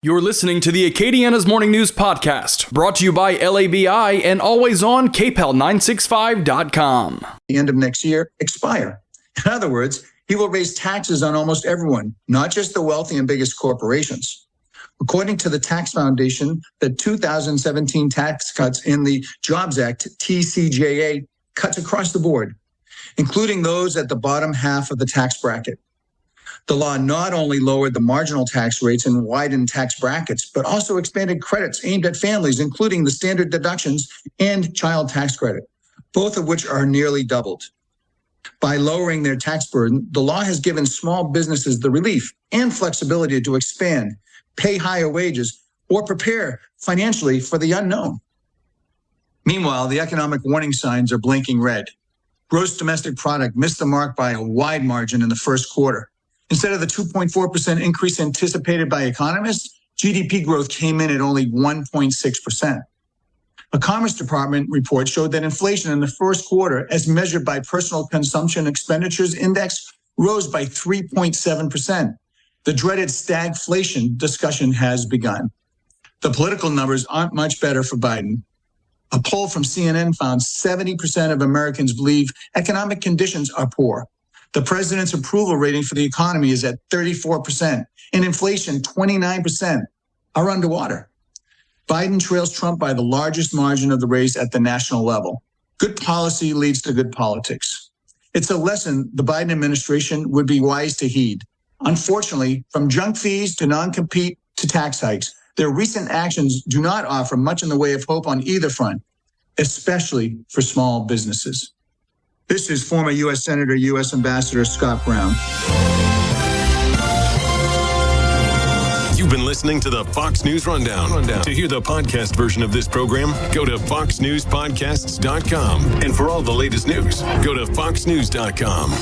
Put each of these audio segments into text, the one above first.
You're listening to the Acadiana's Morning News Podcast, brought to you by LABI and always on KPEL965.com. The end of next year expire. In other words, he will raise taxes on almost everyone, not just the wealthy and biggest corporations. According to the Tax Foundation, the 2017 tax cuts in the Jobs Act, TCJA, cuts across the board, including those at the bottom half of the tax bracket. The law not only lowered the marginal tax rates and widened tax brackets, but also expanded credits aimed at families, including the standard deductions and child tax credit, both of which are nearly doubled. By lowering their tax burden, the law has given small businesses the relief and flexibility to expand, pay higher wages, or prepare financially for the unknown. Meanwhile, the economic warning signs are blinking red. Gross domestic product missed the mark by a wide margin in the first quarter. Instead of the 2.4% increase anticipated by economists, GDP growth came in at only 1.6%. A Commerce Department report showed that inflation in the first quarter, as measured by Personal Consumption Expenditures Index, rose by 3.7%. The dreaded stagflation discussion has begun. The political numbers aren't much better for Biden. A poll from CNN found 70% of Americans believe economic conditions are poor. The president's approval rating for the economy is at 34%, and inflation, 29%, are underwater. Biden trails Trump by the largest margin of the race at the national level. Good policy leads to good politics. It's a lesson the Biden administration would be wise to heed. Unfortunately, from junk fees to non-compete to tax hikes, their recent actions do not offer much in the way of hope on either front, especially for small businesses. This is former U.S. Senator, U.S. Ambassador Scott Brown. You've been listening to the Fox News Rundown. To hear the podcast version of this program, go to foxnewspodcasts.com. And for all the latest news, go to foxnews.com.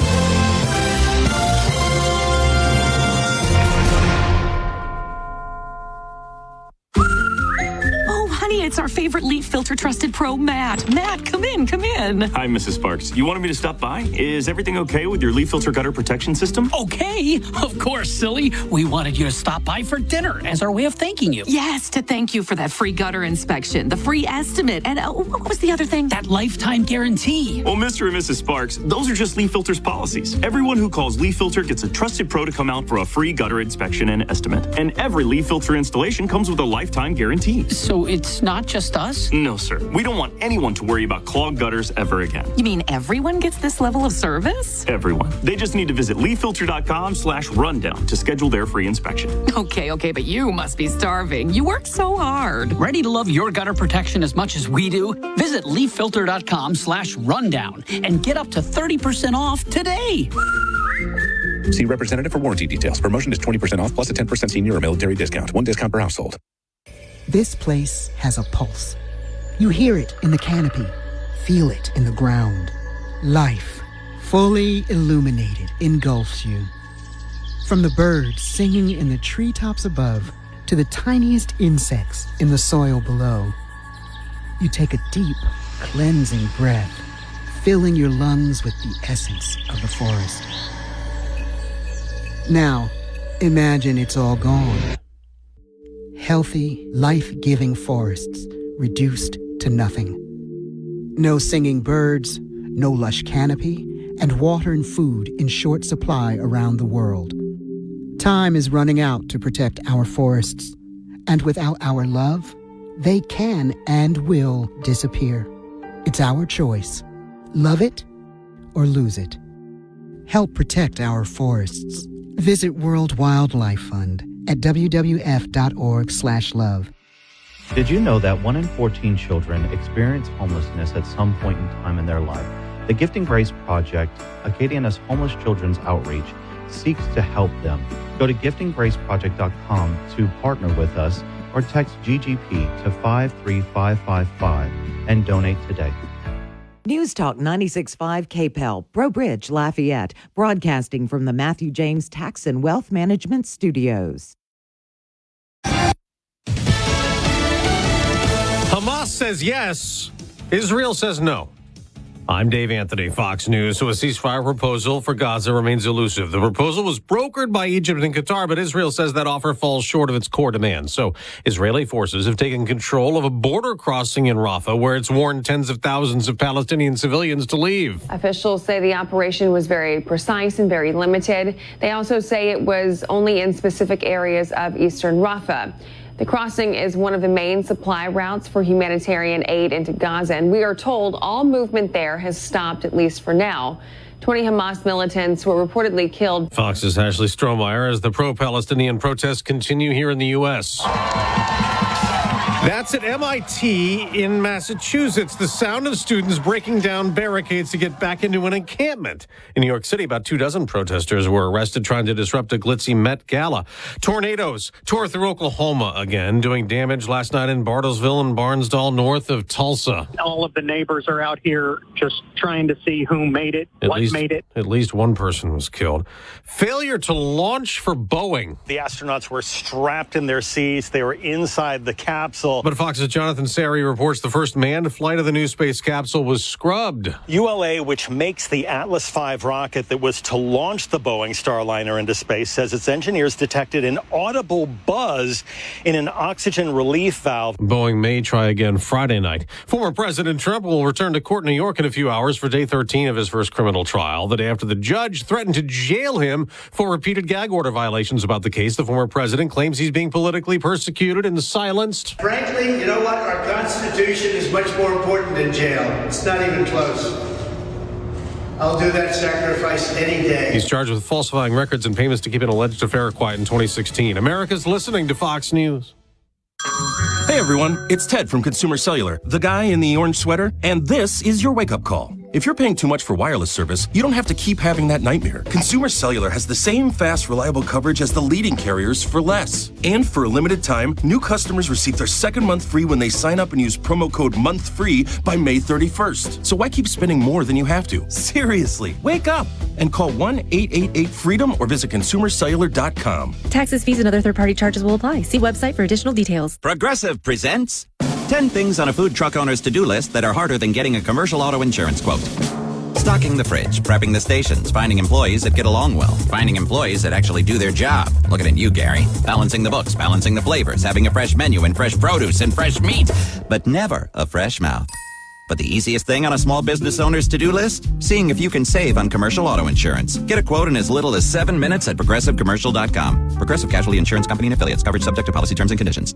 It's our favorite leaf filter trusted pro, Matt. Matt, come in. Hi, Mrs. Sparks. You wanted me to stop by? Is everything okay with your leaf filter gutter protection system? Okay, of course, silly. We wanted you to stop by for dinner as our way of thanking you. Yes, to thank you for that free gutter inspection, the free estimate, and what was the other thing? That lifetime guarantee. Well, Mr. and Mrs. Sparks, those are just Leaf Filter's policies. Everyone who calls Leaf Filter gets a trusted pro to come out for a free gutter inspection and estimate. And every Leaf Filter installation comes with a lifetime guarantee. So it's not just us? No, sir. We don't want anyone to worry about clogged gutters ever again. You mean everyone gets this level of service? Everyone. They just need to visit leaffilter.com/rundown to schedule their free inspection. Okay, but you must be starving. You work so hard. Ready to love your gutter protection as much as we do? Visit leaffilter.com/rundown and get up to 30% off today. See representative for warranty details. Promotion is 20% off plus a 10% senior or military discount. One discount per household. This place has a pulse. You hear it in the canopy, feel it in the ground. Life, fully illuminated, engulfs you. From the birds singing in the treetops above to the tiniest insects in the soil below. You take a deep, cleansing breath, filling your lungs with the essence of the forest. Now, imagine it's all gone. Healthy, life-giving forests reduced to nothing. No singing birds, no lush canopy, and water and food in short supply around the world. Time is running out to protect our forests, and without our love, they can and will disappear. It's our choice. Love it or lose it. Help protect our forests. Visit World Wildlife Fund at wwf.org/love. Did you know that 1 in 14 children experience homelessness at some point in time in their life? The Gifting Grace Project, Acadiana's homeless children's outreach, seeks to help them. Go to giftinggraceproject.com to partner with us or text GGP to 53555 and donate today. News Talk 96.5 KPEL, Breaux Bridge, Lafayette, broadcasting from the Matthew James Tax and Wealth Management Studios. Hamas says yes, Israel says no. I'm Dave Anthony, Fox News. So a ceasefire proposal for Gaza remains elusive. The proposal was brokered by Egypt and Qatar, but Israel says that offer falls short of its core demands. So Israeli forces have taken control of a border crossing in Rafah, where it's warned tens of thousands of Palestinian civilians to leave. Officials say the operation was very precise and very limited. They also say it was only in specific areas of eastern Rafah. The crossing is one of the main supply routes for humanitarian aid into Gaza, and we are told all movement there has stopped, at least for now. 20 Hamas militants were reportedly killed. Fox's Ashley Strohmeyer as the pro-Palestinian protests continue here in the U.S. That's at MIT in Massachusetts. The sound of students breaking down barricades to get back into an encampment. In New York City, about 24 protesters were arrested trying to disrupt a glitzy Met Gala. Tornadoes tore through Oklahoma again, doing damage last night in Bartlesville and Barnsdall, north of Tulsa. All of the neighbors are out here just trying to see who made it, made it. At least one person was killed. Failure to launch for Boeing. The astronauts were strapped in their seats. They were inside the capsule. But Fox's Jonathan Sari reports the first manned flight of the new space capsule was scrubbed. ULA, which makes the Atlas V rocket that was to launch the Boeing Starliner into space, says its engineers detected an audible buzz in an oxygen relief valve. Boeing may try again Friday night. Former President Trump will return to court in New York in a few hours for day 13 of his first criminal trial, the day after the judge threatened to jail him for repeated gag order violations about the case. The former president claims he's being politically persecuted and silenced. Frankly, you know what? Our Constitution is much more important than jail. It's not even close. I'll do that sacrifice any day. He's charged with falsifying records and payments to keep an alleged affair quiet in 2016. America's listening to Fox News. Hey everyone, it's Ted from Consumer Cellular, the guy in the orange sweater, and this is your wake-up call. If you're paying too much for wireless service, you don't have to keep having that nightmare. Consumer Cellular has the same fast, reliable coverage as the leading carriers for less. And for a limited time, new customers receive their second month free when they sign up and use promo code MONTHFREE by May 31st. So why keep spending more than you have to? Seriously, wake up and call 1-888-FREEDOM or visit consumercellular.com. Taxes, fees, and other third-party charges will apply. See website for additional details. Progressive presents 10 things on a food truck owner's to-do list that are harder than getting a commercial auto insurance quote. Stocking the fridge, prepping the stations, finding employees that get along well, finding employees that actually do their job. Looking at you, Gary. Balancing the books, balancing the flavors, having a fresh menu and fresh produce and fresh meat, but never a fresh mouth. But the easiest thing on a small business owner's to-do list? Seeing if you can save on commercial auto insurance. Get a quote in as little as 7 minutes at progressivecommercial.com. Progressive Casualty Insurance Company and Affiliates. Coverage subject to policy terms and conditions.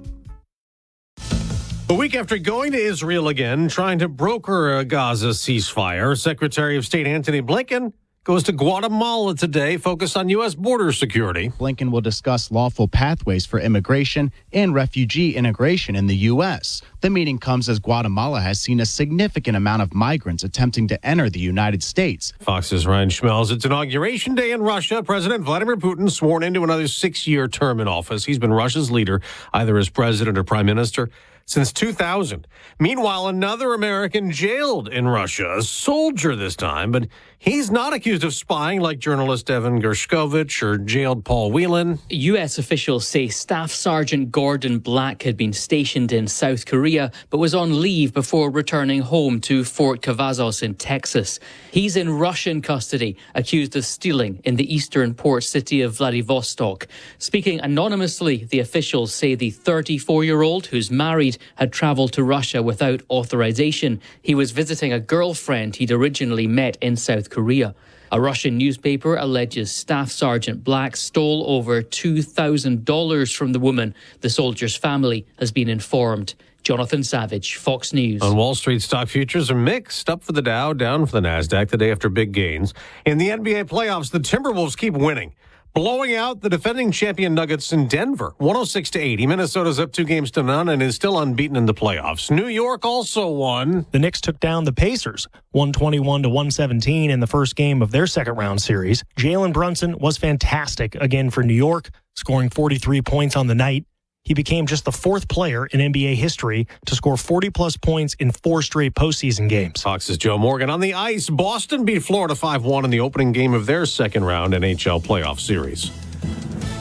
A week after going to Israel again, trying to broker a Gaza ceasefire, Secretary of State Antony Blinken goes to Guatemala today, focused on U.S. border security. Blinken will discuss lawful pathways for immigration and refugee integration in the U.S. The meeting comes as Guatemala has seen a significant amount of migrants attempting to enter the United States. Fox's Ryan Schmelz. It's Inauguration Day in Russia. President Vladimir Putin sworn into another 6-year term in office. He's been Russia's leader, either as president or prime minister, since 2000. Meanwhile, another American jailed in Russia, a soldier this time, but he's not accused of spying like journalist Evan Gershkovich or jailed Paul Whelan. U.S. officials say Staff Sergeant Gordon Black had been stationed in South Korea, but was on leave before returning home to Fort Cavazos in Texas. He's in Russian custody, accused of stealing in the eastern port city of Vladivostok. Speaking anonymously, the officials say the 34-year-old, who's married, had travelled to Russia without authorization. He was visiting a girlfriend he'd originally met in South Korea. A Russian newspaper alleges Staff Sergeant Black stole over $2,000 from the woman. The soldier's family has been informed. Jonathan Savage, Fox News. On Wall Street, stock futures are mixed. Up for the Dow, down for the NASDAQ the day after big gains. In the NBA playoffs, the Timberwolves keep winning, blowing out the defending champion Nuggets in Denver, 106-80. Minnesota's up 2-0 and is still unbeaten in the playoffs. New York also won. The Knicks took down the Pacers, 121-117 in the first game of their second-round series. Jalen Brunson was fantastic again for New York, scoring 43 points on the night. He became just the fourth player in NBA history to score 40-plus points in 4 straight postseason games. Fox's Joe Morgan. On the ice, Boston beat Florida 5-1 in the opening game of their second-round NHL playoff series.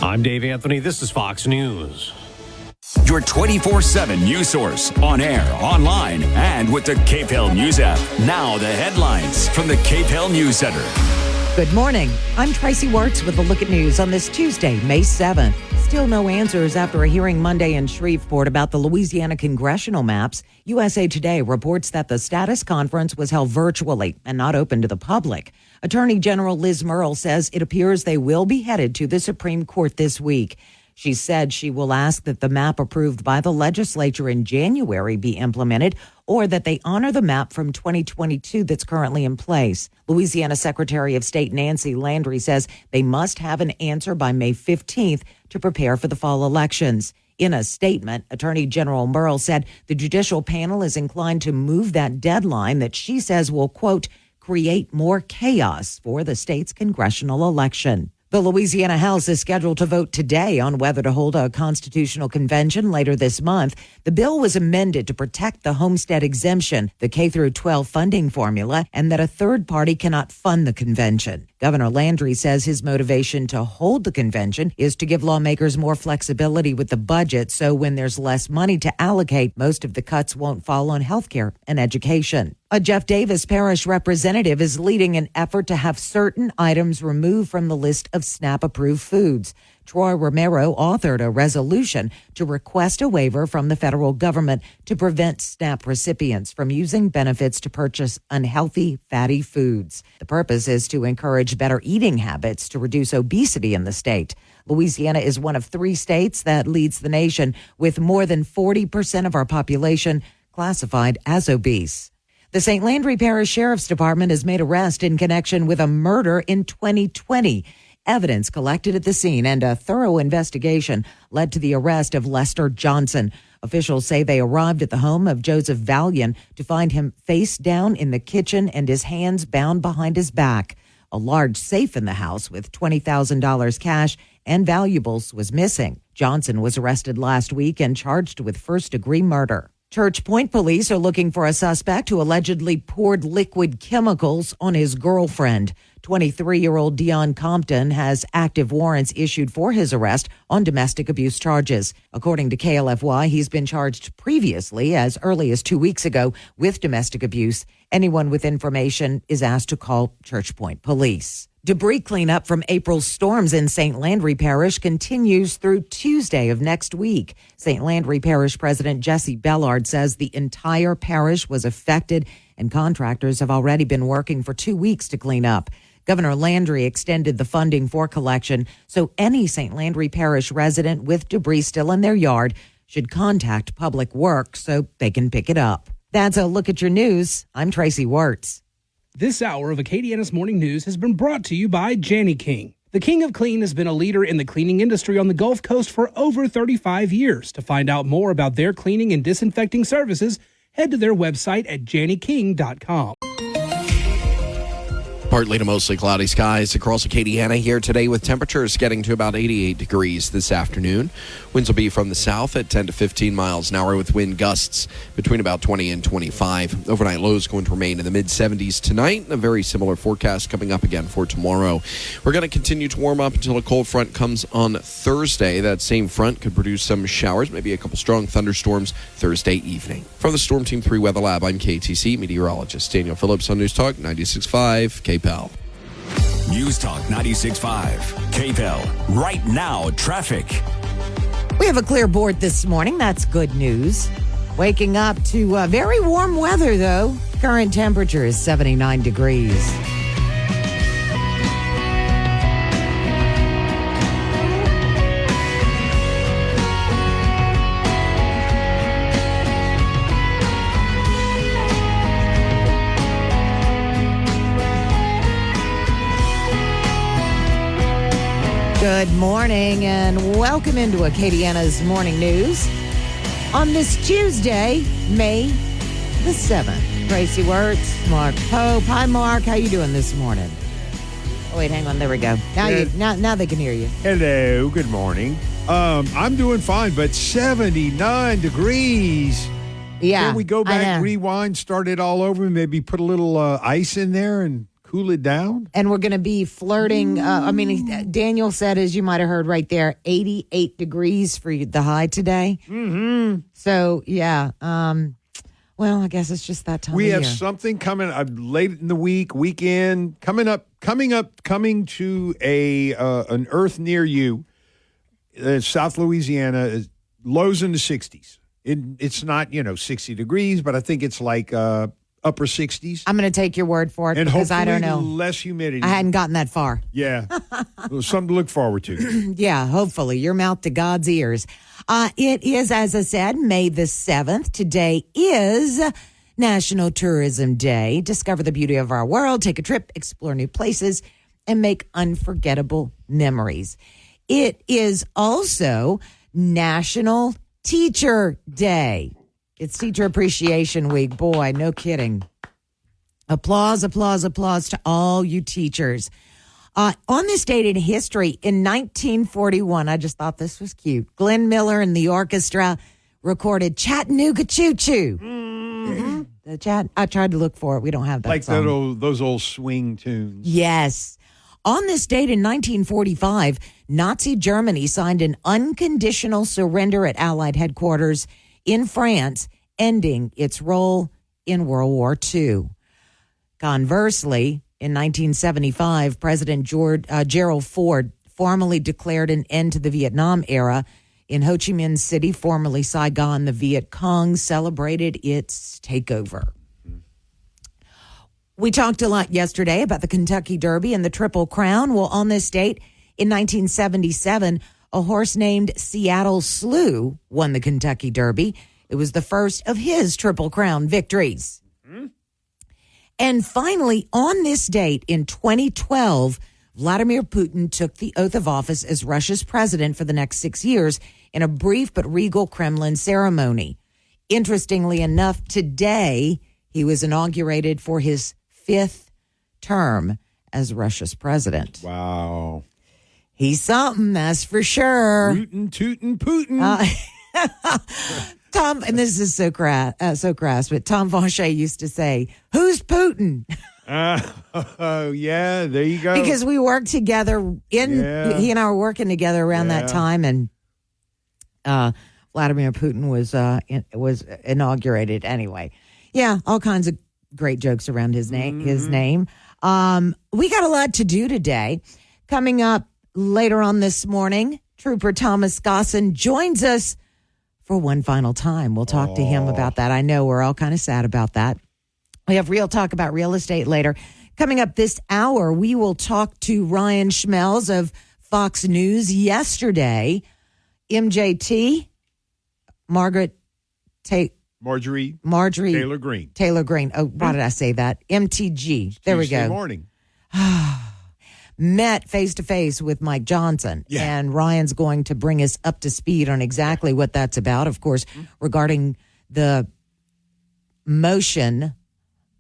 I'm Dave Anthony. This is Fox News. your 24/7 news source, on air, online, and with the KPEL News app. Now the headlines from the KPEL News Center. Good morning. I'm Tracy Wirtz with a look at news on this Tuesday, May 7th. Still no answers after a hearing Monday in Shreveport about the Louisiana congressional maps. USA Today reports that the status conference was held virtually and not open to the public. Attorney General Liz Murrill says it appears they will be headed to the Supreme Court this week. She said she will ask that the map approved by the legislature in January be implemented, or that they honor the map from 2022 that's currently in place. Louisiana Secretary of State Nancy Landry says they must have an answer by May 15th to prepare for the fall elections. In a statement, Attorney General Murrill said the judicial panel is inclined to move that deadline that she says will, quote, create more chaos for the state's congressional election. The Louisiana House is scheduled to vote today on whether to hold a constitutional convention later this month. The bill was amended to protect the homestead exemption, the K-12 funding formula, and that a third party cannot fund the convention. Governor Landry says his motivation to hold the convention is to give lawmakers more flexibility with the budget, so when there's less money to allocate, most of the cuts won't fall on health care and education. A Jeff Davis Parish representative is leading an effort to have certain items removed from the list of SNAP-approved foods. Troy Romero authored a resolution to request a waiver from the federal government to prevent SNAP recipients from using benefits to purchase unhealthy, fatty foods. The purpose is to encourage better eating habits to reduce obesity in the state. Louisiana is one of 3 states that leads the nation, with more than 40% of our population classified as obese. The St. Landry Parish Sheriff's Department has made arrest in connection with a murder in 2020. Evidence collected at the scene and a thorough investigation led to the arrest of Lester Johnson. Officials say they arrived at the home of Joseph Valian to find him face down in the kitchen and his hands bound behind his back. A large safe in the house with $20,000 cash and valuables was missing. Johnson was arrested last week and charged with first-degree murder. Church Point police are looking for a suspect who allegedly poured liquid chemicals on his girlfriend. 23-year-old Dion Compton has active warrants issued for his arrest on domestic abuse charges. According to KLFY, he's been charged previously, as early as 2 weeks ago, with domestic abuse. Anyone with information is asked to call Church Point police. Debris cleanup from April's storms in St. Landry Parish continues through Tuesday of next week. St. Landry Parish President Jesse Bellard says the entire parish was affected and contractors have already been working for 2 weeks to clean up. Governor Landry extended the funding for collection, so any St. Landry Parish resident with debris still in their yard should contact Public Works so they can pick it up. That's a look at your news. I'm Tracy Wirtz. This hour of Acadiana's Morning News has been brought to you by Jani King. The King of Clean has been a leader in the cleaning industry on the Gulf Coast for over 35 years. To find out more about their cleaning and disinfecting services, head to their website at janiking.com. Partly to mostly cloudy skies across Acadiana here today, with temperatures getting to about 88 degrees this afternoon. Winds will be from the south at 10 to 15 miles an hour, with wind gusts between about 20 and 25. Overnight lows going to remain in the mid-70s tonight. A very similar forecast coming up again for tomorrow. We're going to continue to warm up until a cold front comes on Thursday. That same front could produce some showers, maybe a couple strong thunderstorms Thursday evening. From the Storm Team 3 Weather Lab, I'm KTC meteorologist Daniel Phillips on News Talk 96.5 KPEL. News Talk 96.5 KPEL. Right now, traffic. We have a clear board this morning. That's good news. Waking up to very warm weather, though. Current temperature is 79 degrees. Good morning and welcome into Acadiana's Morning News on this Tuesday, May the 7th. Tracy Wirtz, Mark Pope. Hi, Mark. How you doing this morning? Oh, wait, hang on. There we go. Now they can hear you. Hello. Good morning. I'm doing fine, but 79 degrees. Yeah. Can we go back, rewind, start it all over, and maybe put a little ice in there and cool it down. And we're going to be flirting. Daniel said, as you might have heard right there, 88 degrees for the high today. Mm-hmm. So, yeah. Well, I guess it's just that time We of have year. something coming late in the weekend, coming to an earth near you, South Louisiana, lows in the 60s. It's not, 60 degrees, but I think it's like upper 60s. I'm going to take your word for it And because I don't know. less humidity. I hadn't gotten that far. Yeah. Something to look forward to. Yeah, hopefully. Your mouth to God's ears. It is, as I said, May the 7th. Today is National Tourism Day. Discover the beauty of our world, take a trip, explore new places, and make unforgettable memories. It is also National Teacher Day. It's Teacher Appreciation Week. Boy, no kidding. Applause, applause, applause to all you teachers. On this date in history, in 1941, I just thought this was cute. Glenn Miller and the orchestra recorded Chattanooga Choo Choo. Mm-hmm. I tried to look for it. We don't have that like song. those old swing tunes. Yes. On this date in 1945, Nazi Germany signed an unconditional surrender at Allied headquarters in France, ending its role in World War II. Conversely, in 1975, President Gerald Ford formally declared an end to the Vietnam era. In Ho Chi Minh City, formerly Saigon, the Viet Cong celebrated its takeover. We talked a lot yesterday about the Kentucky Derby and the Triple Crown. Well, on this date, in 1977, a horse named Seattle Slew won the Kentucky Derby. It was the first of his Triple Crown victories. And finally, on this date in 2012, Vladimir Putin took the oath of office as Russia's president for the next 6 years in a brief but regal Kremlin ceremony. Interestingly enough, today he was inaugurated for his 5th term as Russia's president. Wow. He's something, that's for sure. Rootin', tootin', Putin. Tom, and this is so crass, but Tom Fauché used to say, "Who's Putin?" Oh, yeah, there you go. Because we worked together he and I were working together around that time, and Vladimir Putin was inaugurated anyway. Yeah, all kinds of great jokes around his name. We got a lot to do today. Coming up later on this morning, Trooper Thomas Gosson joins us for one final time. We'll talk to him about that. I know we're all kind of sad about that. We have real talk about real estate later. Coming up this hour, we will talk to Ryan Schmelz of Fox News. Yesterday, MJT, Marjorie Taylor Greene. Oh, why did I say that? MTG. There we go. Tuesday morning. Met face-to-face with Mike Johnson. Yeah. And Ryan's going to bring us up to speed on exactly what that's about. Of course, regarding the motion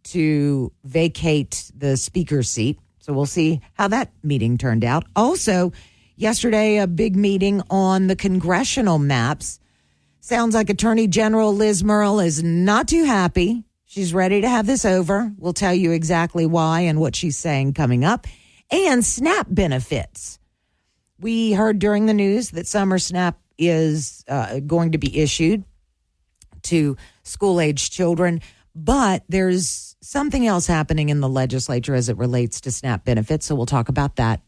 to vacate the speaker's seat. So we'll see how that meeting turned out. Also, yesterday, a big meeting on the congressional maps. Sounds like Attorney General Liz Murrill is not too happy. She's ready to have this over. We'll tell you exactly why and what she's saying coming up. And SNAP benefits. We heard during the news that summer SNAP is going to be issued to school-age children, but there's something else happening in the legislature as it relates to SNAP benefits, so we'll talk about that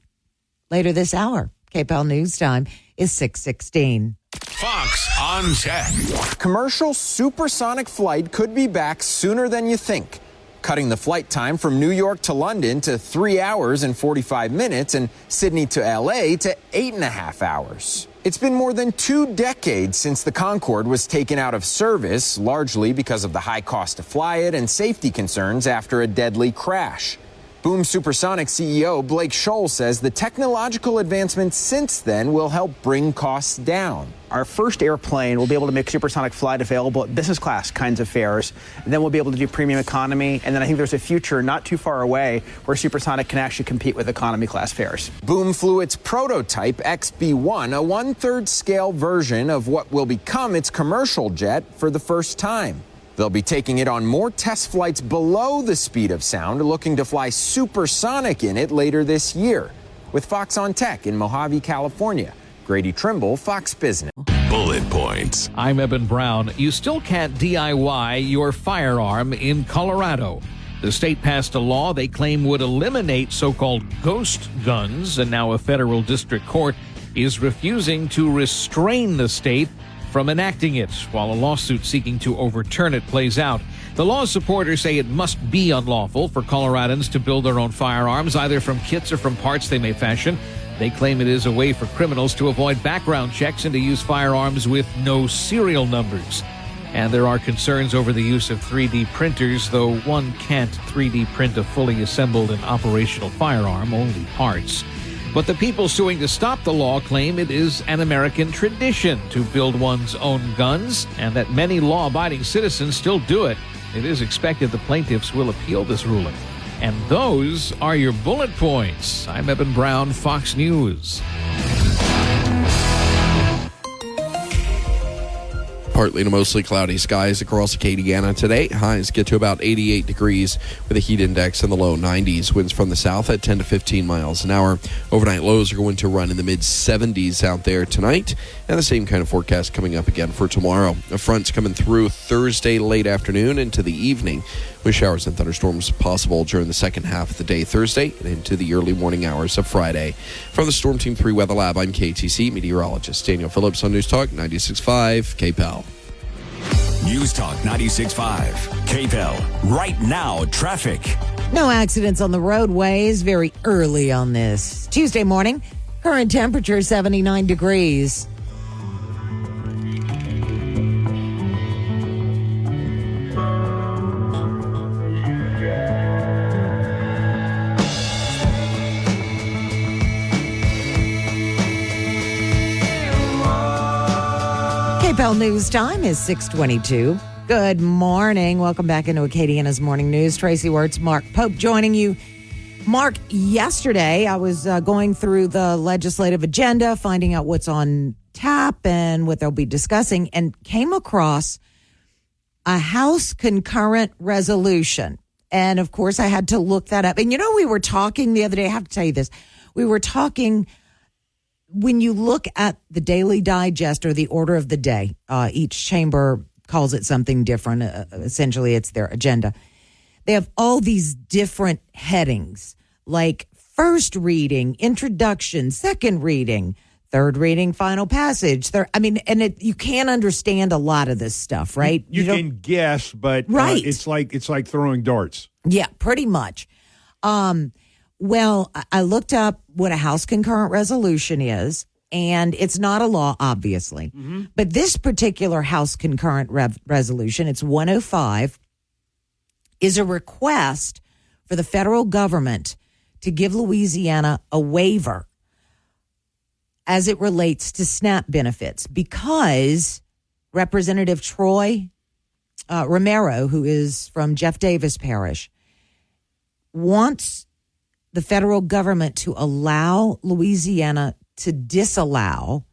later this hour. KPEL News Time is 6:16. Fox on Tech. Commercial supersonic flight could be back sooner than you think, cutting the flight time from New York to London to 3 hours and 45 minutes and Sydney to LA to 8.5 hours. It's been more than 2 decades since the Concorde was taken out of service, largely because of the high cost to fly it and safety concerns after a deadly crash. Boom Supersonic CEO Blake Scholl says the technological advancements since then will help bring costs down. Our first airplane will be able to make supersonic flight available at business class kinds of fares. And then we'll be able to do premium economy. And then I think there's a future not too far away where supersonic can actually compete with economy class fares. Boom flew its prototype XB-1, a 1/3 scale version of what will become its commercial jet for the first time. They'll be taking it on more test flights below the speed of sound, looking to fly supersonic in it later this year. With Fox on Tech in Mojave, California, Grady Trimble, Fox Business. Bullet points. I'm Eben Brown. You still can't DIY your firearm in Colorado. The state passed a law they claim would eliminate so-called ghost guns, and now a federal district court is refusing to restrain the state from enacting it, while a lawsuit seeking to overturn it plays out. The law's supporters say it must be unlawful for Coloradans to build their own firearms, either from kits or from parts they may fashion. They claim it is a way for criminals to avoid background checks and to use firearms with no serial numbers. And there are concerns over the use of 3D printers, though one can't 3D print a fully assembled and operational firearm, only parts. But the people suing to stop the law claim it is an American tradition to build one's own guns, and that many law-abiding citizens still do it. It is expected the plaintiffs will appeal this ruling. And those are your bullet points. I'm Eben Brown, Fox News. Partly to mostly cloudy skies across Acadiana today. Highs get to about 88 degrees with a heat index in the low 90s. Winds from the south at 10 to 15 miles an hour. Overnight lows are going to run in the mid-70s out there tonight. And the same kind of forecast coming up again for tomorrow. A front's coming through Thursday late afternoon into the evening, with showers and thunderstorms possible during the second half of the day Thursday and into the early morning hours of Friday. From the Storm Team 3 Weather Lab, I'm KTC meteorologist Daniel Phillips on News Talk 96.5 KPEL. News Talk 96.5 KPEL. Right now, traffic. No accidents on the roadways very early on this Tuesday morning. Current temperature 79 degrees. KPEL News Time is 6:22. Good morning. Welcome back into Acadiana's Morning News. Tracy Wirtz, Mark Pope joining you. Mark, yesterday I was going through the legislative agenda, finding out what's on tap and what they'll be discussing, and came across a House concurrent resolution. And, of course, I had to look that up. And, we were talking the other day. I have to tell you this. We were talking... When you look at the Daily Digest or the order of the day, each chamber calls it something different. Essentially, it's their agenda. They have all these different headings, like first reading, introduction, second reading, third reading, final passage. You can't understand a lot of this stuff, right? You can guess, but right. It's like throwing darts. Yeah, pretty much. Well, I looked up what a House concurrent resolution is, and it's not a law, obviously. Mm-hmm. But this particular House concurrent resolution, it's 105, is a request for the federal government to give Louisiana a waiver as it relates to SNAP benefits, because Representative Troy Romero, who is from Jeff Davis Parish, wants the federal government to allow Louisiana to disallow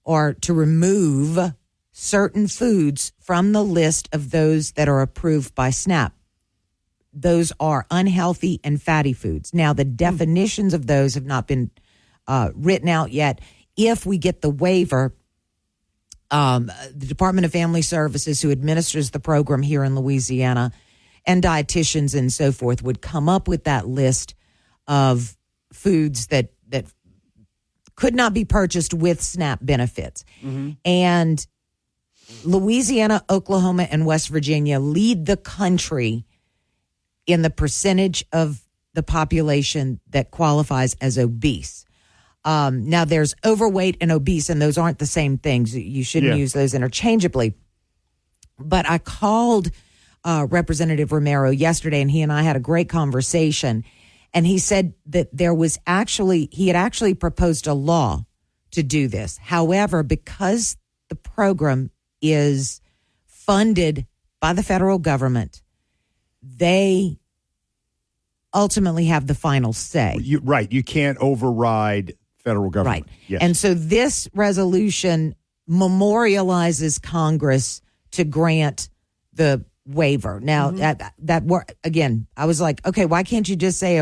or to remove certain foods from the list of those that are approved by SNAP. Those are unhealthy and fatty foods. Now, the definitions of those have not been written out yet. If we get the waiver, the Department of Family Services, who administers the program here in Louisiana, and dietitians and so forth would come up with that list of foods that could not be purchased with SNAP benefits. Mm-hmm. And Louisiana, Oklahoma, and West Virginia lead the country in the percentage of the population that qualifies as obese. Now, there's overweight and obese, and those aren't the same things. You shouldn't use those interchangeably. But I called Representative Romero yesterday, and he and I had a great conversation. And he said that he had actually proposed a law to do this. However, because the program is funded by the federal government, they ultimately have the final say. You can't override federal government. Right. Yes. And so this resolution memorializes Congress to grant the waiver. Now that again, I was like, okay, why can't you just say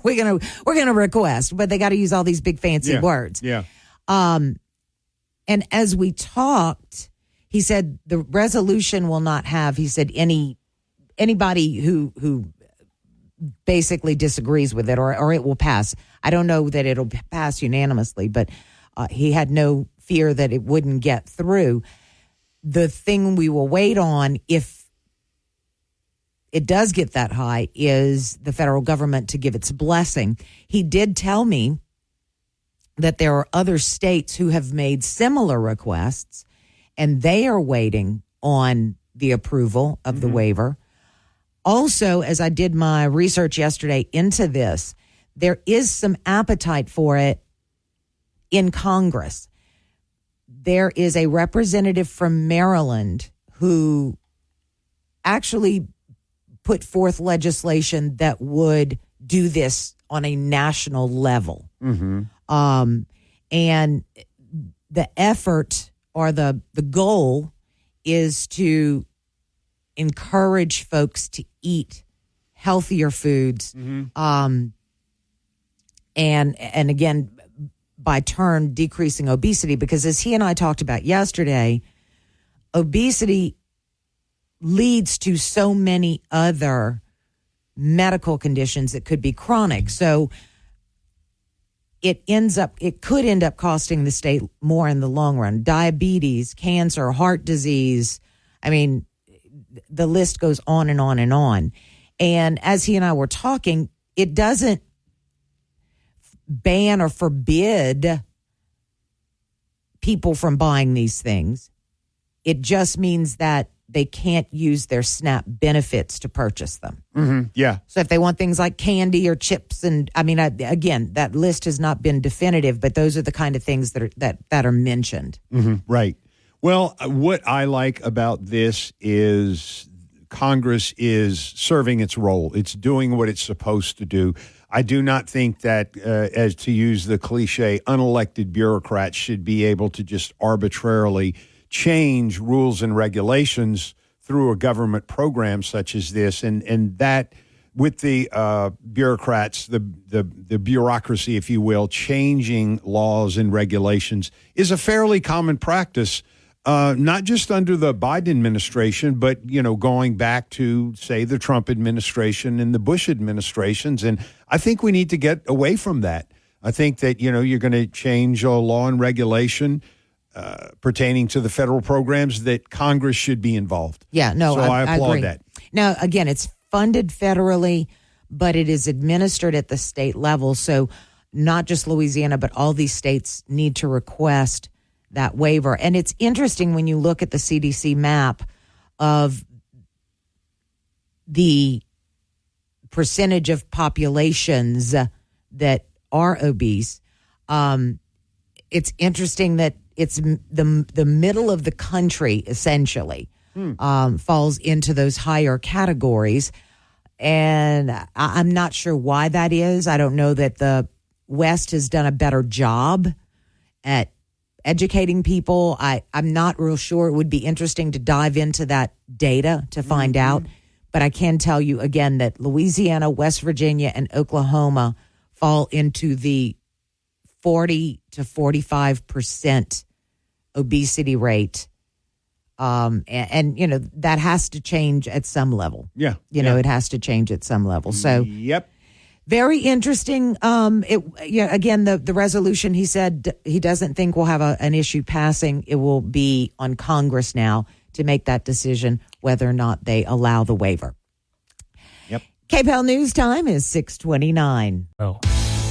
we're gonna request? But they got to use all these big fancy words. Yeah. And as we talked, he said the resolution will not have. He said anybody who basically disagrees with it or it will pass. I don't know that it'll pass unanimously, but he had no fear that it wouldn't get through. The thing we will wait on, if it does get that high, is the federal government to give its blessing. He did tell me that there are other states who have made similar requests, and they are waiting on the approval of the waiver. Also, as I did my research yesterday into this, there is some appetite for it in Congress. There is a representative from Maryland who actually put forth legislation that would do this on a national level. And the effort or the goal is to encourage folks to eat healthier foods. And again, by turn, decreasing obesity, because as he and I talked about yesterday, obesity leads to so many other medical conditions that could be chronic. So it could end up costing the state more in the long run. Diabetes, cancer, heart disease. I mean, the list goes on and on and on. And as he and I were talking, it doesn't ban or forbid people from buying these things. It just means that they can't use their SNAP benefits to purchase them. Yeah. So if they want things like candy or chips, and I mean, again, that list has not been definitive, but those are the kind of things that are mentioned. Right. Well, what I like about this is Congress is serving its role. It's doing what it's supposed to do. I do not think that, as to use the cliche, unelected bureaucrats should be able to just arbitrarily change rules and regulations through a government program such as this, and that with the bureaucrats, the bureaucracy, if you will, changing laws and regulations is a fairly common practice, not just under the Biden administration, but going back to, say, the Trump administration and the Bush administrations. And I think we need to get away from that. I think that you're going to change a law and regulation pertaining to the federal programs, that Congress should be involved. Yeah, no, so I applaud agree. that. Now, again, it's funded federally, but it is administered at the state level. So not just Louisiana, but all these states need to request that waiver. And it's interesting when you look at the CDC map of the percentage of populations that are obese. It's interesting that it's the middle of the country, essentially, falls into those higher categories. And I'm not sure why that is. I don't know that the West has done a better job at educating people. I'm not real sure. It would be interesting to dive into that data to find out. But I can tell you again that Louisiana, West Virginia, and Oklahoma fall into the 40 to 45% obesity rate. And that has to change at some level. Yeah. It has to change at some level. So, yep. Very interesting. Again, the resolution, he said he doesn't think we'll have an issue passing. It will be on Congress now to make that decision whether or not they allow the waiver. Yep. KPEL News Time is 6:29.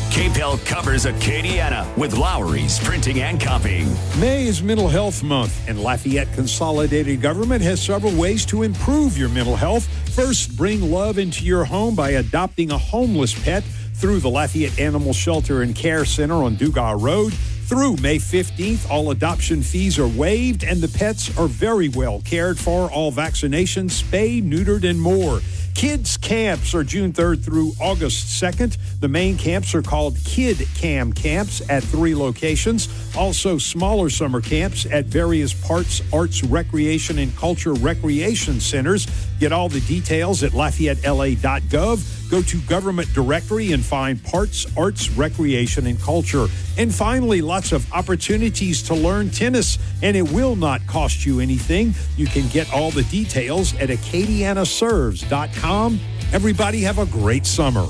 KPEL covers Acadiana with Lowry's Printing and Copying. May is Mental Health Month, and Lafayette Consolidated Government has several ways to improve your mental health. First, bring love into your home by adopting a homeless pet through the Lafayette Animal Shelter and Care Center on Dugas Road. Through May 15th, all adoption fees are waived, and the pets are very well cared for. All vaccinations, spayed, neutered, and more. Kids camps are June 3rd through August 2nd. The main camps are called Kid Cam camps at 3 locations. Also, smaller summer camps at various Parts, Arts, Recreation, and Culture recreation centers. Get all the details at LafayetteLA.gov. Go to Government Directory and find Parts, Arts, Recreation, and Culture. And finally, lots of opportunities to learn tennis, and it will not cost you anything. You can get all the details at AcadianaServes.com. Everybody have a great summer.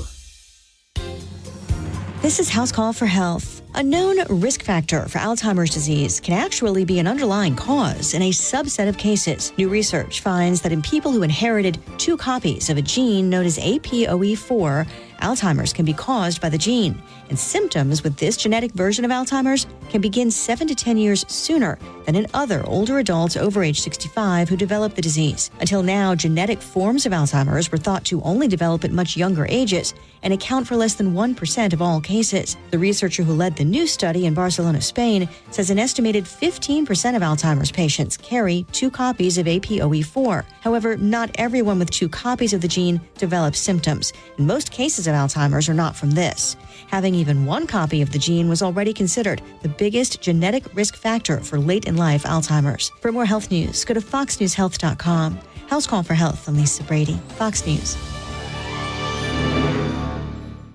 This is House Call for Health. A known risk factor for Alzheimer's disease can actually be an underlying cause in a subset of cases. New research finds that in people who inherited 2 copies of a gene known as APOE4, Alzheimer's can be caused by the gene, and symptoms with this genetic version of Alzheimer's can begin 7 to 10 years sooner than in other older adults over age 65 who develop the disease. Until now, genetic forms of Alzheimer's were thought to only develop at much younger ages and account for less than 1% of all cases. The researcher who led the new study in Barcelona, Spain, says an estimated 15% of Alzheimer's patients carry 2 copies of APOE4. However, not everyone with 2 copies of the gene develops symptoms. In most cases of Alzheimer's are not from this. Having even 1 copy of the gene was already considered the biggest genetic risk factor for late-in-life Alzheimer's. For more health news, go to foxnewshealth.com. House Call for Health, I'm Lisa Brady, Fox News.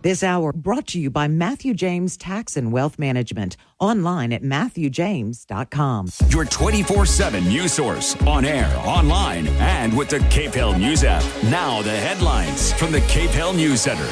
This hour brought to you by Matthew James Tax and Wealth Management. Online at MatthewJames.com. Your 24/7 news source. On air, online, and with the Cape Hill News app. Now the headlines from the Cape Hill News Center.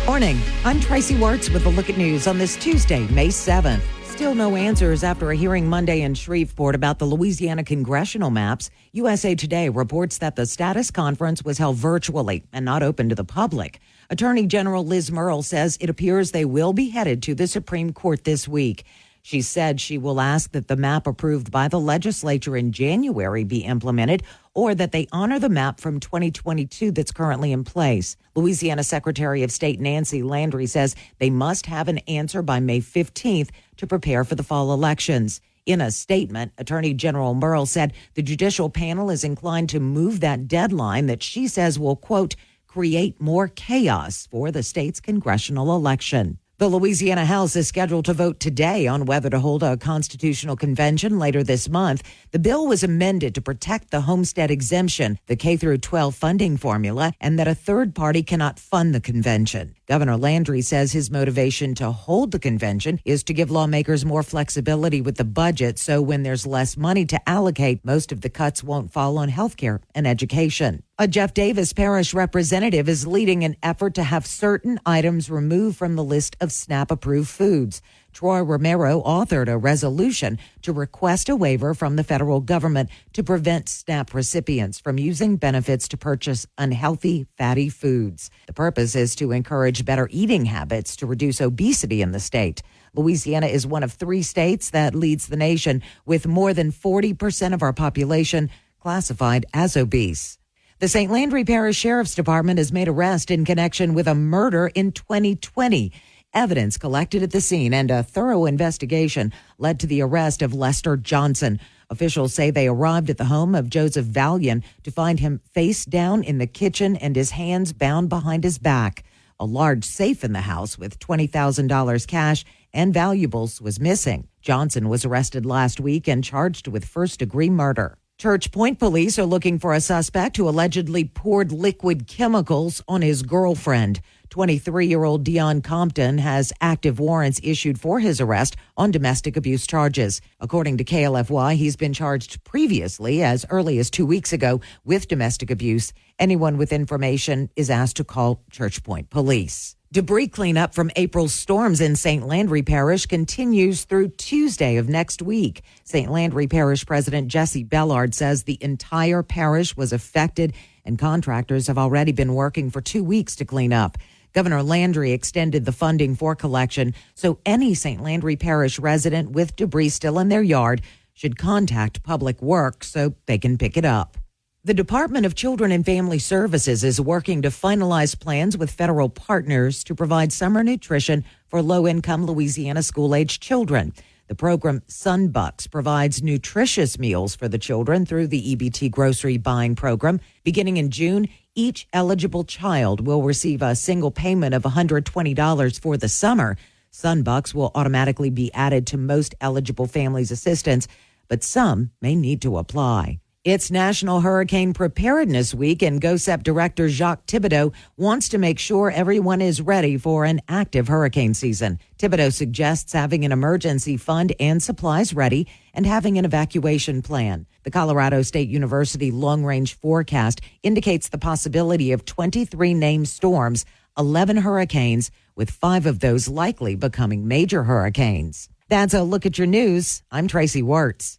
Morning. I'm Tracy Wertz with a look at news on this Tuesday, May 7th. Still no answers after a hearing Monday in Shreveport about the Louisiana congressional maps. USA Today reports that the status conference was held virtually and not open to the public. Attorney General Liz Murrill says it appears they will be headed to the Supreme Court this week. She said she will ask that the map approved by the legislature in January be implemented, or that they honor the map from 2022 that's currently in place. Louisiana Secretary of State Nancy Landry says they must have an answer by May 15th to prepare for the fall elections. In a statement, Attorney General Murrill said the judicial panel is inclined to move that deadline that she says will, quote, create more chaos for the state's congressional election. The Louisiana House is scheduled to vote today on whether to hold a constitutional convention later this month. The bill was amended to protect the homestead exemption, the K-12 funding formula, and that a third party cannot fund the convention. Governor Landry says his motivation to hold the convention is to give lawmakers more flexibility with the budget, so when there's less money to allocate, most of the cuts won't fall on health care and education. A Jeff Davis Parish representative is leading an effort to have certain items removed from the list of SNAP-approved foods. Troy Romero authored a resolution to request a waiver from the federal government to prevent SNAP recipients from using benefits to purchase unhealthy, fatty foods. The purpose is to encourage better eating habits to reduce obesity in the state. Louisiana is one of 3 states that leads the nation, with more than 40% of our population classified as obese. The St. Landry Parish Sheriff's Department has made arrest in connection with a murder in 2020. Evidence collected at the scene and a thorough investigation led to the arrest of Lester Johnson. Officials say they arrived at the home of Joseph Valian to find him face down in the kitchen and his hands bound behind his back. A large safe in the house with $20,000 cash and valuables was missing. Johnson was arrested last week and charged with first-degree murder. Church Point police are looking for a suspect who allegedly poured liquid chemicals on his girlfriend. 23-year-old Dion Compton has active warrants issued for his arrest on domestic abuse charges. According to KLFY, he's been charged previously, as early as 2 weeks ago, with domestic abuse. Anyone with information is asked to call Church Point police. Debris cleanup from April's storms in St. Landry Parish continues through Tuesday of next week. St. Landry Parish President Jesse Bellard says the entire parish was affected and contractors have already been working for 2 weeks to clean up. Governor Landry extended the funding for collection, so any St. Landry Parish resident with debris still in their yard should contact Public Works so they can pick it up. The Department of Children and Family Services is working to finalize plans with federal partners to provide summer nutrition for low-income Louisiana school-aged children. The program Sunbucks provides nutritious meals for the children through the EBT grocery buying program. Beginning in June, each eligible child will receive a single payment of $120 for the summer. Sunbucks will automatically be added to most eligible families' assistance, but some may need to apply. It's National Hurricane Preparedness Week, and GOSEP Director Jacques Thibodeau wants to make sure everyone is ready for an active hurricane season. Thibodeau suggests having an emergency fund and supplies ready and having an evacuation plan. The Colorado State University long-range forecast indicates the possibility of 23 named storms, 11 hurricanes, with 5 of those likely becoming major hurricanes. That's a look at your news. I'm Tracy Wirtz.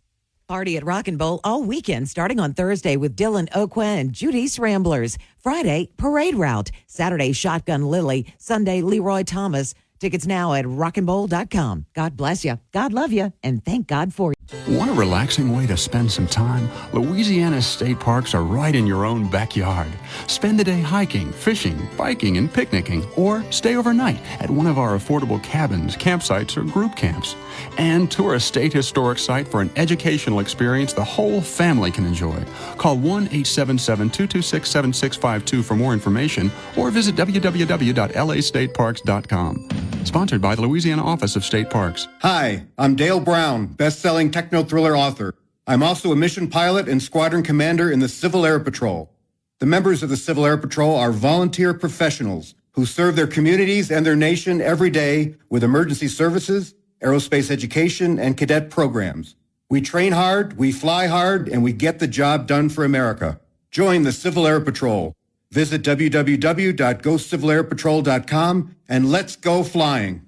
Party at Rock and Bowl all weekend, starting on Thursday with Dylan Oqua and Judy's Ramblers. Friday, Parade Route. Saturday, Shotgun Lily. Sunday, Leroy Thomas. Tickets now at rockandbowl.com. God bless you. God love you. And thank God for you. Want a relaxing way to spend some time? Louisiana's state parks are right in your own backyard. Spend the day hiking, fishing, biking, and picnicking, or stay overnight at one of our affordable cabins, campsites, or group camps. And tour a state historic site for an educational experience the whole family can enjoy. Call 1-877-226-7652 for more information, or visit www.lastateparks.com. Sponsored by the Louisiana Office of State Parks. Hi, I'm Dale Brown, best-selling techno-thriller author. I'm also a mission pilot and squadron commander in the Civil Air Patrol. The members of the Civil Air Patrol are volunteer professionals who serve their communities and their nation every day with emergency services, aerospace education, and cadet programs. We train hard, we fly hard, and we get the job done for America. Join the Civil Air Patrol. Visit www.gocivilairpatrol.com and let's go flying.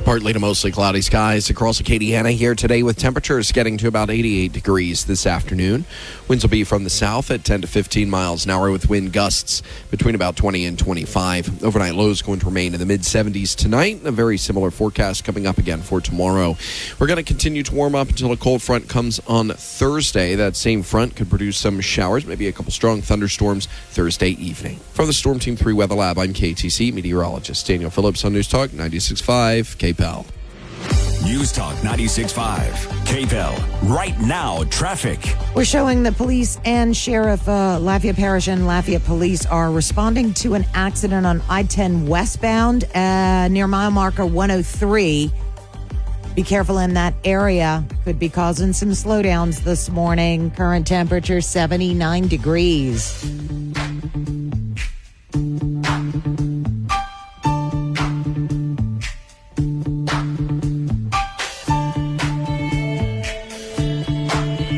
Partly to mostly cloudy skies across Acadiana here today, with temperatures getting to about 88 degrees this afternoon. Winds will be from the south at 10 to 15 miles an hour, with wind gusts between about 20 and 25. Overnight lows going to remain in the mid-70s tonight. A very similar forecast coming up again for tomorrow. We're going to continue to warm up until a cold front comes on Thursday. That same front could produce some showers, maybe a couple strong thunderstorms Thursday evening. From the Storm Team 3 Weather Lab, I'm KTC meteorologist Daniel Phillips on News Talk 96.5 KPEL. News Talk 96.5 KPEL. Right now, traffic. We're showing the police and Sheriff Lafayette Parish and Lafayette Police are responding to an accident on I-10 westbound near mile marker 103. Be careful in that area. Could be causing some slowdowns this morning. Current temperature 79 degrees.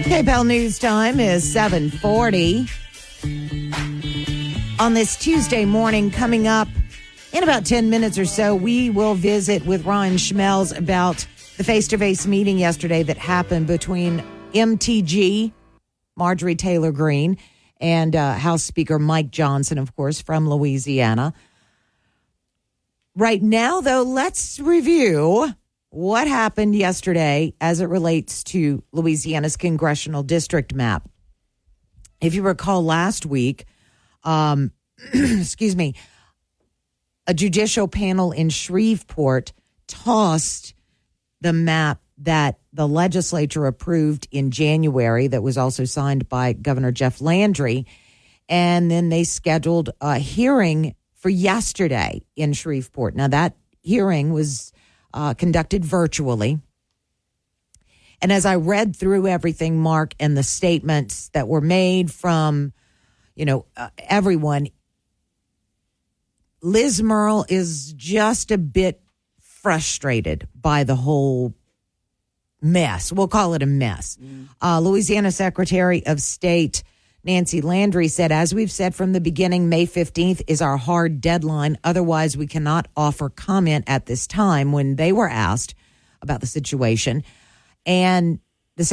KPEL News Time is 7:40. On this Tuesday morning, coming up in about 10 minutes or so, we will visit with Ryan Schmelz about the face-to-face meeting yesterday that happened between MTG, Marjorie Taylor Greene, and House Speaker Mike Johnson, of course, from Louisiana. Right now, though, let's review what happened yesterday as it relates to Louisiana's congressional district map. If you recall last week, excuse me, a judicial panel in Shreveport tossed the map that the legislature approved in January that was also signed by Governor Jeff Landry. And then they scheduled a hearing for yesterday in Shreveport. Now, that hearing was conducted virtually. And as I read through everything, Mark, and the statements that were made from, everyone, Liz Murrill is just a bit frustrated by the whole mess. We'll call it a mess. Louisiana Secretary of State Nancy Landry said, as we've said from the beginning, May 15th is our hard deadline. Otherwise, we cannot offer comment at this time when they were asked about the situation. And the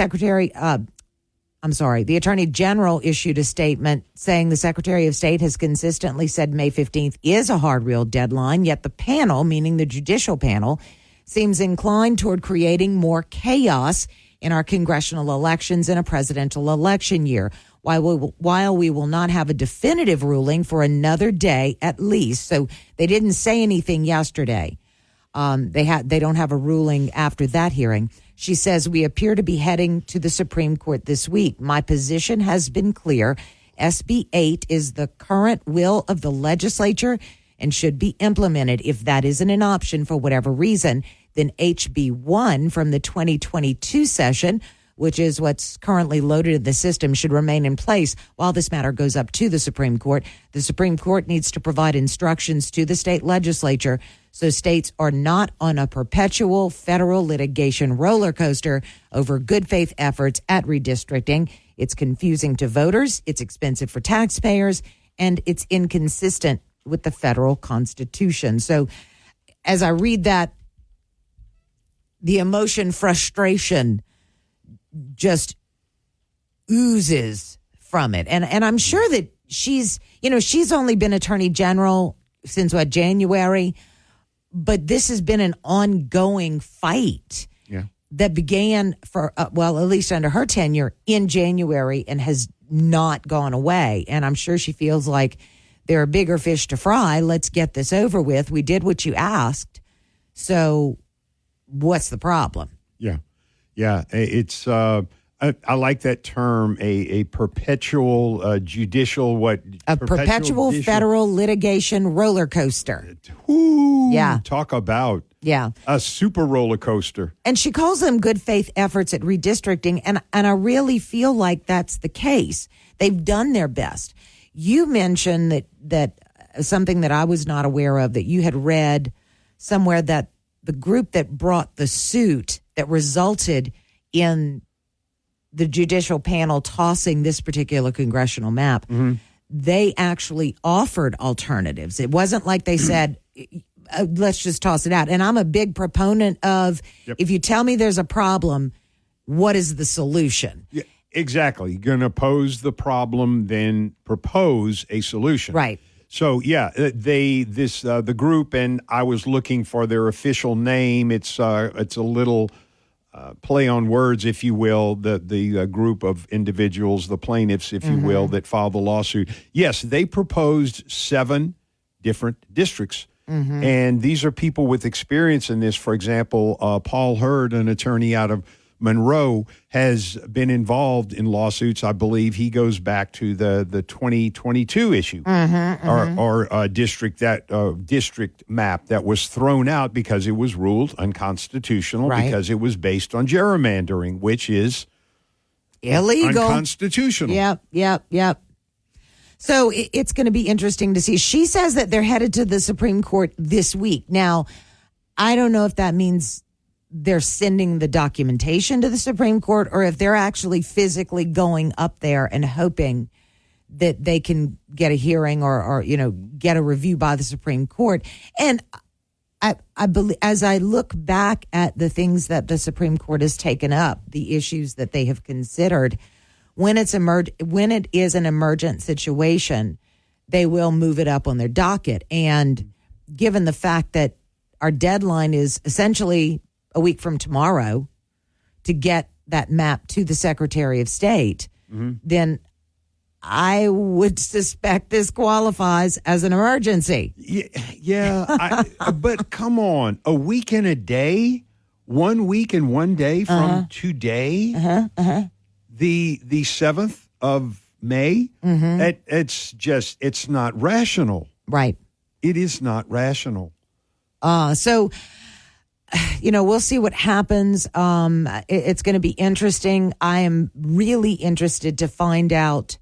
the Attorney General issued a statement saying the Secretary of State has consistently said May 15th is a hard real deadline, yet the panel, meaning the judicial panel, seems inclined toward creating more chaos in our congressional elections in a presidential election year. While we will not have a definitive ruling for another day at least. So they didn't say anything yesterday. They don't have a ruling after that hearing. She says, we appear to be heading to the Supreme Court this week. My position has been clear. SB 8 is the current will of the legislature and should be implemented. If that isn't an option for whatever reason, then HB 1 from the 2022 session, which is what's currently loaded in the system, should remain in place while this matter goes up to the Supreme Court. The Supreme Court needs to provide instructions to the state legislature so states are not on a perpetual federal litigation roller coaster over good faith efforts at redistricting. It's confusing to voters, it's expensive for taxpayers, and it's inconsistent with the federal Constitution. So as I read that, the emotion, frustration just oozes from it. And I'm sure that she's only been Attorney General since January, but this has been an ongoing fight that began for, at least under her tenure in January and has not gone away. And I'm sure she feels like there are bigger fish to fry. Let's get this over with. We did what you asked. So what's the problem? Yeah. It's, I like that term, a perpetual judicial, A perpetual federal litigation roller coaster. Ooh, yeah. Talk about a super roller coaster. And she calls them good faith efforts at redistricting. And I really feel like that's the case. They've done their best. You mentioned that something that I was not aware of, that you had read somewhere, that the group that brought the suit that resulted in the judicial panel tossing this particular congressional map, they actually offered alternatives. It wasn't like they said, let's just toss it out. And I'm a big proponent of, if you tell me there's a problem, what is the solution? Yeah, exactly. You're going to pose the problem, then propose a solution. Right. So the group, and I was looking for their official name. It's a little play on words, if you will. The group of individuals, the plaintiffs, if you will, that filed the lawsuit. Yes, they proposed 7 different districts, and these are people with experience in this. For example, Paul Hurd, an attorney out of Monroe, has been involved in lawsuits. I believe he goes back to the 2022 issue or district map that was thrown out because it was ruled unconstitutional because it was based on gerrymandering, which is illegal, unconstitutional. Yep. So it's going to be interesting to see. She says that they're headed to the Supreme Court this week. Now, I don't know if that means they're sending the documentation to the Supreme Court or if they're actually physically going up there and hoping that they can get a hearing or get a review by the Supreme Court. And I believe, as I look back at the things that the Supreme Court has taken up, the issues that they have considered, when it is an emergent situation, they will move it up on their docket. And given the fact that our deadline is essentially a week from tomorrow to get that map to the Secretary of State, then I would suspect this qualifies as an emergency. Yeah. But come on, a week and a day, 1 week and 1 day from today, the 7th of May, it's not rational. Right. It is not rational. So we'll see what happens. It's going to be interesting. I am really interested to find out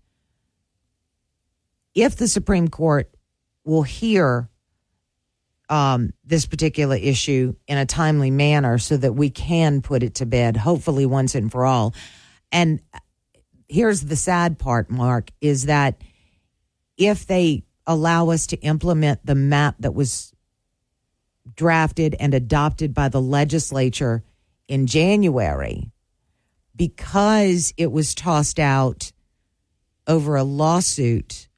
if the Supreme Court will hear this particular issue in a timely manner so that we can put it to bed, hopefully once and for all. And here's the sad part, Mark, is that if they allow us to implement the map that was drafted and adopted by the legislature in January, because it was tossed out over a lawsuit,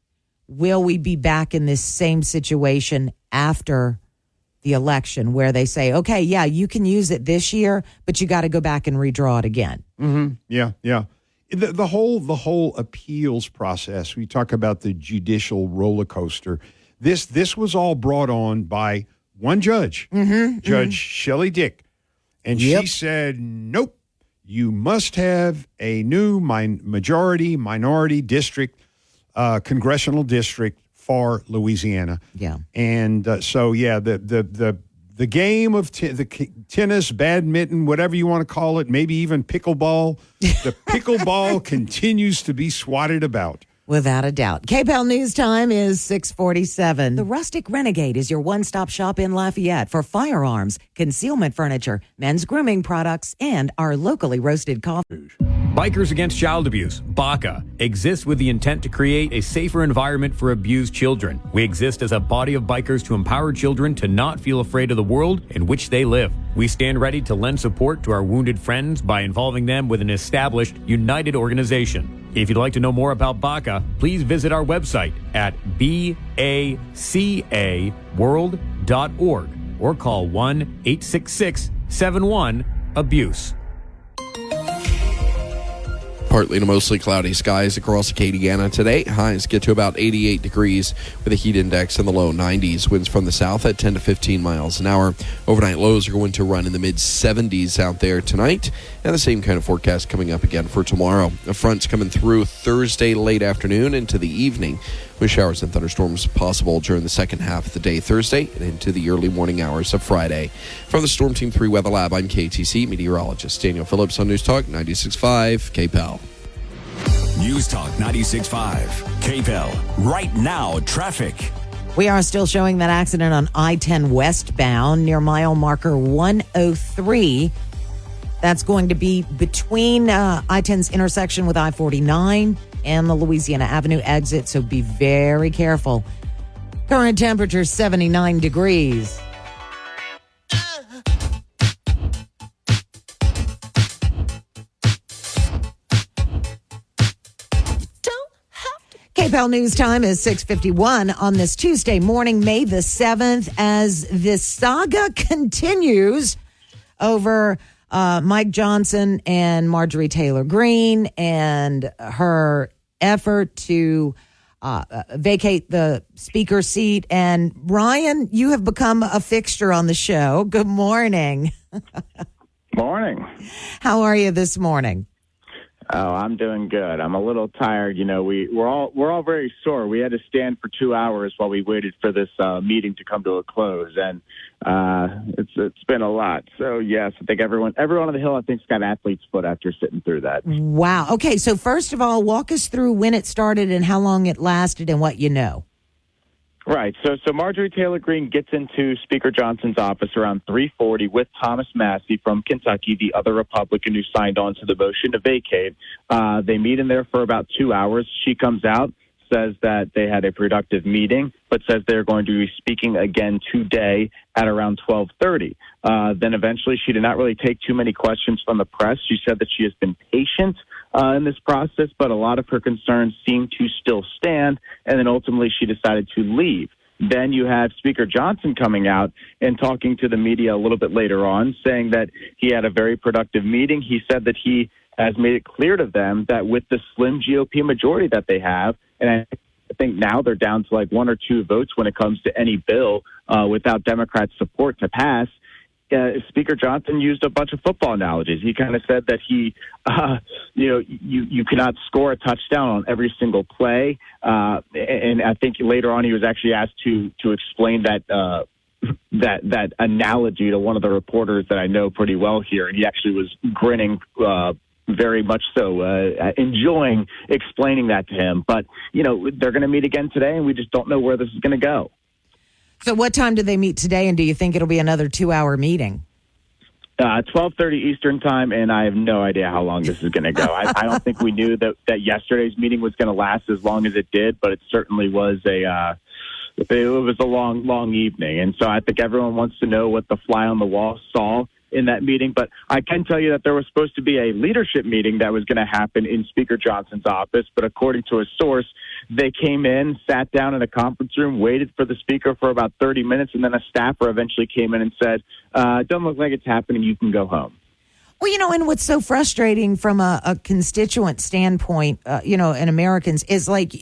will we be back in this same situation after the election where they say, okay, yeah, you can use it this year, but you got to go back and redraw it again? Yeah. The whole appeals process, we talk about the judicial roller coaster. This was all brought on by one judge, Judge Shelley Dick. And she said, nope, you must have a new minority district, congressional district for Louisiana. Yeah. And the game of tennis, badminton, whatever you want to call it, maybe even pickleball, the pickleball continues to be swatted about. Without a doubt. KPEL News Time is 6:47. The Rustic Renegade is your one-stop shop in Lafayette for firearms, concealment furniture, men's grooming products, and our locally roasted coffee. Bikers Against Child Abuse, BACA, exists with the intent to create a safer environment for abused children. We exist as a body of bikers to empower children to not feel afraid of the world in which they live. We stand ready to lend support to our wounded friends by involving them with an established, united organization. If you'd like to know more about BACA, please visit our website at bacaworld.org or call 1-866-71-ABUSE. Partly to mostly cloudy skies across Acadiana today. Highs get to about 88 degrees with a heat index in the low 90s. Winds from the south at 10 to 15 miles an hour. Overnight lows are going to run in the mid-70s out there tonight. And the same kind of forecast coming up again for tomorrow. A front's coming through Thursday late afternoon into the evening, with showers and thunderstorms possible during the second half of the day Thursday and into the early morning hours of Friday. From the Storm Team 3 Weather Lab, I'm KTC meteorologist Daniel Phillips on News Talk 96.5 KPEL. News Talk 96.5 KPEL. Right now, traffic. We are still showing that accident on I-10 westbound near mile marker 103. That's going to be between I-10's intersection with I-49 and the Louisiana Avenue exit, so be very careful. Current temperature 79 degrees. KPEL News Time is 6:51 on this Tuesday morning, May the 7th, as this saga continues over Mike Johnson and Marjorie Taylor Greene and her effort to vacate the speaker seat. And Ryan, you have become a fixture on the show. Good morning. Morning. How are you this morning? Oh, I'm doing good. I'm a little tired. You know, we're all very sore. We had to stand for 2 hours while we waited for this meeting to come to a close, and it's been a lot. So yes, I think everyone on the Hill, I think's got athlete's foot after sitting through that. Wow. Okay, so first of all, walk us through when it started and how long it lasted and what you know. Right. So Marjorie Taylor Greene gets into Speaker Johnson's office around 3:40 with Thomas Massey from Kentucky, the other Republican who signed on to the motion to vacate. They meet in there for about 2 hours. She comes out, says that they had a productive meeting, but says they're going to be speaking again today at around 12:30. Then eventually she did not really take too many questions from the press. She said that she has been patient in this process, but a lot of her concerns seem to still stand, and then ultimately she decided to leave. Then you have Speaker Johnson coming out and talking to the media a little bit later on, saying that he had a very productive meeting. He said that he has made it clear to them that with the slim GOP majority that they have, and I think now they're down to like 1 or 2 votes when it comes to any bill without Democrat support to pass. Speaker Johnson used a bunch of football analogies. He kind of said that you cannot score a touchdown on every single play. And I think later on he was actually asked to explain that analogy to one of the reporters that I know pretty well here. And he actually was grinning very much so, enjoying explaining that to him. But, they're going to meet again today, and we just don't know where this is going to go. So what time do they meet today, and do you think it'll be another 2-hour meeting? 12:30 Eastern time, and I have no idea how long this is going to go. I don't think we knew that yesterday's meeting was going to last as long as it did, but it certainly was a long evening. And so I think everyone wants to know what the fly on the wall saw in that meeting. But I can tell you that there was supposed to be a leadership meeting that was going to happen in Speaker Johnson's office. But according to a source, they came in, sat down in a conference room, waited for the speaker for about 30 minutes, and then a staffer eventually came in and said, it doesn't look like it's happening. You can go home. Well, and what's so frustrating from a constituent standpoint, in Americans is like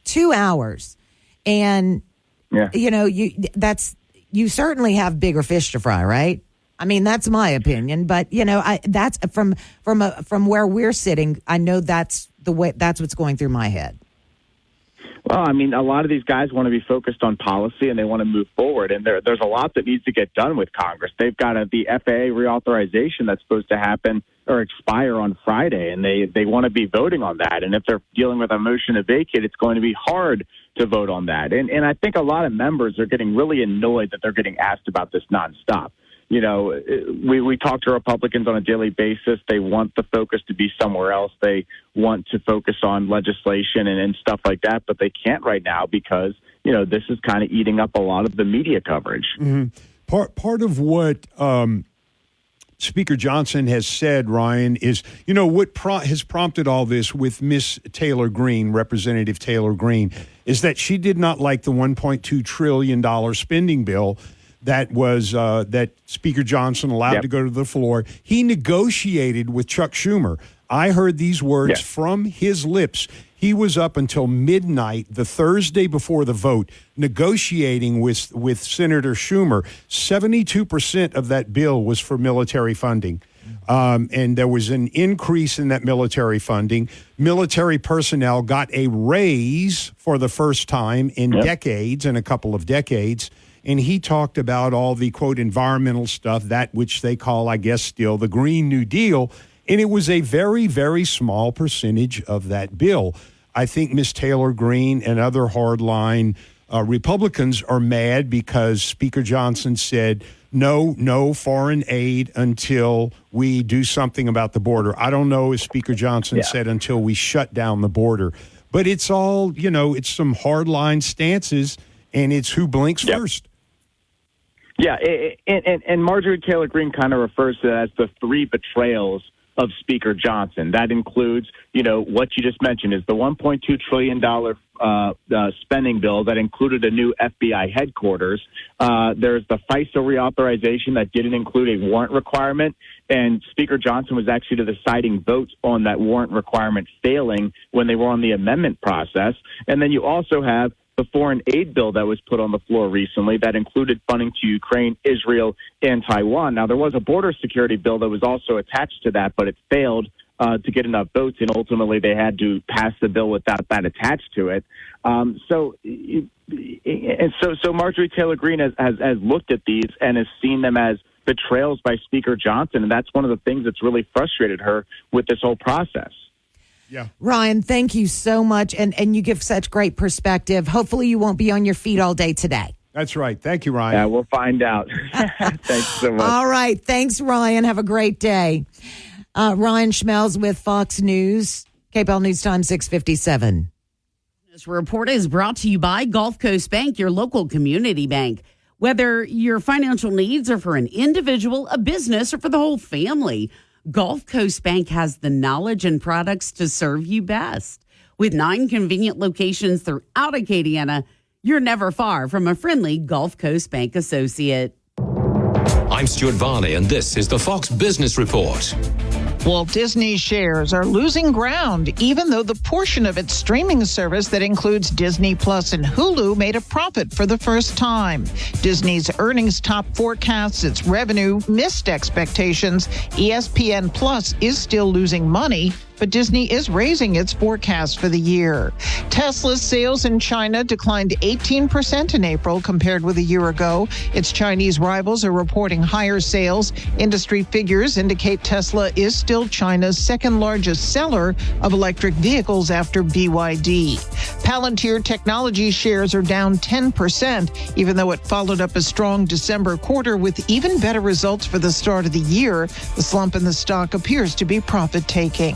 2 hours and, you certainly have bigger fish to fry, right? I mean, that's my opinion, but that's from where we're sitting. I know that's what's going through my head. Well, I mean, a lot of these guys want to be focused on policy and they want to move forward. And there's a lot that needs to get done with Congress. They've got the FAA reauthorization that's supposed to happen or expire on Friday, and they want to be voting on that. And if they're dealing with a motion to vacate, it's going to be hard to vote on that. And I think a lot of members are getting really annoyed that they're getting asked about this nonstop. You know, we talk to Republicans on a daily basis. They want the focus to be somewhere else. They want to focus on legislation and stuff like that, but they can't right now because, this is kind of eating up a lot of the media coverage. Mm-hmm. Part of what Speaker Johnson has said, Ryan, is, what has prompted all this with Miss Taylor Greene, Representative Taylor Greene, is that she did not like the $1.2 trillion spending bill that was that Speaker Johnson allowed to go to the floor. He negotiated with Chuck Schumer. I heard these words from his lips. He was up until midnight the Thursday before the vote negotiating with Senator Schumer. 72% of that bill was for military funding. And there was an increase in that military funding. Military personnel got a raise for the first time in decades, in a couple of decades. And he talked about all the, quote, environmental stuff, that which they call, I guess, still the Green New Deal. And it was a very, very small percentage of that bill. I think Ms. Taylor Greene and other hardline Republicans are mad because Speaker Johnson said, no foreign aid until we do something about the border. I don't know if Speaker Johnson said until we shut down the border. But it's all, it's some hardline stances, and it's who blinks first. Yeah, and Marjorie Taylor Greene kind of refers to that as the three betrayals of Speaker Johnson. That includes, what you just mentioned is the $1.2 trillion spending bill that included a new FBI headquarters. There's the FISA reauthorization that didn't include a warrant requirement, and Speaker Johnson was actually the deciding vote on that warrant requirement failing when they were on the amendment process. And then you also have the foreign aid bill that was put on the floor recently that included funding to Ukraine, Israel, and Taiwan. Now, there was a border security bill that was also attached to that, but it failed to get enough votes, and ultimately they had to pass the bill without that attached to it. So Marjorie Taylor Greene has looked at these and has seen them as betrayals by Speaker Johnson, and that's one of the things that's really frustrated her with this whole process. Yeah. Ryan, thank you so much. And you give such great perspective. Hopefully you won't be on your feet all day today. That's right. Thank you, Ryan. Yeah, we'll find out. Thanks so much. All right. Thanks, Ryan. Have a great day. Ryan Schmelz with Fox News, KPEL News Time 657. This report is brought to you by Gulf Coast Bank, your local community bank. Whether your financial needs are for an individual, a business, or for the whole family, Gulf Coast Bank has the knowledge and products to serve you best. With 9 convenient locations throughout Acadiana, you're never far from a friendly Gulf Coast Bank associate. I'm Stuart Varney, and this is the Fox Business Report. Walt Disney shares are losing ground, even though the portion of its streaming service that includes Disney Plus and Hulu made a profit for the first time. Disney's earnings top forecasts, its revenue missed expectations. ESPN Plus is still losing money, but Disney is raising its forecast for the year. Tesla's sales in China declined 18% in April compared with a year ago. Its Chinese rivals are reporting higher sales. Industry figures indicate Tesla is still China's second largest seller of electric vehicles after BYD. Palantir Technology shares are down 10%, even though it followed up a strong December quarter with even better results for the start of the year. The slump in the stock appears to be profit-taking.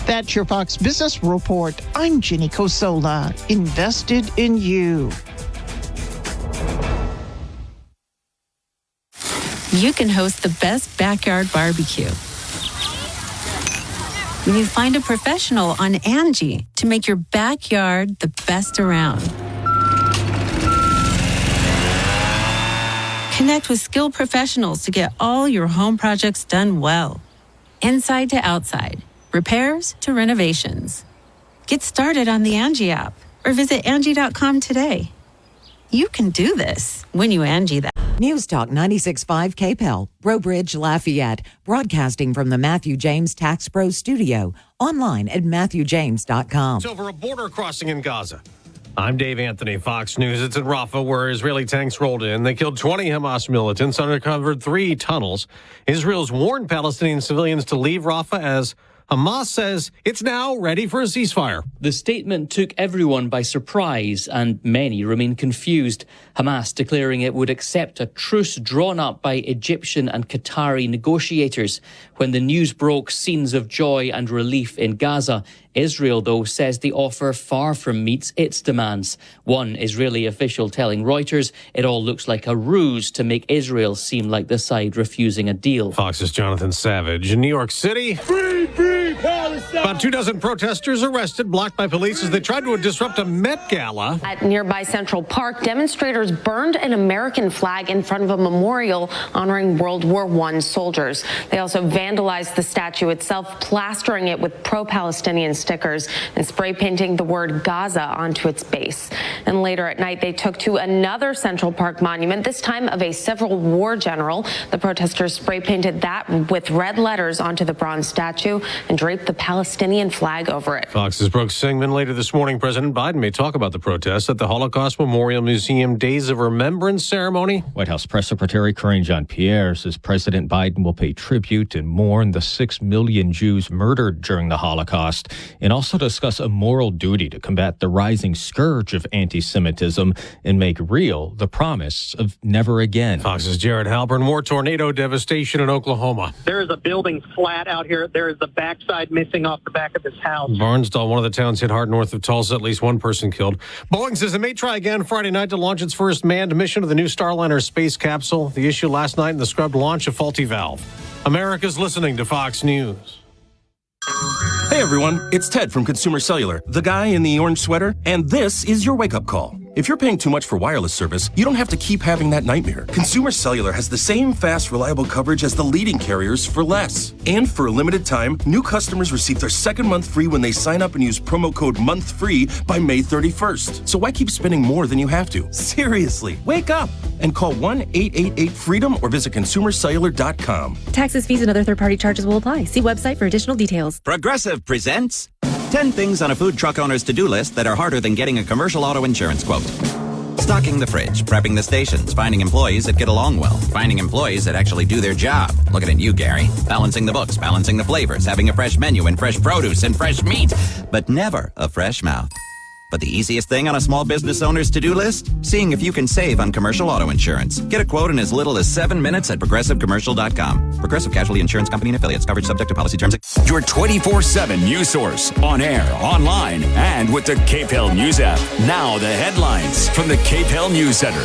That's your Fox Business Report. I'm Ginny Cosola, invested in you. You can host the best backyard barbecue when you find a professional on Angie to make your backyard the best around. Connect with skilled professionals to get all your home projects done well. Inside to outside. Repairs to renovations. Get started on the Angie app or visit Angie.com today. You can do this when you Angie that. News Talk 96.5 KPEL, Brobridge, Lafayette, broadcasting from the Matthew James Tax Pro studio, online at MatthewJames.com. It's over a border crossing in Gaza. I'm Dave Anthony, Fox News. It's in Rafah, where Israeli tanks rolled in. They killed 20 Hamas militants, uncovered 3 tunnels. Israel's warned Palestinian civilians to leave Rafah as Hamas says it's now ready for a ceasefire. The statement took everyone by surprise, and many remain confused. Hamas declaring it would accept a truce drawn up by Egyptian and Qatari negotiators. When the news broke, scenes of joy and relief in Gaza. Israel, though, says the offer far from meets its demands. One Israeli official telling Reuters it all looks like a ruse to make Israel seem like the side refusing a deal. Fox's Jonathan Savage. In New York City, free Palestine! About 24 protesters arrested, blocked by police as they tried to disrupt a Met Gala. At nearby Central Park, demonstrators burned an American flag in front of a memorial honoring World War I soldiers. They also vandalized the statue itself, plastering it with pro-Palestinian stickers and spray painting the word Gaza onto its base. And later at night, they took to another Central Park monument, this time of a Civil War general. The protesters spray painted that with red letters onto the bronze statue and draped the Palestinian flag over it. Fox's Brooke Singman. Later this morning, President Biden may talk about the protests at the Holocaust Memorial Museum Days of Remembrance ceremony. White House Press Secretary Karine Jean-Pierre says President Biden will pay tribute and mourn the 6 million Jews murdered during the Holocaust, and also discuss a moral duty to combat the rising scourge of anti-Semitism and make real the promise of never again. Fox's Jared Halpern. More tornado devastation in Oklahoma. There is a building flat out here. There is the backside missing off the back of this house. Barnsdall, one of the towns hit hard north of Tulsa, at least one person killed. Boeing says it may try again Friday night to launch its first manned mission of the new Starliner space capsule. The issue last night in the scrubbed launch, a faulty valve. America's listening to Fox News. Hey everyone, it's Ted from Consumer Cellular, the guy in the orange sweater, and this is your wake-up call. If you're paying too much for wireless service, you don't have to keep having that nightmare. Consumer Cellular has the same fast, reliable coverage as the leading carriers for less. And for a limited time, new customers receive their second month free when they sign up and use promo code MONTHFREE by May 31st. So why keep spending more than you have to? Seriously, wake up and call 1-888-FREEDOM or visit consumercellular.com. Taxes, fees, and other third-party charges will apply. See website for additional details. Progressive presents 10 things on a food truck owner's to-do list that are harder than getting a commercial auto insurance quote. Stocking the fridge, prepping the stations, finding employees that get along well, finding employees that actually do their job. Looking at you, Gary. Balancing the books, balancing the flavors, having a fresh menu and fresh produce and fresh meat, but never a fresh mouth. But the easiest thing on a small business owner's to-do list? Seeing if you can save on commercial auto insurance. Get a quote in as little as 7 minutes at progressivecommercial.com. Progressive Casualty Insurance Company and affiliates. Coverage subject to policy terms. Your 24/7 news source. On air, online, and with the KPEL News app. Now the headlines from the KPEL News Center.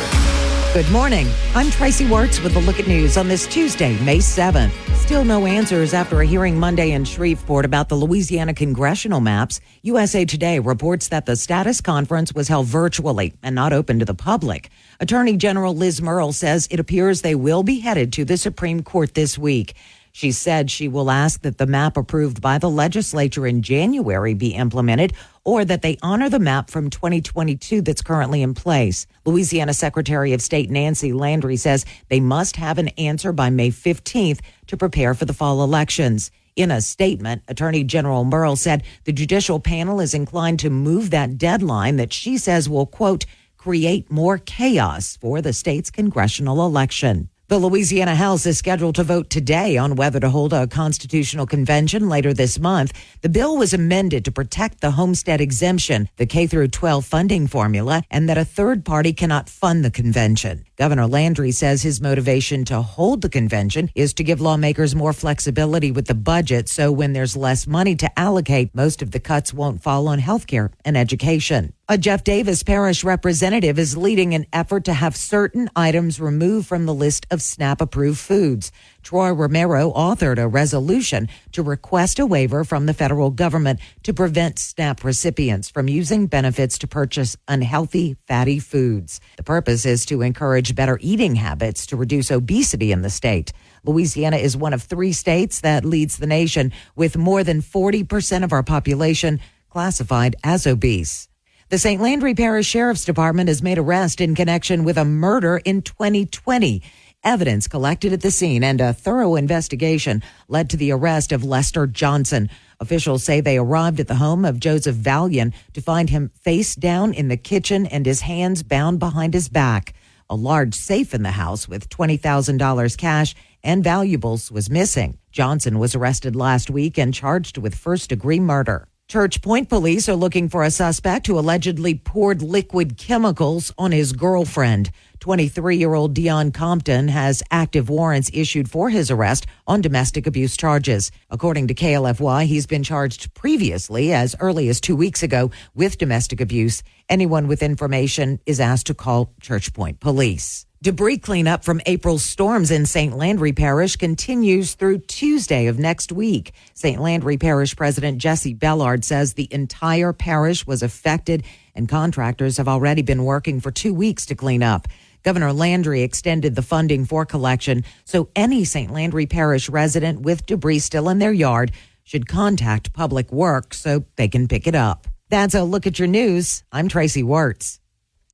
Good morning. I'm Tracy Wertz with the Look at News on this Tuesday, May 7th. Still no answers after a hearing Monday in Shreveport about the Louisiana congressional maps. USA Today reports that the status conference was held virtually and not open to the public. Attorney General Liz Murrill says it appears they will be headed to the Supreme Court this week. She said she will ask that the map approved by the legislature in January be implemented, or that they honor the map from 2022 that's currently in place. Louisiana Secretary of State Nancy Landry says they must have an answer by May 15th to prepare for the fall elections. In a statement, Attorney General Murrill said the judicial panel is inclined to move that deadline that she says will, quote, create more chaos for the state's congressional election. The Louisiana House is scheduled to vote today on whether to hold a constitutional convention later this month. The bill was amended to protect the homestead exemption, the K-12 funding formula, and that a third party cannot fund the convention. Governor Landry says his motivation to hold the convention is to give lawmakers more flexibility with the budget, so when there's less money to allocate, most of the cuts won't fall on health care and education. A Jeff Davis parish representative is leading an effort to have certain items removed from the list of SNAP-approved foods. Troy Romero authored a resolution to request a waiver from the federal government to prevent SNAP recipients from using benefits to purchase unhealthy, fatty foods. The purpose is to encourage better eating habits to reduce obesity in the state. Louisiana is one of 3 states that leads the nation with more than 40% of our population classified as obese. The St. Landry Parish Sheriff's Department has made arrest in connection with a murder in 2020. Evidence collected at the scene and a thorough investigation led to the arrest of Lester Johnson. Officials say they arrived at the home of Joseph Valian to find him face down in the kitchen and his hands bound behind his back. A large safe in the house with $20,000 cash and valuables was missing. Johnson was arrested last week and charged with first-degree murder. Church Point police are looking for a suspect who allegedly poured liquid chemicals on his girlfriend. 23-year-old Dion Compton has active warrants issued for his arrest on domestic abuse charges. According to KLFY, he's been charged previously as early as 2 weeks ago with domestic abuse. Anyone with information is asked to call Church Point police. Debris cleanup from April's storms in St. Landry Parish continues through Tuesday of next week. St. Landry Parish President Jesse Bellard says the entire parish was affected and contractors have already been working for 2 weeks to clean up. Governor Landry extended the funding for collection, so any St. Landry Parish resident with debris still in their yard should contact Public Works so they can pick it up. That's a look at your news. I'm Tracy Wirtz.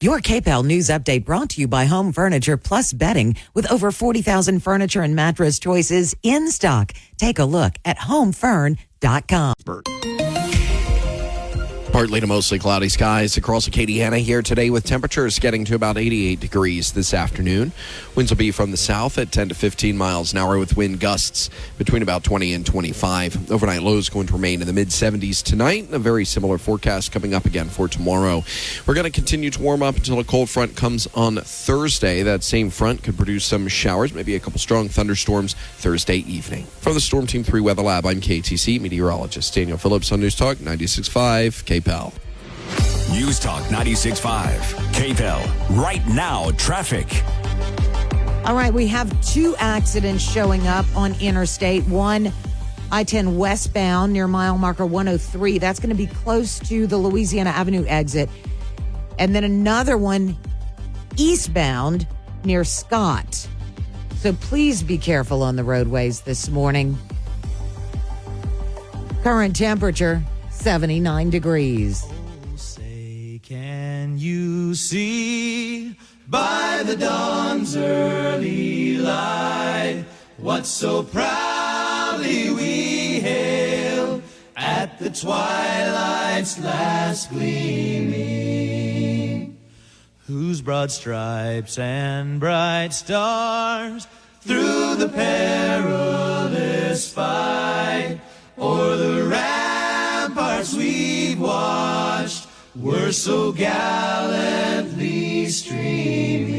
Your KPEL News Update brought to you by Home Furniture Plus Bedding with over 40,000 furniture and mattress choices in stock. Take a look at homefern.com. Partly to mostly cloudy skies across Acadiana here today with temperatures getting to about 88 degrees this afternoon. Winds will be from the south at 10 to 15 miles an hour with wind gusts between about 20 and 25. Overnight lows going to remain in the mid-70s tonight. A very similar forecast coming up again for tomorrow. We're going to continue to warm up until a cold front comes on Thursday. That same front could produce some showers, maybe a couple strong thunderstorms Thursday evening. From the Storm Team 3 Weather Lab, I'm KTC meteorologist Daniel Phillips on News Talk 96.5 KPEL. News Talk 96.5 KPEL. Right now, traffic. All right, we have 2 accidents showing up on Interstate. One, I-10 westbound near mile marker 103. That's going to be close to the Louisiana Avenue exit. And then another one eastbound near Scott. So please be careful on the roadways this morning. Current temperature, 79 degrees. Can you see by the dawn's early light what so proudly we hailed at the twilight's last gleaming, whose broad stripes and bright stars through the perilous fight o'er the ramparts we've watched were so gallantly streaming,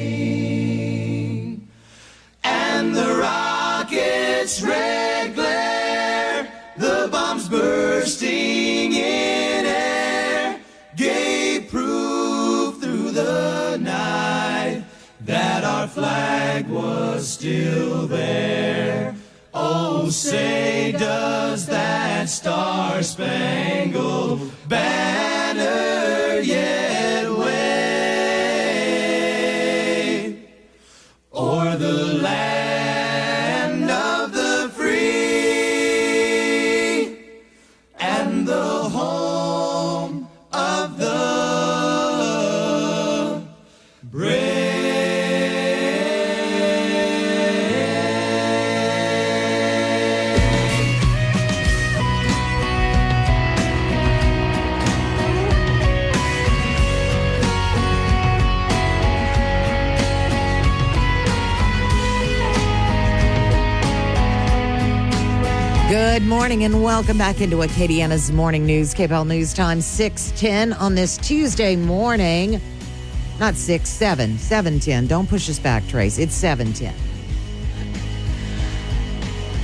and the rocket's red glare, the bombs bursting in air, gave proof through the night that our flag was still there. Oh, say does that star-spangled banner yet wave o'er the land of the free and the home of the brave? Good morning and welcome back into Acadiana's Morning News. KPEL News Time 6:10 on this Tuesday morning. Not 6, 7, 7:10. Don't push us back, Trace. It's 7:10.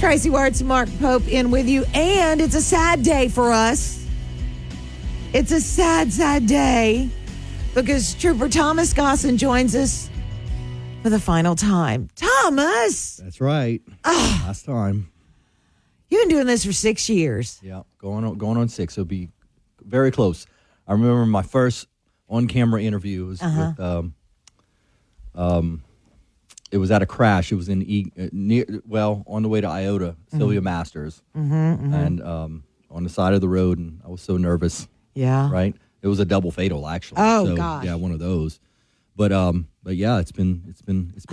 Tracy Wirtz, Mark Pope in with you. And it's a sad day for us. It's a sad, sad day because Trooper Thomas Gosson joins us for the final time. Thomas! That's right. Last time. You've been doing this for 6 years. Yeah, going on 6. It'll be very close. I remember my first on-camera interview was with, it was at a crash. It was in on the way to Iota, Sylvia Masters, and on the side of the road, and I was so nervous. Yeah. Right. It was a double fatal, actually. Oh, so, gosh. yeah, one of those. But yeah, it's been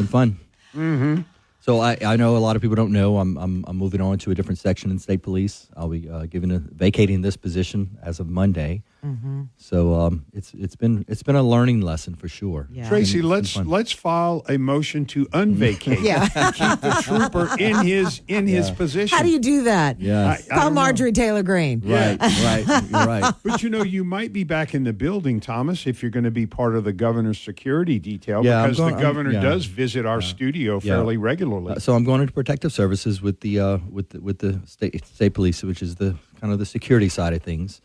fun. Mm-hmm. So I know a lot of people don't know I'm moving on to a different section in state police. I'll be vacating this position as of Monday. Mm-hmm. So it's been a learning lesson for sure. Yeah. Tracy, It's been fun. let's file a motion to unvacate. Yeah. Keep the trooper in his position. How do you do that? Yeah. I Call don't know. Marjorie Taylor Greene. Right. You're right. But you might be back in the building, Thomas, if you're going to be part of the governor's security detail, Yeah, because the governor yeah. does visit our studio Yeah. fairly regularly. So I'm going into protective services with the state police, which is the kind of the security side of things.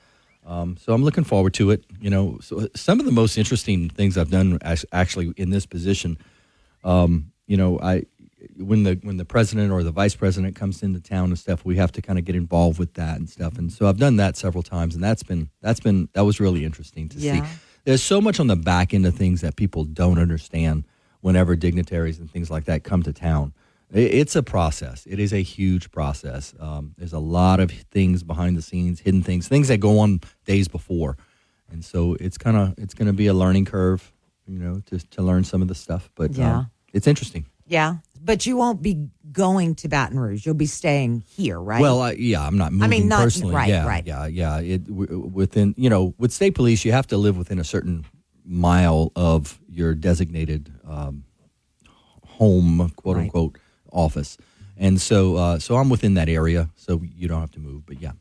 So I'm looking forward to it. So some of the most interesting things I've done actually in this position, when the president or the vice president comes into town and stuff, we have to kind of get involved with that and stuff. And so I've done that several times, and that was really interesting to see. There's so much on the back end of things that people don't understand whenever dignitaries and things like that come to town. It's a process. It is a huge process. There's a lot of things behind the scenes, hidden things that go on days before, and so it's going to be a learning curve, to learn some of the stuff. But it's interesting. Yeah, but you won't be going to Baton Rouge. You'll be staying here, right? Well, I'm not moving not personally. right, yeah, right. Yeah. Within with state police, you have to live within a certain mile of your designated home, quote unquote, office, and so I'm within that area, so you don't have to move. But yeah.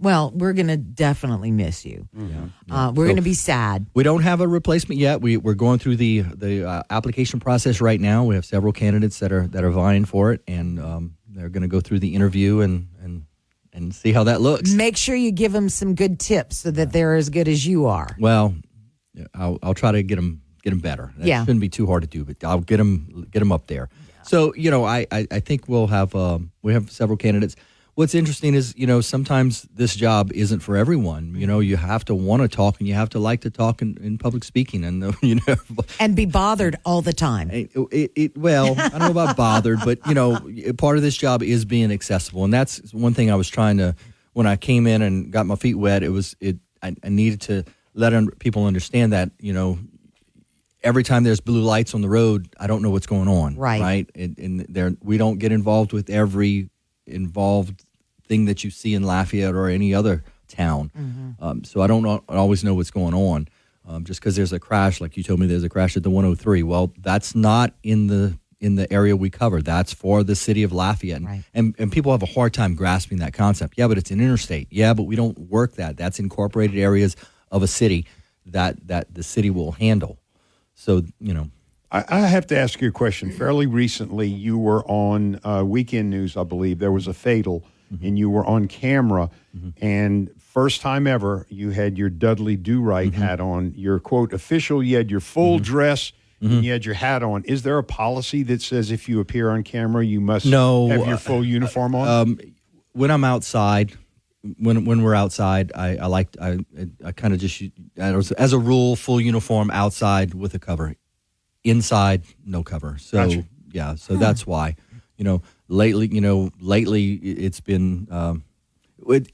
Well, we're going to definitely miss you. Yeah. We're going to be sad. We don't have a replacement yet. We're going through the application process right now. We have several candidates that are vying for it, and they're going to go through the interview and see how that looks. Make sure you give them some good tips so that they're as good as you are. Well, I'll try to get them better. That shouldn't be too hard to do, but I'll get them up there. Yeah. So I think we have several candidates. What's interesting is, sometimes this job isn't for everyone. You have to want to talk, and you have to like to talk in public speaking, and and be bothered all the time. Well, I don't know about bothered, but part of this job is being accessible, and that's one thing I was trying to. When I came in and got my feet wet, I needed to let people understand that every time there's blue lights on the road, I don't know what's going on. Right. And we don't get involved with every involved thing that you see in Lafayette or any other town. Mm-hmm. So I don't always know what's going on. Just because there's a crash, like you told me there's a crash at the 103. Well, that's not in the area we cover. That's for the city of Lafayette. And people have a hard time grasping that concept. Yeah, but it's an interstate. Yeah, but we don't work that. That's incorporated areas of a city that the city will handle. So, I have to ask you a question. Fairly recently, you were on Weekend News, I believe. There was a fatal, and you were on camera. And first time ever, you had your Dudley Do-Right hat on. Your, quote, official, you had your full dress, and you had your hat on. Is there a policy that says if you appear on camera, you must have your full uniform on? When I'm outside, when we're outside, I kind of just, as a rule, full uniform outside with a cover. Inside, no cover. So Gotcha. Yeah, so that's why. Lately it's been.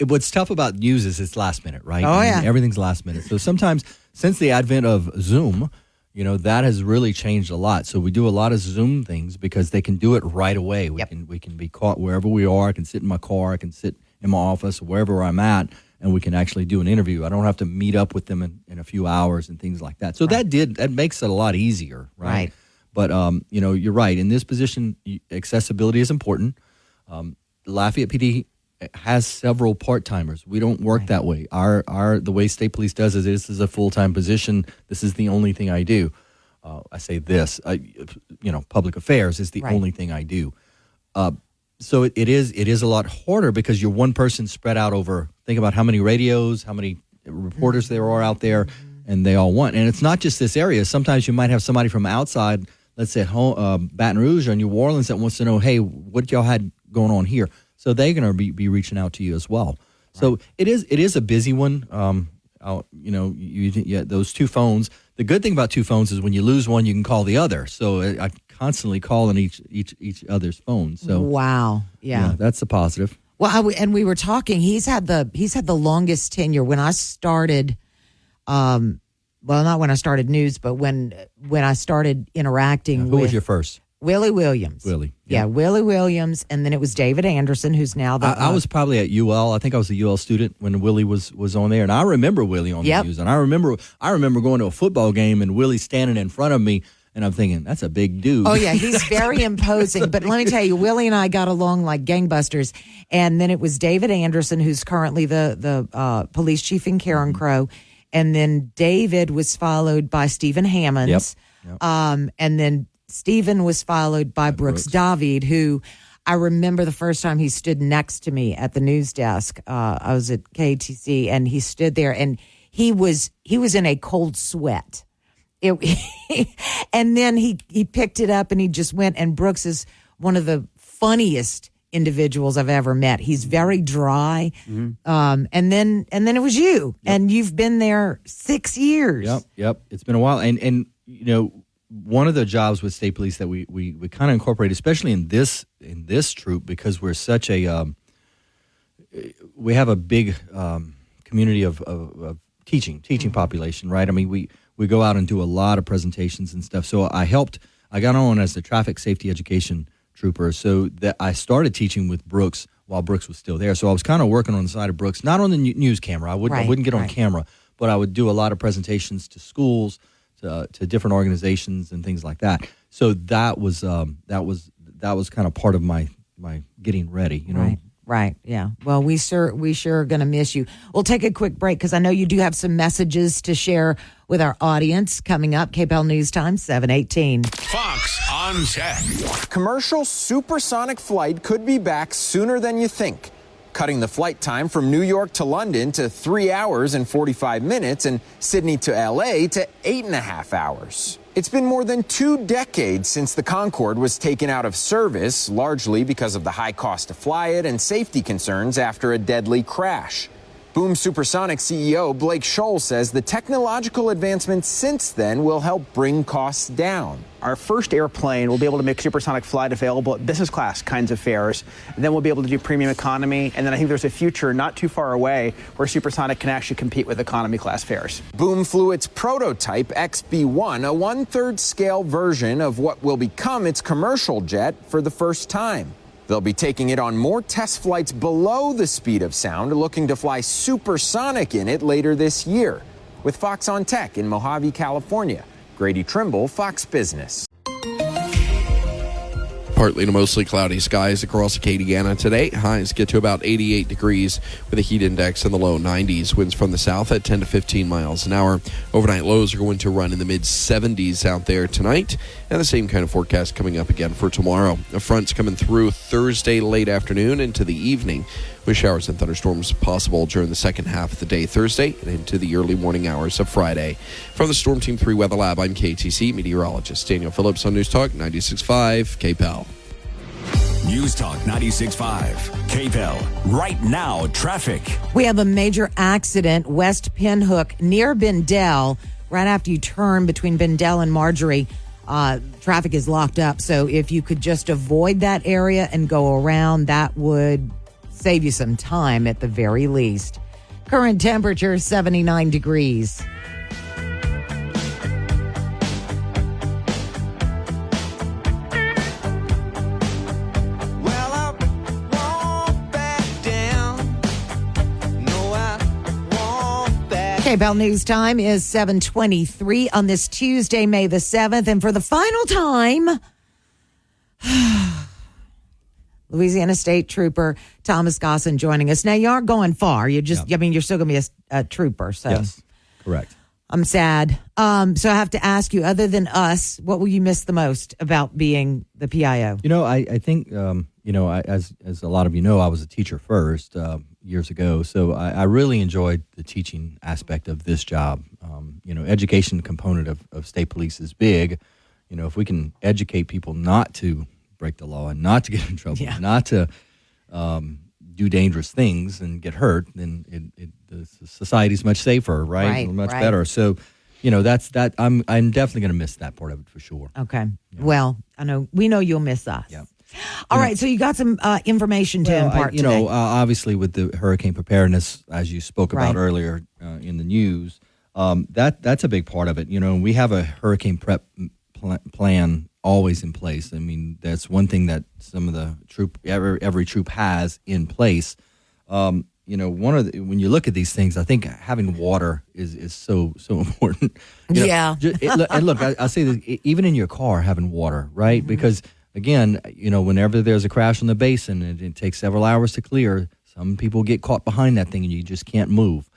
What's tough about news is it's last minute, right? Oh, yeah. Everything's last minute. So sometimes, since the advent of Zoom, that has really changed a lot. So we do a lot of Zoom things because they can do it right away. We can be caught wherever we are. I can sit in my car. I can sit in my office, wherever I'm at, and we can actually do an interview. I don't have to meet up with them in a few hours and things like that. So that makes it a lot easier, right? But you're right. In this position, accessibility is important. Lafayette PD has several part-timers. We don't work that way. The way state police does is this is a full-time position. This is the only thing I do. I say this, public affairs is the only thing I do. So it is a lot harder because you're one person spread out over, think about how many radios, how many reporters there are out there, and they all want. And it's not just this area. Sometimes you might have somebody from outside, let's say Baton Rouge or New Orleans, that wants to know, hey, what y'all had going on here? So they're going to be reaching out to you as well. So it is a busy one. Those two phones. The good thing about two phones is when you lose one, you can call the other. So I constantly call on each other's phone. So wow, yeah, that's a positive. Well, and we were talking. He's had the longest tenure. When I started well, not when I started news, but when I started interacting Who with was your first? Willie Williams. Willie. Yeah, Willie Williams, and then it was David Anderson, who's now the. I was probably at UL. I think I was a UL student when Willie was on there, and I remember Willie on the news. And I remember going to a football game and Willie standing in front of me, and I'm thinking that's a big dude. Oh yeah, he's very imposing. But let me tell you, Willie and I got along like gangbusters. And then it was David Anderson, who's currently the police chief in Karen Crow, and then David was followed by Stephen Hammonds, and then Stephen was followed by Brooks David, who I remember the first time he stood next to me at the news desk. I was at KTC, and he stood there, and he was in a cold sweat. And then he picked it up and he just went. And Brooks is one of the funniest individuals I've ever met. He's very dry. And then it was you, and you've been there 6 years. Yep. It's been a while, and one of the jobs with state police that we kind of incorporate, especially in this troop, because we're such a we have a big community of teaching population, right? I mean, we go out and do a lot of presentations and stuff. So I got on as the traffic safety education trooper, so that I started teaching with Brooks while Brooks was still there. So I was kind of working on the side of Brooks, not on the news camera. I wouldn't get on camera, but I would do a lot of presentations to schools, to different organizations and things like that. So that was kind of part of my getting ready, Right. Yeah. Well, we sure are going to miss you. We'll take a quick break because I know you do have some messages to share with our audience coming up. KPEL News Time, 7:18. Fox on Tech. Commercial supersonic flight could be back sooner than you think, cutting the flight time from New York to London to 3 hours and 45 minutes and Sydney to LA to 8.5 hours. It's been more than 2 decades since the Concorde was taken out of service, largely because of the high cost to fly it and safety concerns after a deadly crash. Boom Supersonic CEO Blake Scholl says the technological advancements since then will help bring costs down. Our first airplane will be able to make supersonic flight available at business class kinds of fares. And then we'll be able to do premium economy. And then I think there's a future not too far away where supersonic can actually compete with economy class fares. Boom flew its prototype XB-1, a 1/3 scale version of what will become its commercial jet for the first time. They'll be taking it on more test flights below the speed of sound, looking to fly supersonic in it later this year. With Fox on Tech in Mojave, California, Grady Trimble, Fox Business. Partly to mostly cloudy skies across Acadiana today. Highs get to about 88 degrees with a heat index in the low 90s. Winds from the south at 10 to 15 miles an hour. Overnight lows are going to run in the mid-70s out there tonight. And the same kind of forecast coming up again for tomorrow. A front's coming through Thursday late afternoon into the evening, with showers and thunderstorms possible during the second half of the day Thursday and into the early morning hours of Friday. From the Storm Team 3 Weather Lab, I'm KTC meteorologist Daniel Phillips on News Talk 96.5 KPEL. News Talk 96.5 KPEL. Right now, traffic. We have a major accident west Pinhook near Bendel. Right after you turn between Bendel and Marjorie, traffic is locked up. So if you could just avoid that area and go around, that would save you some time at the very least. Current temperature 79 degrees. KPEL News Time is 7:23 on this Tuesday, May the 7th. And for the final time, Louisiana State Trooper Thomas Gosson joining us. Now, you aren't going far. You're just, you're still going to be a trooper. So. Yes, correct. I'm sad. So I have to ask you, other than us, what will you miss the most about being the PIO? I think, as a lot of you know, I was a teacher first years ago. So I really enjoyed the teaching aspect of this job. Education component of state police is big. If we can educate people not to break the law and not to get in trouble, not to do dangerous things and get hurt, then the society's much safer, right? Much better. So, that's that. I'm definitely going to miss that part of it for sure. Okay. Yeah. Well, we know you'll miss us. Yeah. All right. So you got some information to impart today. Obviously with the hurricane preparedness, as you spoke about earlier in the news, That's a big part of it. We have a hurricane prep plan always in place. I mean, that's one thing that some of the every troop has in place. When you look at these things, I think having water is so important. Yeah. And look, I say this, even in your car, having water, right? Mm-hmm. Because again, whenever there's a crash on the basin and it takes several hours to clear, some people get caught behind that thing and you just can't move.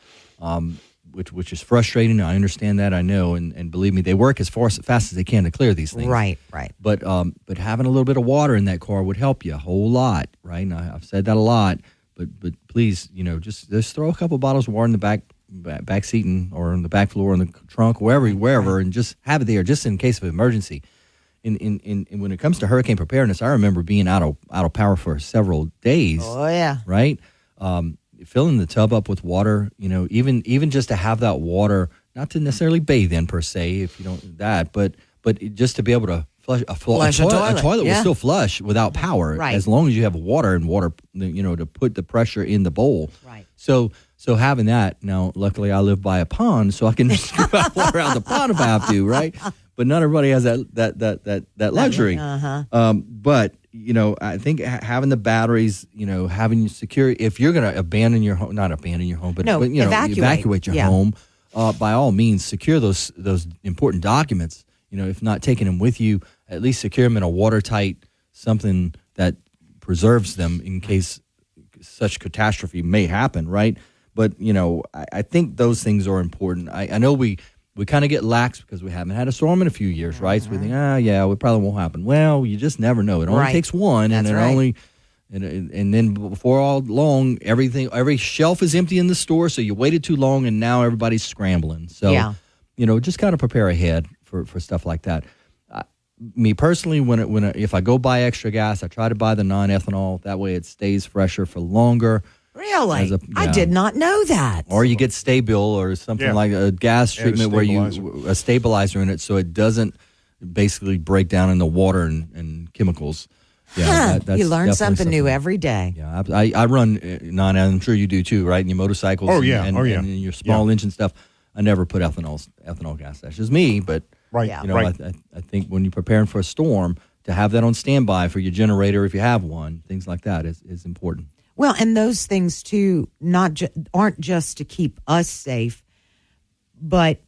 Which is frustrating. I understand that. I know, and believe me, they work as fast as they can to clear these things. Right. But having a little bit of water in that car would help you a whole lot, right? And I've said that a lot. But please, just throw a couple bottles of water in the back seat or on the back floor, in the trunk, wherever, and just have it there, just in case of emergency. In when it comes to hurricane preparedness, I remember being out of power for several days. Oh yeah. Right. Filling the tub up with water, even just to have that water, not to necessarily bathe in per se, if you don't that, but just to be able to flush a toilet will still flush without power, right, as long as you have water to put the pressure in the bowl. Right. So having that, now luckily I live by a pond, so I can scoop out water out of the pond if I have to, right? But not everybody has that luxury. But I think having the batteries, having secure, if you're going to not abandon your home, but evacuate your home, by all means, secure those important documents. If not taking them with you, at least secure them in a watertight something that preserves them in case such catastrophe may happen, right? But I think those things are important. I know we kind of get lax because we haven't had a storm in a few years, right? So we think, it probably won't happen. Well, you just never know. It only takes one, and and then before all long, every shelf is empty in the store. So you waited too long, and now everybody's scrambling. So just kind of prepare ahead for stuff like that. Me personally, if I go buy extra gas, I try to buy the non-ethanol. That way, it stays fresher for longer. Really? I did not know that. Or you get Stabil or something like a gas treatment where a stabilizer in it so it doesn't basically break down in the water and chemicals. Yeah, that's you learn something new every day. Yeah, I run I'm sure you do too, right? In your motorcycles and in your small engine stuff. I never put ethanol gas. That's just me, but I think when you're preparing for a storm, to have that on standby for your generator if you have one, things like that is important. Well, and those things, too, aren't just to keep us safe, but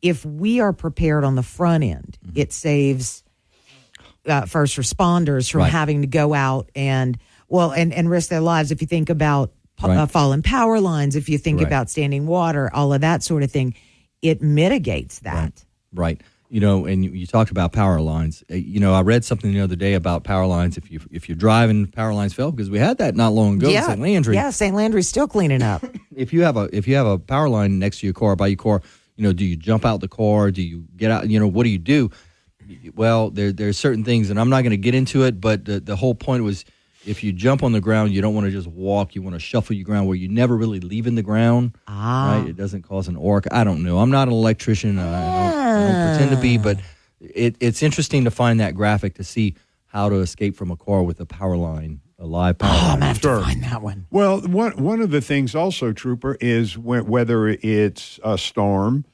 if we are prepared on the front end, it saves first responders from having to go out and risk their lives. If you think about fallen power lines, if you think about standing water, all of that sort of thing, it mitigates that. Right. And you talked about power lines. I read something the other day about power lines. If you're driving, power lines fell because we had that not long ago in St. Landry. Yeah, St. Landry's still cleaning up. If you have a power line next to your car, by your car, do you jump out the car? Do you get out? What do you do? Well, there's certain things, and I'm not going to get into it, but the whole point was, if you jump on the ground, you don't want to just walk. You want to shuffle your ground where you're never really leaving the ground. Right? It doesn't cause an arc. I don't know. I'm not an electrician. I don't pretend to be, but it's interesting to find that graphic to see how to escape from a car with a power line, a live power line. I'm going to have to find that one. Well, one of the things also, Trooper, is whether it's a storm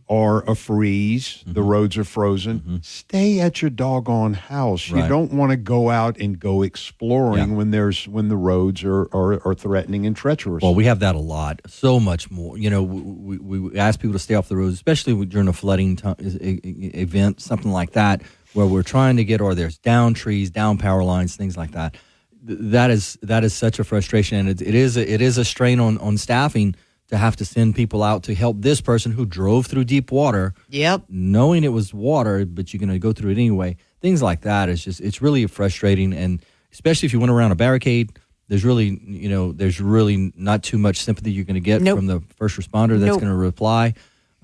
or a freeze, the roads are frozen, stay at your doggone house. You don't want to go out and go exploring when the roads are threatening and treacherous. Well, we have that a lot, so much more. We ask people to stay off the roads, especially during a flooding event, something like that, where we're trying to or there's down trees, down power lines, things like that. That is such a frustration, and it is a strain on staffing to have to send people out to help this person who drove through deep water. Yep. Knowing it was water, but you're going to go through it anyway. Things like that it's really frustrating, and especially if you went around a barricade, there's really not too much sympathy you're going to get from the first responder that's going to reply.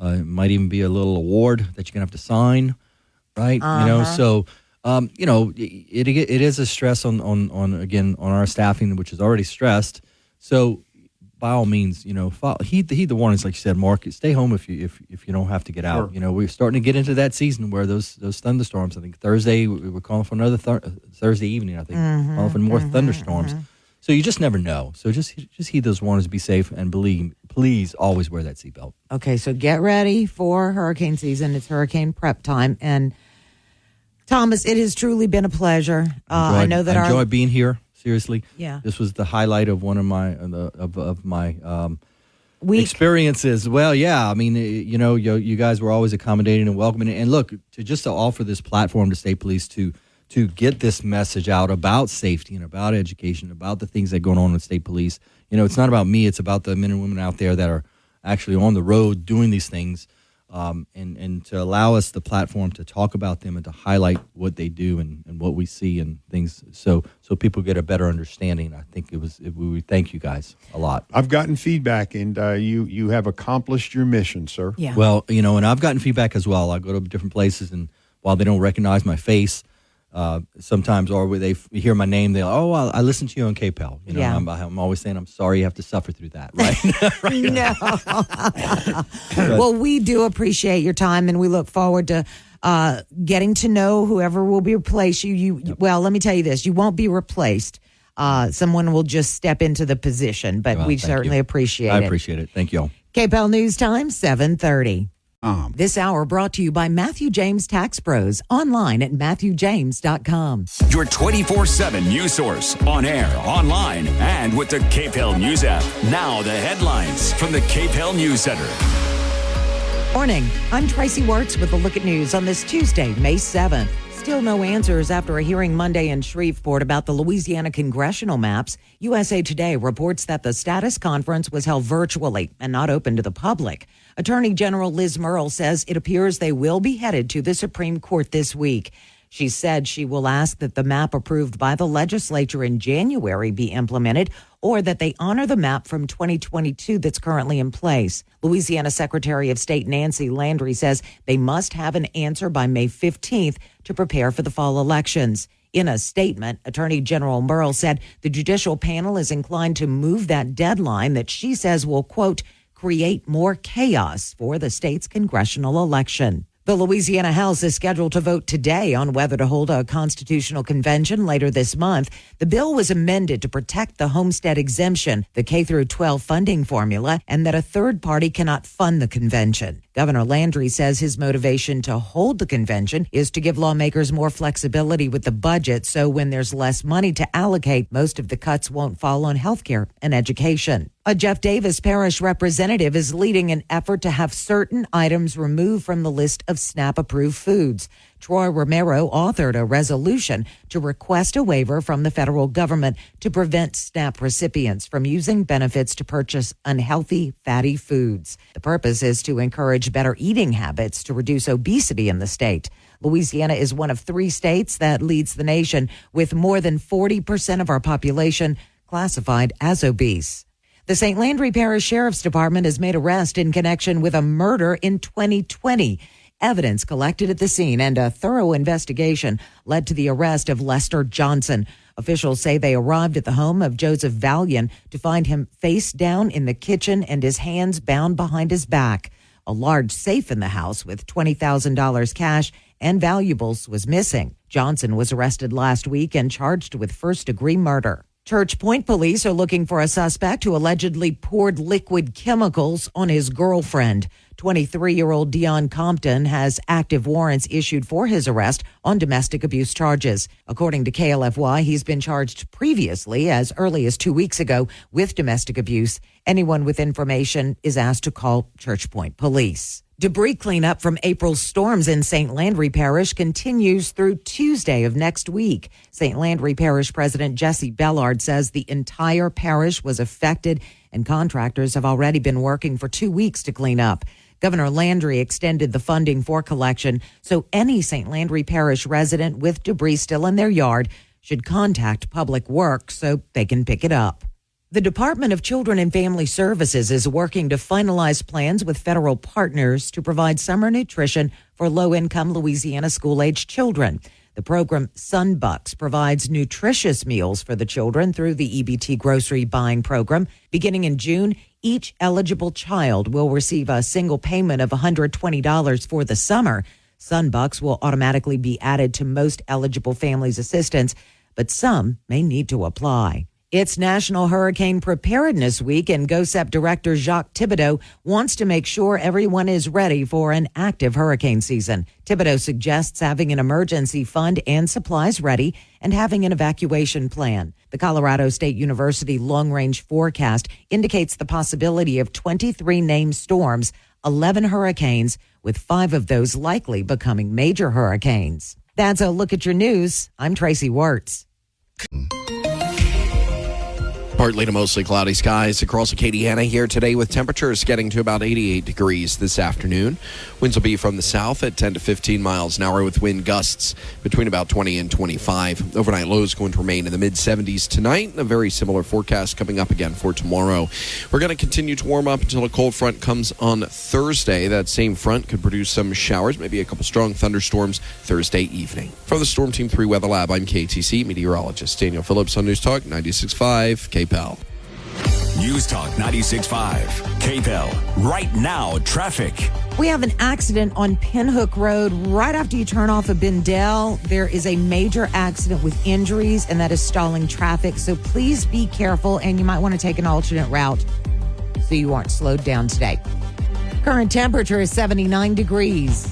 It might even be a little award that you're going to have to sign, right? So it is a stress on our staffing, which is already stressed. So by all means, heed the warnings, like you said, Mark. Stay home if you don't have to get out. Sure. We're starting to get into that season where those thunderstorms. I think Thursday we were calling for another Thursday evening. I think calling for more thunderstorms. So you just never know. So just heed those warnings, be safe, and please always wear that seatbelt. Okay, so get ready for hurricane season. It's hurricane prep time. And Thomas, it has truly been a pleasure. I know that I enjoy being here. Seriously, Yeah. This was the highlight of one of my experiences. Well, yeah, I mean, you guys were always accommodating and welcoming, and look, to offer this platform to state police to get this message out about safety and about education, about the things that are going on with state police. It's not about me; it's about the men and women out there that are actually on the road doing these things. And to allow us the platform to talk about them and to highlight what they do and what we see and things, so people get a better understanding. I think we thank you guys a lot. I've gotten feedback, and you have accomplished your mission, sir. Yeah. Well, and I've gotten feedback as well. I go to different places, and while they don't recognize my face, sometimes, or they hear my name, they'll, I listen to you on KPEL. Yeah. I'm always saying, I'm sorry you have to suffer through that, right? No. Well, we do appreciate your time, and we look forward to getting to know whoever will be replace you. Well, let me tell you this: you won't be replaced. Someone will just step into the position, but we certainly appreciate it. I appreciate it. Thank you all. KPEL News Time, 7:30. This hour brought to you by Matthew James Tax Pros, online at MatthewJames.com. Your 24/7 news source, on air, online, and with the KPEL News app. Now the headlines from the KPEL News Center. Morning. I'm Tracy Wirtz with a look at news on this Tuesday, May 7th. Still no answers after a hearing Monday in Shreveport about the Louisiana congressional maps. USA Today reports that the status conference was held virtually and not open to the public. Attorney General Liz Murrill says it appears they will be headed to the Supreme Court this week. She said she will ask that the map approved by the legislature in January be implemented, or that they honor the map from 2022 that's currently in place. Louisiana Secretary of State Nancy Landry says they must have an answer by May 15th to prepare for the fall elections. In a statement, Attorney General Murrill said the judicial panel is inclined to move that deadline that she says will, quote, create more chaos for the state's congressional election. The Louisiana House is scheduled to vote today on whether to hold a constitutional convention later this month. The bill was amended to protect the homestead exemption, the K-12 funding formula, and that a third party cannot fund the convention. Governor Landry says his motivation to hold the convention is to give lawmakers more flexibility with the budget, so when there's less money to allocate, most of the cuts won't fall on health care and education. A Jeff Davis Parish representative is leading an effort to have certain items removed from the list of SNAP-approved foods. Troy Romero authored a resolution to request a waiver from the federal government to prevent SNAP recipients from using benefits to purchase unhealthy, fatty foods. The purpose is to encourage better eating habits to reduce obesity in the state. Louisiana is one of 3 states that leads the nation, with more than 40% of our population classified as obese. The St. Landry Parish Sheriff's Department has made arrest in connection with a murder in 2020. Evidence collected at the scene and a thorough investigation led to the arrest of Lester Johnson. Officials say they arrived at the home of Joseph Valian to find him face down in the kitchen and his hands bound behind his back. A large safe in the house with $20,000 cash and valuables was missing. Johnson was arrested last week and charged with first-degree murder. Church Point police are looking for a suspect who allegedly poured liquid chemicals on his girlfriend. 23-year-old Dion Compton has active warrants issued for his arrest on domestic abuse charges. According to KLFY, he's been charged previously, as early as 2 weeks ago, with domestic abuse. Anyone with information is asked to call Church Point police. Debris cleanup from April's storms in St. Landry Parish continues through Tuesday of next week. St. Landry Parish President Jesse Bellard says the entire parish was affected and contractors have already been working for 2 weeks to clean up. Governor Landry extended the funding for collection, so any St. Landry Parish resident with debris still in their yard should contact Public Works so they can pick it up. The Department of Children and Family Services is working to finalize plans with federal partners to provide summer nutrition for low-income Louisiana school-age children. The program Sunbucks provides nutritious meals for the children through the EBT grocery buying program. Beginning in June, each eligible child will receive a single payment of $120 for the summer. Sunbucks will automatically be added to most eligible families' assistance, but some may need to apply. It's National Hurricane Preparedness Week, and GOSEP Director Jacques Thibodeau wants to make sure everyone is ready for an active hurricane season. Thibodeau suggests having an emergency fund and supplies ready and having an evacuation plan. The Colorado State University Long Range Forecast indicates the possibility of 23 named storms, 11 hurricanes, with 5 of those likely becoming major hurricanes. That's a look at your news. I'm Tracy Wirtz. Partly to mostly cloudy skies across Acadiana here today, with temperatures getting to about 88 degrees this afternoon. Winds will be from the south at 10 to 15 miles an hour, with wind gusts between about 20 and 25. Overnight lows going to remain in the mid-70s tonight. A very similar forecast coming up again for tomorrow. We're going to continue to warm up until a cold front comes on Thursday. That same front could produce some showers, maybe a couple strong thunderstorms Thursday evening. From the Storm Team 3 Weather Lab, I'm KTC meteorologist Daniel Phillips on News Talk 96.5 KPEL. News Talk 96.5 KPEL. Right now, traffic. We have an accident on Pinhook Road right after you turn off of Bendel. There is a major accident with injuries, and that is stalling traffic. So please be careful, and you might want to take an alternate route so you aren't slowed down today. Current temperature is 79 degrees.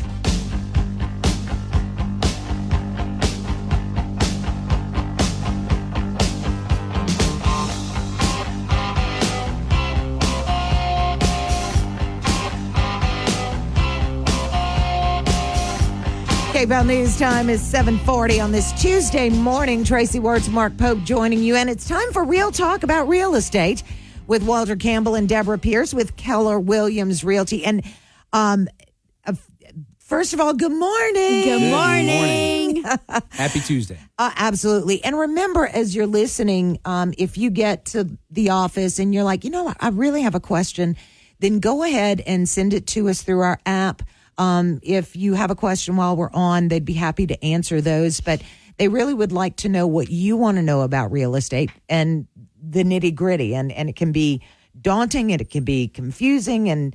KPEL News Time is 7:40 on this Tuesday morning. Tracy Wirtz, Mark Pope joining you, and it's time for Real Talk about real estate with Walter Campbell and Deborah Pierce with Keller Williams Realty. And first of all, good morning. Good morning. Happy Tuesday. Absolutely. And remember, as you're listening, if you get to the office and you're like, you know what, I really have a question, then go ahead and send it to us through our app. If you have a question while we're on, they'd be happy to answer those. But they really would like to know what you want to know about real estate and the nitty gritty. And it can be daunting and it can be confusing and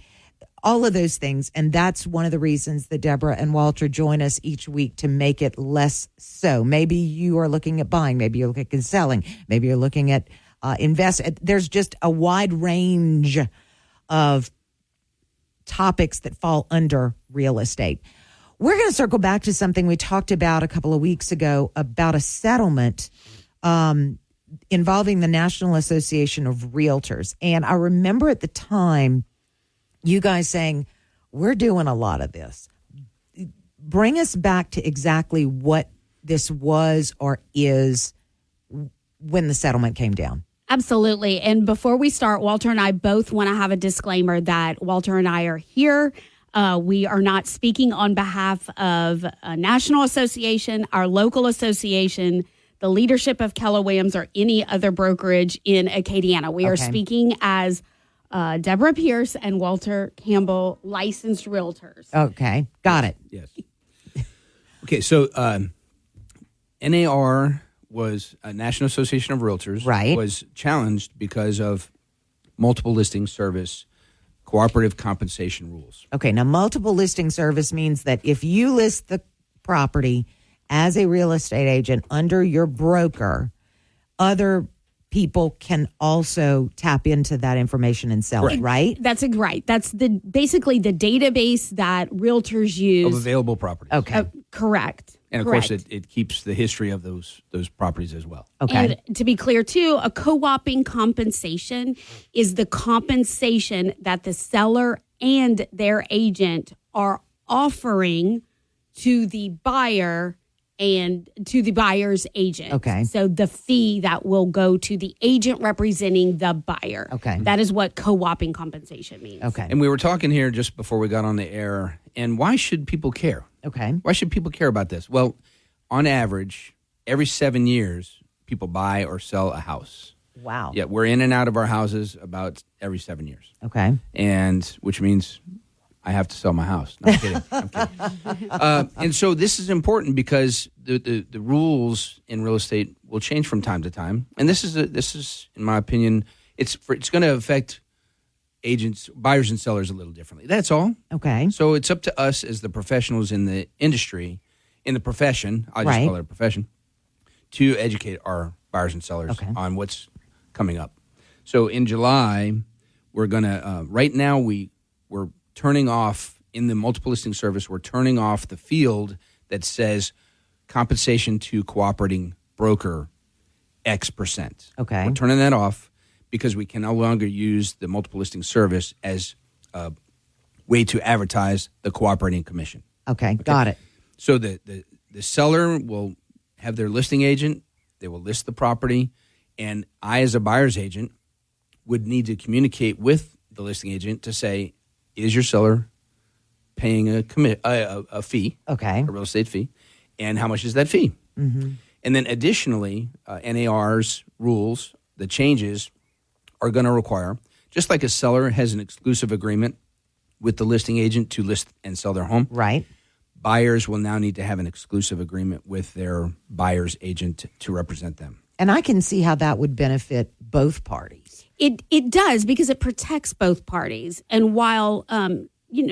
all of those things. And that's one of the reasons that Deborah and Walter join us each week, to make it less so. Maybe you are looking at buying. Maybe you're looking at selling. Maybe you're looking at invest. There's just a wide range of topics that fall under real estate. We're going to circle back to something we talked about a couple of weeks ago about a settlement involving the National Association of Realtors. And I remember at the time you guys saying, we're doing a lot of this. Bring us back to exactly what this was or is when the settlement came down. Absolutely. And before we start, Walter and I both want to have a disclaimer that Walter and I are here. We are not speaking on behalf of a national association, our local association, the leadership of Keller Williams, or any other brokerage in Acadiana. We are speaking as Deborah Pierce and Walter Campbell, licensed realtors. Okay. Got it. Yes. Okay. So NAR was a National Association of Realtors, right, was challenged because of multiple listing service cooperative compensation rules. Okay, now multiple listing service means that if you list the property as a real estate agent under your broker, other people can also tap into that information and sell it, right? That's right. That's basically the database that realtors use. Of available properties. Okay. Correct. And of course, it keeps the history of those properties as well. Okay. And to be clear, too, a co-oping compensation is the compensation that the seller and their agent are offering to the buyer and to the buyer's agent. Okay. So the fee that will go to the agent representing the buyer. Okay. That is what co-oping compensation means. Okay. And we were talking here just before we got on the air, and why should people care? Okay. Why should people care about this? Well, on average, every 7 years, people buy or sell a house. Wow. Yeah, we're in and out of our houses about every 7 years. Okay. And which means I have to sell my house. No, I'm kidding. I'm kidding. And so this is important because the rules in real estate will change from time to time. And this is in my opinion, it's going to affect agents, buyers and sellers a little differently. That's all. Okay. So it's up to us as the professionals in the industry, in the profession, I'll just call it a profession, to educate our buyers and sellers on what's coming up. So in July, we're going to, right now we're turning off, in the multiple listing service, we're turning off the field that says compensation to cooperating broker X%. Okay. We're turning that off because we can no longer use the multiple listing service as a way to advertise the cooperating commission. Okay, got it. So the seller will have their listing agent, they will list the property, and I, as a buyer's agent, would need to communicate with the listing agent to say, is your seller paying a fee, okay, a real estate fee, and how much is that fee? Mm-hmm. And then additionally, NAR's rules, the changes, are going to require, just like a seller has an exclusive agreement with the listing agent to list and sell their home, right? Buyers will now need to have an exclusive agreement with their buyer's agent to represent them. And I can see how that would benefit both parties. It does, because it protects both parties. And while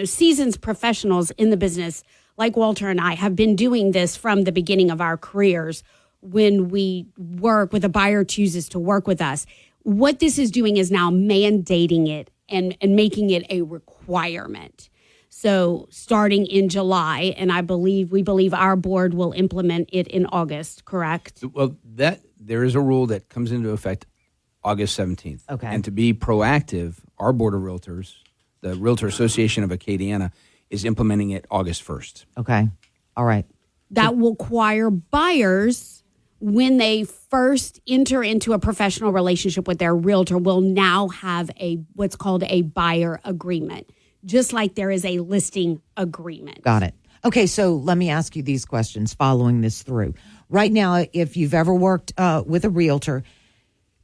seasoned professionals in the business like Walter and I have been doing this from the beginning of our careers, when we work with a buyer chooses to work with us, what this is doing is now mandating it and making it a requirement. So starting in July, and we believe our board will implement it in August, correct? Well, there is a rule that comes into effect August 17th. Okay. And to be proactive, our board of realtors, the Realtor Association of Acadiana, is implementing it August 1st. Okay. All right. That will require buyers, when they first enter into a professional relationship with their realtor, will now have what's called a buyer agreement, just like there is a listing agreement. Got it. Okay, so let me ask you these questions following this through. Right now, if you've ever worked with a realtor,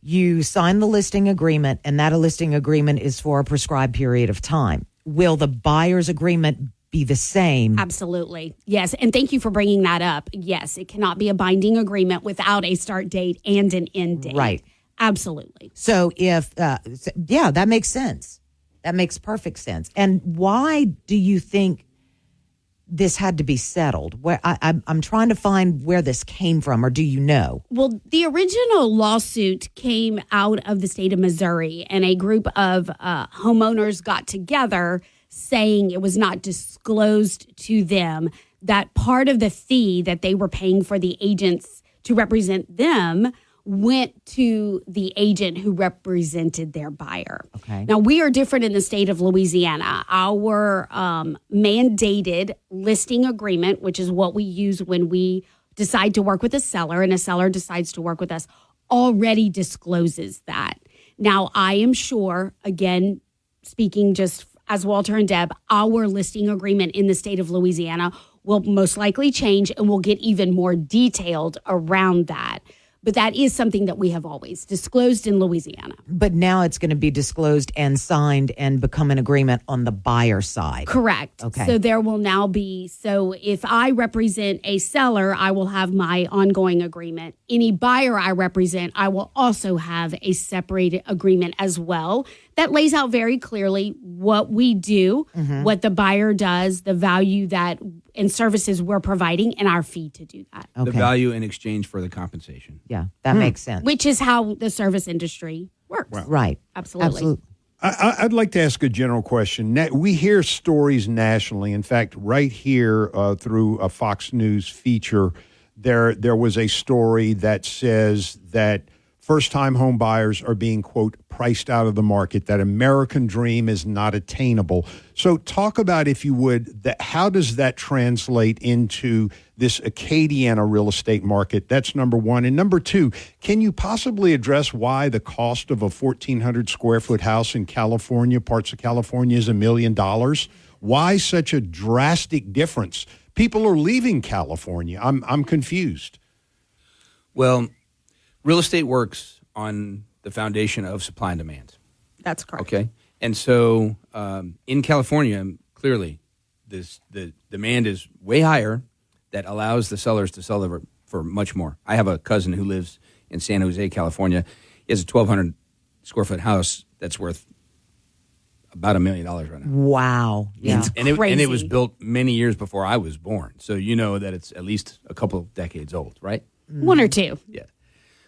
you sign the listing agreement, and that listing agreement is for a prescribed period of time. Will the buyer's agreement be the same? Absolutely. Yes. And thank you for bringing that up. Yes, it cannot be a binding agreement without a start date and an end date. Right. Absolutely. So that makes sense. That makes perfect sense. And why do you think this had to be settled? I'm trying to find where this came from, or do you know? Well, the original lawsuit came out of the state of Missouri, and a group of homeowners got together saying it was not disclosed to them that part of the fee that they were paying for the agents to represent them went to the agent who represented their buyer. Okay. Now, we are different in the state of Louisiana. Our mandated listing agreement, which is what we use when we decide to work with a seller and a seller decides to work with us, already discloses that. Now, I am sure, again, speaking just as Walter and Deb, our listing agreement in the state of Louisiana will most likely change and will get even more detailed around that. But that is something that we have always disclosed in Louisiana. But now it's going to be disclosed and signed and become an agreement on the buyer side. Correct. Okay. So there will now be, so if I represent a seller, I will have my ongoing agreement. Any buyer I represent, I will also have a separate agreement as well that lays out very clearly what we do, what the buyer does, the value that and services we're providing, and our fee to do that. The value in exchange for the compensation. Yeah, that makes sense. Which is how the service industry works. Right. Absolutely. I'd like to ask a general question. We hear stories nationally. In fact, right here through a Fox News feature, there was a story that says that first-time home buyers are being, quote, priced out of the market, that American dream is not attainable. So talk about, if you would, how does that translate into this Acadiana real estate market? That's number one. And number two, can you possibly address why the cost of a 1,400 square foot house in California, parts of California, is $1 million? Why such a drastic difference? People are leaving California. I'm confused. Well, real estate works on the foundation of supply and demand. That's correct. Okay. And so in California, clearly, the demand is way higher that allows the sellers to sell them for much more. I have a cousin who lives in San Jose, California. He has a 1,200 square foot house that's worth about $1 million right now. Wow. Yeah. And it was built many years before I was born. So you know that it's at least a couple decades old, right? One or two. Yeah.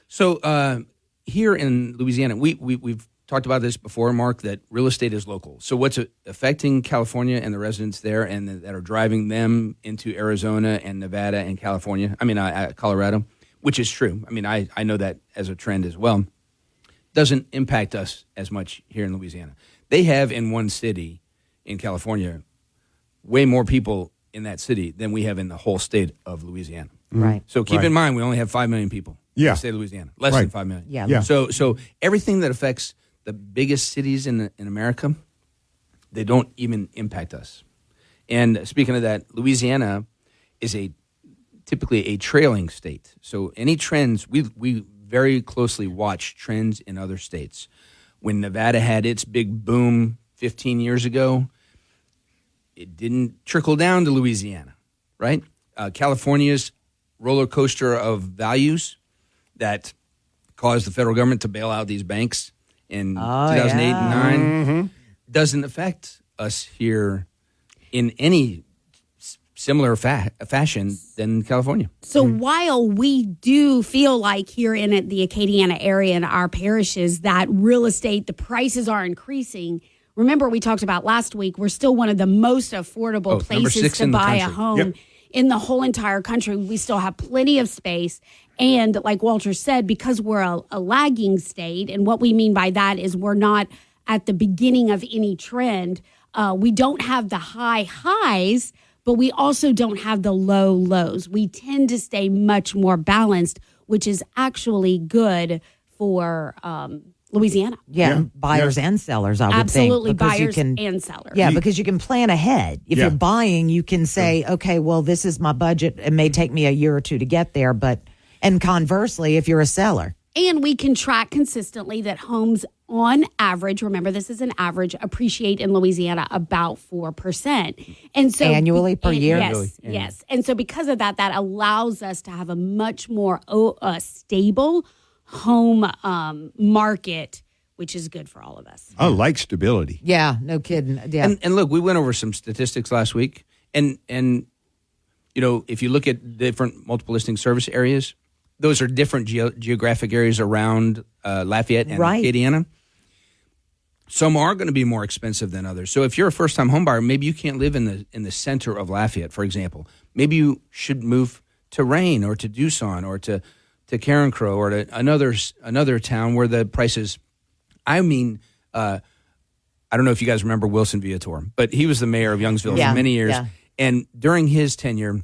So here in Louisiana, we've talked about this before, Mark, that real estate is local. So what's affecting California and the residents there and that are driving them into Arizona and Nevada and Colorado, which is true. I mean, I know that as a trend as well, doesn't impact us as much here in Louisiana. They have in one city in California way more people in that city than we have in the whole state of Louisiana. Right. So keep in mind, we only have 5 million people in the state of Louisiana. Less than 5 million. Yeah. So everything that affects the biggest cities in America, they don't even impact us. And speaking of that, Louisiana is typically a trailing state. So any trends, we very closely watch trends in other states. When Nevada had its big boom 15 years ago, it didn't trickle down to Louisiana, right? California's roller coaster of values that caused the federal government to bail out these banks in 2008 and 9 doesn't affect us here in any similar fashion than California. So while we do feel like here in the Acadiana area in our parishes that real estate, the prices are increasing, remember we talked about last week, we're still one of the most affordable places to buy a home in the whole entire country. We still have plenty of space. And like Walter said, because we're a lagging state, and what we mean by that is we're not at the beginning of any trend. We don't have the high highs, but we also don't have the low lows. We tend to stay much more balanced, which is actually good for Louisiana. Yeah, buyers and sellers, I would Absolutely, think. buyers and sellers. Yeah, because you can plan ahead. If you're buying, you can say, okay, well, this is my budget. It may take me a year or two to get there, and conversely, if you're a seller. And we can track consistently that homes on average, remember this is an average, appreciate in Louisiana about 4%. And so annually per year? Yes. And so because of that, that allows us to have a much more stable home market, which is good for all of us. I like stability. Yeah, no kidding. Yeah. And look, we went over some statistics last week, and you know, if you look at different multiple listing service areas, those are different geographic areas around Lafayette and Acadiana. Some are going to be more expensive than others. So if you're a first-time home buyer, maybe you can't live in the center of Lafayette, for example. Maybe you should move to Rayne or to Doosan or to Carencro or to another town where the prices. I mean, I don't know if you guys remember Wilson Viator, but he was the mayor of Youngsville for many years. Yeah. And during his tenure,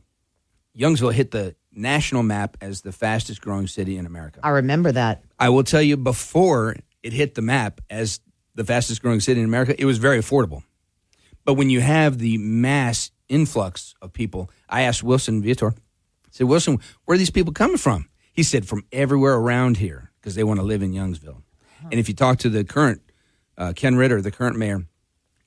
Youngsville hit the national map as the fastest growing city in America. I remember that. I will tell you, before it hit the map as the fastest growing city in America, it was very affordable. But when you have the mass influx of people, I asked Wilson Viator, I said, Wilson, where are these people coming from? He said, from everywhere around here, because they want to live in Youngsville. And if you talk to the current, Ken Ritter, the current mayor,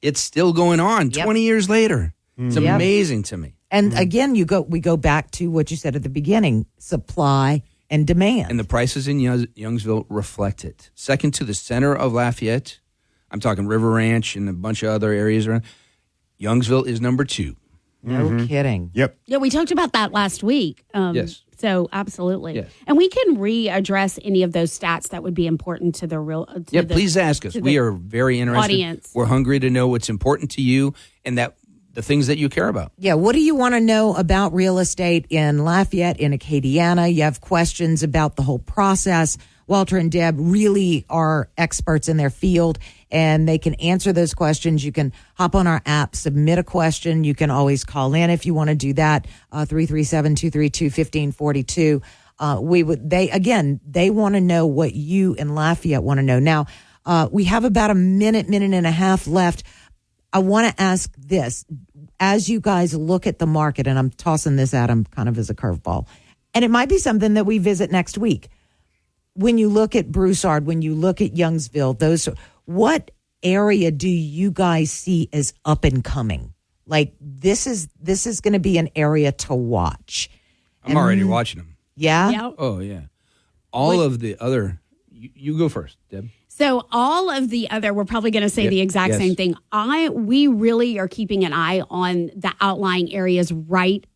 it's still going on 20 years later. It's amazing to me. And again, we go back to what you said at the beginning, supply and demand. And the prices in Youngsville reflect it. Second to the center of Lafayette, I'm talking River Ranch and a bunch of other areas around, Youngsville is number 2. No kidding. Yep. Yeah, we talked about that last week. Yes. So absolutely. Yes. And we can readdress any of those stats that would be important to the real. Please ask us. We are very interested. Audience. We're hungry to know what's important to you and that the things that you care about. Yeah. What do you want to know about real estate in Lafayette, in Acadiana? You have questions about the whole process. Walter and Deb really are experts in their field, and they can answer those questions. You can hop on our app, submit a question. You can always call in if you want to do that, 337-232-1542. They want to know what you in Lafayette want to know. Now, we have about a minute and a half left. I want to ask this. As you guys look at the market, and I'm tossing this at them kind of as a curveball, and it might be something that we visit next week. When you look at Broussard, when you look at Youngsville, what area do you guys see as up and coming? Like this is going to be an area to watch. I'm already watching them. Yeah? Oh, yeah. All of the other, you go first, Deb. So all of the other, we're probably going to say the exact same thing. We really are keeping an eye on the outlying areas right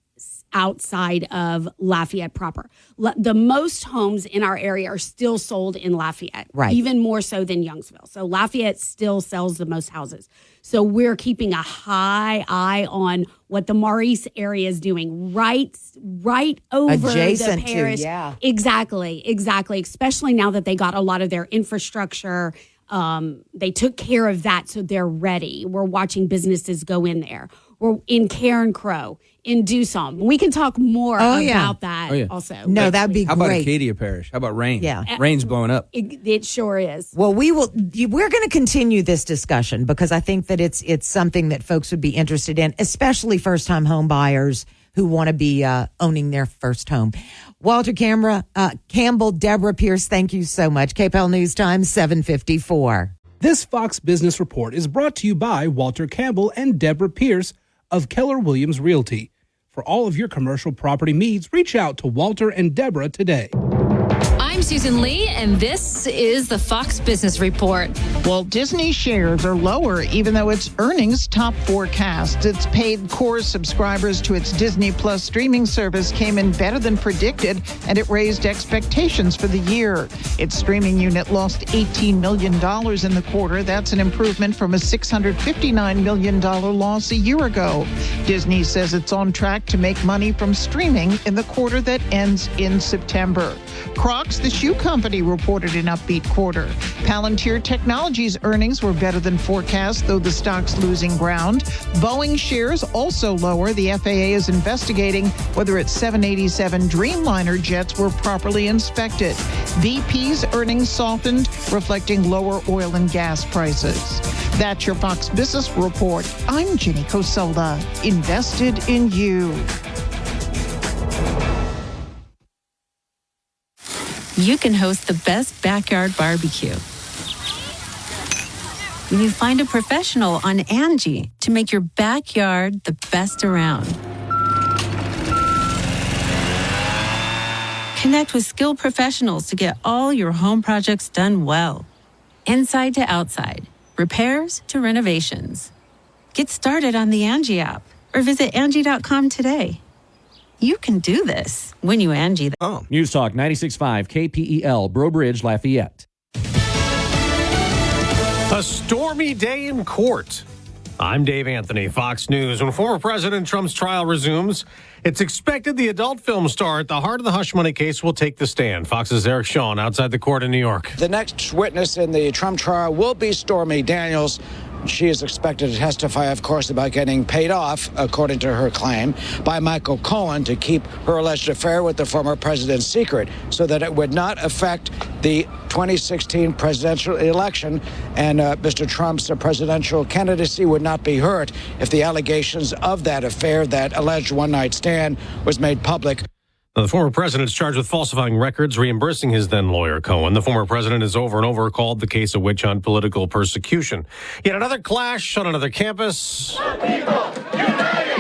outside of Lafayette proper. The most homes in our area are still sold in Lafayette, right? Even more so than Youngsville. So Lafayette still sells the most houses. So we're keeping a high eye on what the Maurice area is doing, right over adjacent the parish. to, yeah. Exactly. Especially now that they got a lot of their infrastructure. They took care of that, so they're ready. We're watching businesses go in there. We're in Karen Crow, in Dusong. We can talk more about that also. No, that'd be How great. about Acadia Parish? How about rain? Yeah. Rain's blowing up. It sure is. Well, we're going to continue this discussion because I think that it's something that folks would be interested in, especially first-time home buyers who want to be owning their first home. Walter Campbell, Deborah Pierce, thank you so much. KPEL News Time, 7:54. This Fox Business Report is brought to you by Walter Campbell and Deborah Pierce of Keller Williams Realty. For all of your commercial property needs, reach out to Walter and Deborah today. I'm Susan Lee, and this is the Fox Business Report. Walt Disney shares are lower, even though its earnings top forecast. Its paid core subscribers to its Disney Plus streaming service came in better than predicted, and it raised expectations for the year. Its streaming unit lost $18 million in the quarter. That's an improvement from a $659 million loss a year ago. Disney says it's on track to make money from streaming in the quarter that ends in September. Crocs, the shoe company, reported an upbeat quarter. Palantir Technologies' earnings were better than forecast, though the stock's losing ground. Boeing shares also lower. The FAA is investigating whether its 787 Dreamliner jets were properly inspected. BP's earnings softened, reflecting lower oil and gas prices. That's your Fox Business Report. I'm Ginny Cosola. Invested in you. You can host the best backyard barbecue when you find a professional on Angie to make your backyard the best around. Connect with skilled professionals to get all your home projects done well. Inside to outside, repairs to renovations. Get started on the Angie app or visit Angie.com today. You can do this when you Angie. News Talk 96.5 KPEL, Breaux Bridge, Lafayette. A stormy day in court. I'm Dave Anthony, Fox News. When former President Trump's trial resumes, it's expected the adult film star at the heart of the hush money case will take the stand. Fox's Eric Shawn outside the court in New York. The next witness in the Trump trial will be Stormy Daniels. She is expected to testify, of course, about getting paid off, according to her claim, by Michael Cohen to keep her alleged affair with the former president secret so that it would not affect the 2016 presidential election, and Mr. Trump's presidential candidacy would not be hurt if the allegations of that affair, that alleged one-night stand, was made public. The former president is charged with falsifying records, reimbursing his then lawyer, Cohen. The former president has over and over called the case a witch hunt, political persecution. Yet another clash on another campus.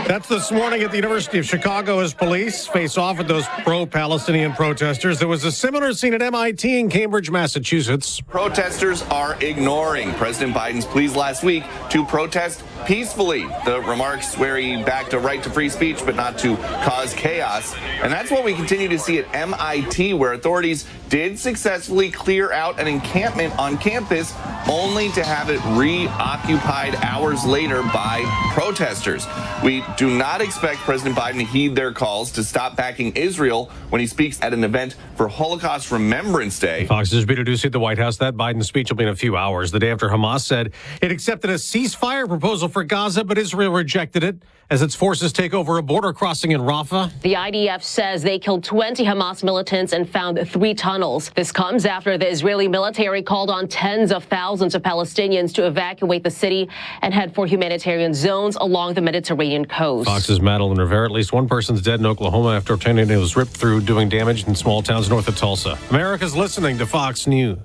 That's this morning at the University of Chicago as police face off with those pro-Palestinian protesters. There was a similar scene at MIT in Cambridge, Massachusetts. Protesters are ignoring President Biden's pleas last week to protest peacefully. The remarks where he backed a right to free speech, but not to cause chaos. And that's what we continue to see at MIT, where authorities did successfully clear out an encampment on campus, only to have it reoccupied hours later by protesters. We do not expect President Biden to heed their calls to stop backing Israel when he speaks at an event for Holocaust Remembrance Day. Fox's Peter Ducey at the White House. That Biden speech will be in a few hours, the day after Hamas said it accepted a ceasefire proposal for Gaza, but Israel rejected it as its forces take over a border crossing in Rafah. The IDF says they killed 20 Hamas militants and found 3 tunnels. This comes after the Israeli military called on tens of thousands of Palestinians to evacuate the city and head for humanitarian zones along the Mediterranean coast. Fox's Madeline Rivera. At least one person's dead in Oklahoma after a tornado was ripped through, doing damage in small towns north of Tulsa. America's listening to Fox News.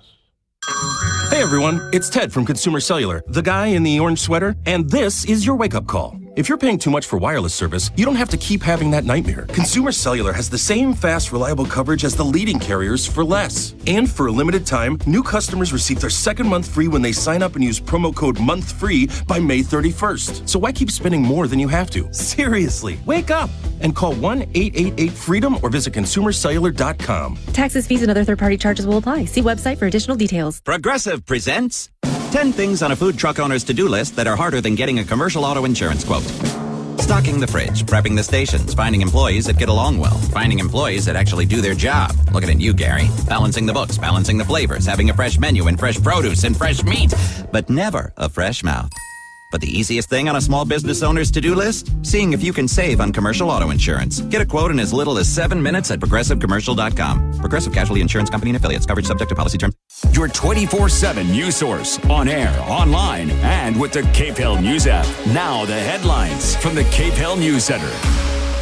Hey everyone, it's Ted from Consumer Cellular, the guy in the orange sweater, and this is your wake-up call. If you're paying too much for wireless service, you don't have to keep having that nightmare. Consumer Cellular has the same fast, reliable coverage as the leading carriers for less. And for a limited time, new customers receive their second month free when they sign up and use promo code MONTHFREE by May 31st. So why keep spending more than you have to? Seriously, wake up and call 1-888-FREEDOM or visit consumercellular.com. Taxes, fees, and other third-party charges will apply. See website for additional details. Progressive presents 10 things on a food truck owner's to-do list that are harder than getting a commercial auto insurance quote. Stocking the fridge, prepping the stations, finding employees that get along well, finding employees that actually do their job. Looking at you, Gary. Balancing the books, balancing the flavors, having a fresh menu and fresh produce and fresh meat, but never a fresh mouth. But the easiest thing on a small business owner's to-do list? Seeing if you can save on commercial auto insurance. Get a quote in as little as 7 minutes at progressivecommercial.com. Progressive Casualty Insurance Company and affiliates. Coverage subject to policy terms. Your 24/7 news source, on air, online, and with the Cape Hill News app. Now the headlines from the Cape Hill News Center.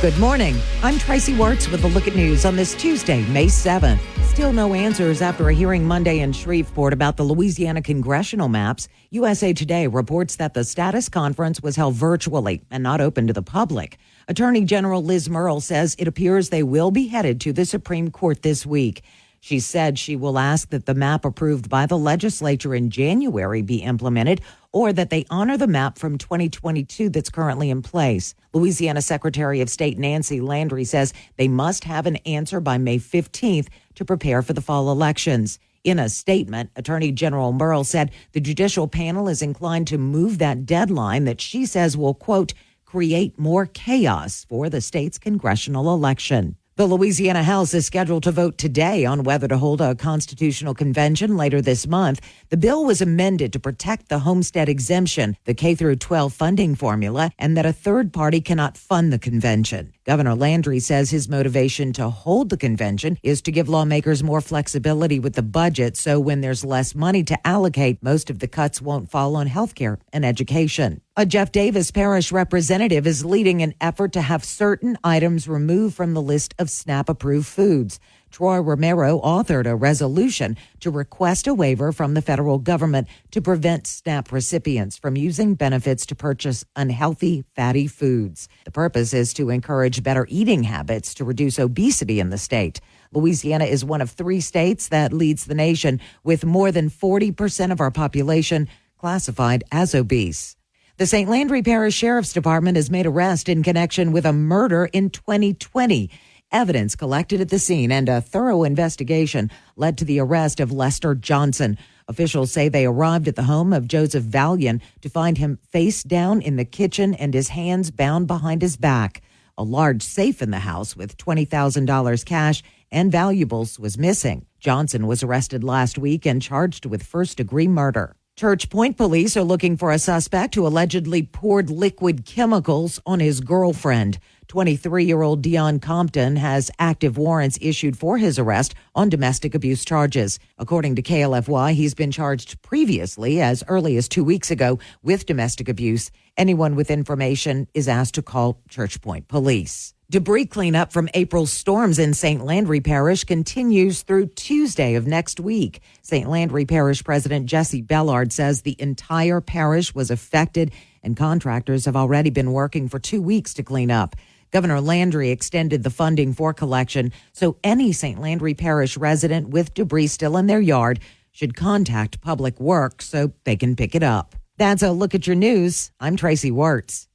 Good morning. I'm Tracy Wertz with a look at news on this Tuesday, May 7th. Still no answers after a hearing Monday in Shreveport about the Louisiana congressional maps. USA Today reports that the status conference was held virtually and not open to the public. Attorney General Liz Murrill says it appears they will be headed to the Supreme Court this week. She said she will ask that the map approved by the legislature in January be implemented, or that they honor the map from 2022 that's currently in place. Louisiana Secretary of State Nancy Landry says they must have an answer by May 15th to prepare for the fall elections. In a statement, Attorney General Murrill said the judicial panel is inclined to move that deadline that she says will, quote, create more chaos for the state's congressional election. The Louisiana House is scheduled to vote today on whether to hold a constitutional convention later this month. The bill was amended to protect the homestead exemption, the K-12 funding formula, and that a third party cannot fund the convention. Governor Landry says his motivation to hold the convention is to give lawmakers more flexibility with the budget, so when there's less money to allocate, most of the cuts won't fall on health care and education. A Jeff Davis Parish representative is leading an effort to have certain items removed from the list of SNAP-approved foods. Troy Romero authored a resolution to request a waiver from the federal government to prevent SNAP recipients from using benefits to purchase unhealthy, fatty foods. The purpose is to encourage better eating habits to reduce obesity in the state. Louisiana is one of 3 states that leads the nation, with more than 40% of our population classified as obese. The St. Landry Parish Sheriff's Department has made arrest in connection with a murder in 2020. Evidence collected at the scene and a thorough investigation led to the arrest of Lester Johnson. Officials say they arrived at the home of Joseph Valian to find him face down in the kitchen and his hands bound behind his back. A large safe in the house with $20,000 cash and valuables was missing. Johnson was arrested last week and charged with first-degree murder. Church Point police are looking for a suspect who allegedly poured liquid chemicals on his girlfriend. 23-year-old Dion Compton has active warrants issued for his arrest on domestic abuse charges. According to KLFY, he's been charged previously, as early as 2 weeks ago, with domestic abuse. Anyone with information is asked to call Church Point police. Debris cleanup from April's storms in St. Landry Parish continues through Tuesday of next week. St. Landry Parish President Jesse Bellard says the entire parish was affected and contractors have already been working for 2 weeks to clean up. Governor Landry extended the funding for collection, so any St. Landry Parish resident with debris still in their yard should contact Public Works so they can pick it up. That's a look at your news. I'm Tracy Wertz.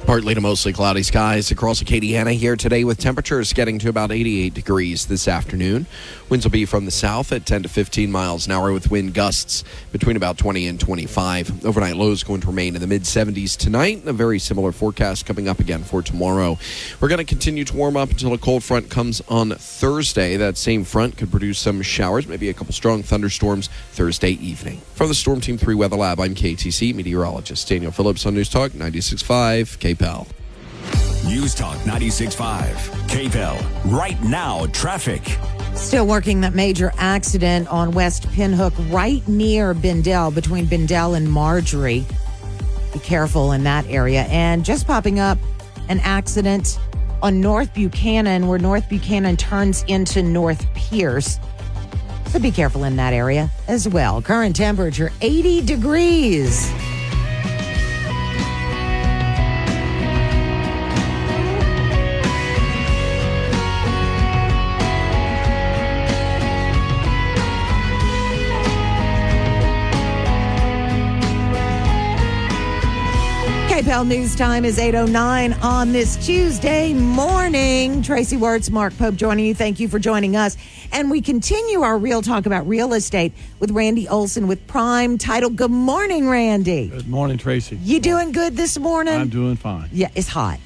Partly to mostly cloudy skies across Acadiana here today, with temperatures getting to about 88 degrees this afternoon. Winds will be from the south at 10 to 15 miles an hour, with wind gusts between about 20 and 25. Overnight lows going to remain in the mid-70s tonight. A very similar forecast coming up again for tomorrow. We're going to continue to warm up until a cold front comes on Thursday. That same front could produce some showers, maybe a couple strong thunderstorms Thursday evening. From the Storm Team 3 Weather Lab, I'm KTC meteorologist Daniel Phillips on News Talk 96.5 KPEL. News Talk 96.5 KPEL. Right now, traffic. Still working that major accident on West Pinhook right near Bendel, between Bendel and Marjorie. Be careful in that area. And just popping up an accident on North Buchanan, where North Buchanan turns into North Pierce. So be careful in that area as well. Current temperature 80 degrees. KPEL News Time is 8:09 on this Tuesday morning. Tracy Wertz, Mark Pope joining you. Thank you for joining us. And we continue our real talk about real estate with Randy Olson with Prime Title. Good morning, Randy. Good morning, Tracy. You doing good this morning? I'm doing fine. Yeah, it's hot.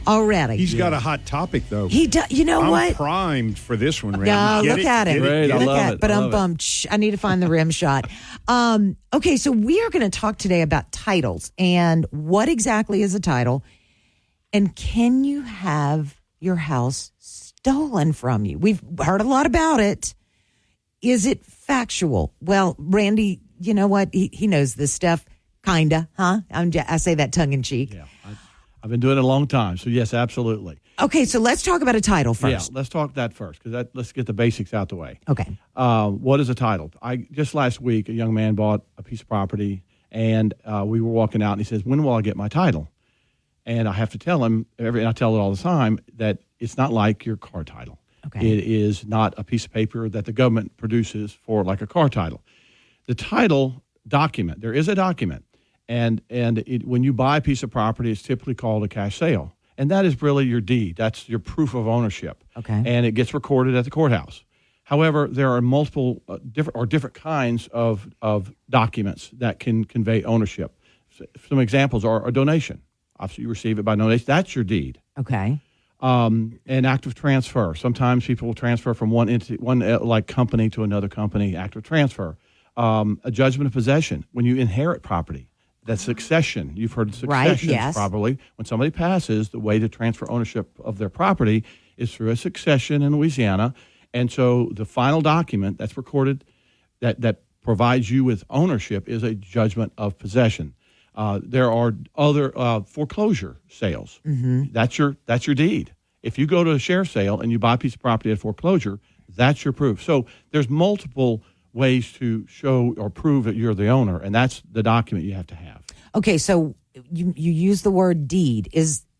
Already. He's got a hot topic, though. He does. You know I'm what? primed for this one, Randy. No, look at it. Great, I love it. But I I'm love it. bummed. I need to find the rim shot. Okay, so we are going to talk today about titles and what exactly is a title, and can you have your house stolen from you? We've heard a lot about it. Is it factual? Well, Randy, you know what? He knows this stuff, kinda, huh? I say that tongue in cheek. Yeah, I've been doing it a long time, so yes, absolutely. Okay, so let's talk about a title first. Yeah, let's talk that first because let's get the basics out the way. Okay. What is a title? Just last week, a young man bought a piece of property, and we were walking out, and he says, "When will I get my title?" And I have to tell him, and I tell it all the time, that it's not like your car title. Okay. It is not a piece of paper that the government produces for like a car title. The title document, there is a document, and when you buy a piece of property, it's typically called a cash sale. And that is really your deed. That's your proof of ownership. Okay. And it gets recorded at the courthouse. However, there are multiple different kinds of documents that can convey ownership. Some examples are a donation. Obviously, you receive it by donation. That's your deed. Okay. An act of transfer. Sometimes people will transfer from one entity, like company to another company. Act of transfer. A judgment of possession. When you inherit property. That's succession. You've heard succession, yes. probably. When somebody passes, the way to transfer ownership of their property is through a succession in Louisiana. And so the final document that's recorded that provides you with ownership is a judgment of possession. There are other foreclosure sales. Mm-hmm. That's your deed. If you go to a share sale and you buy a piece of property at foreclosure, that's your proof. So there's multiple ways to show or prove that you're the owner, and that's the document you have to have. Okay, so you use the word deed.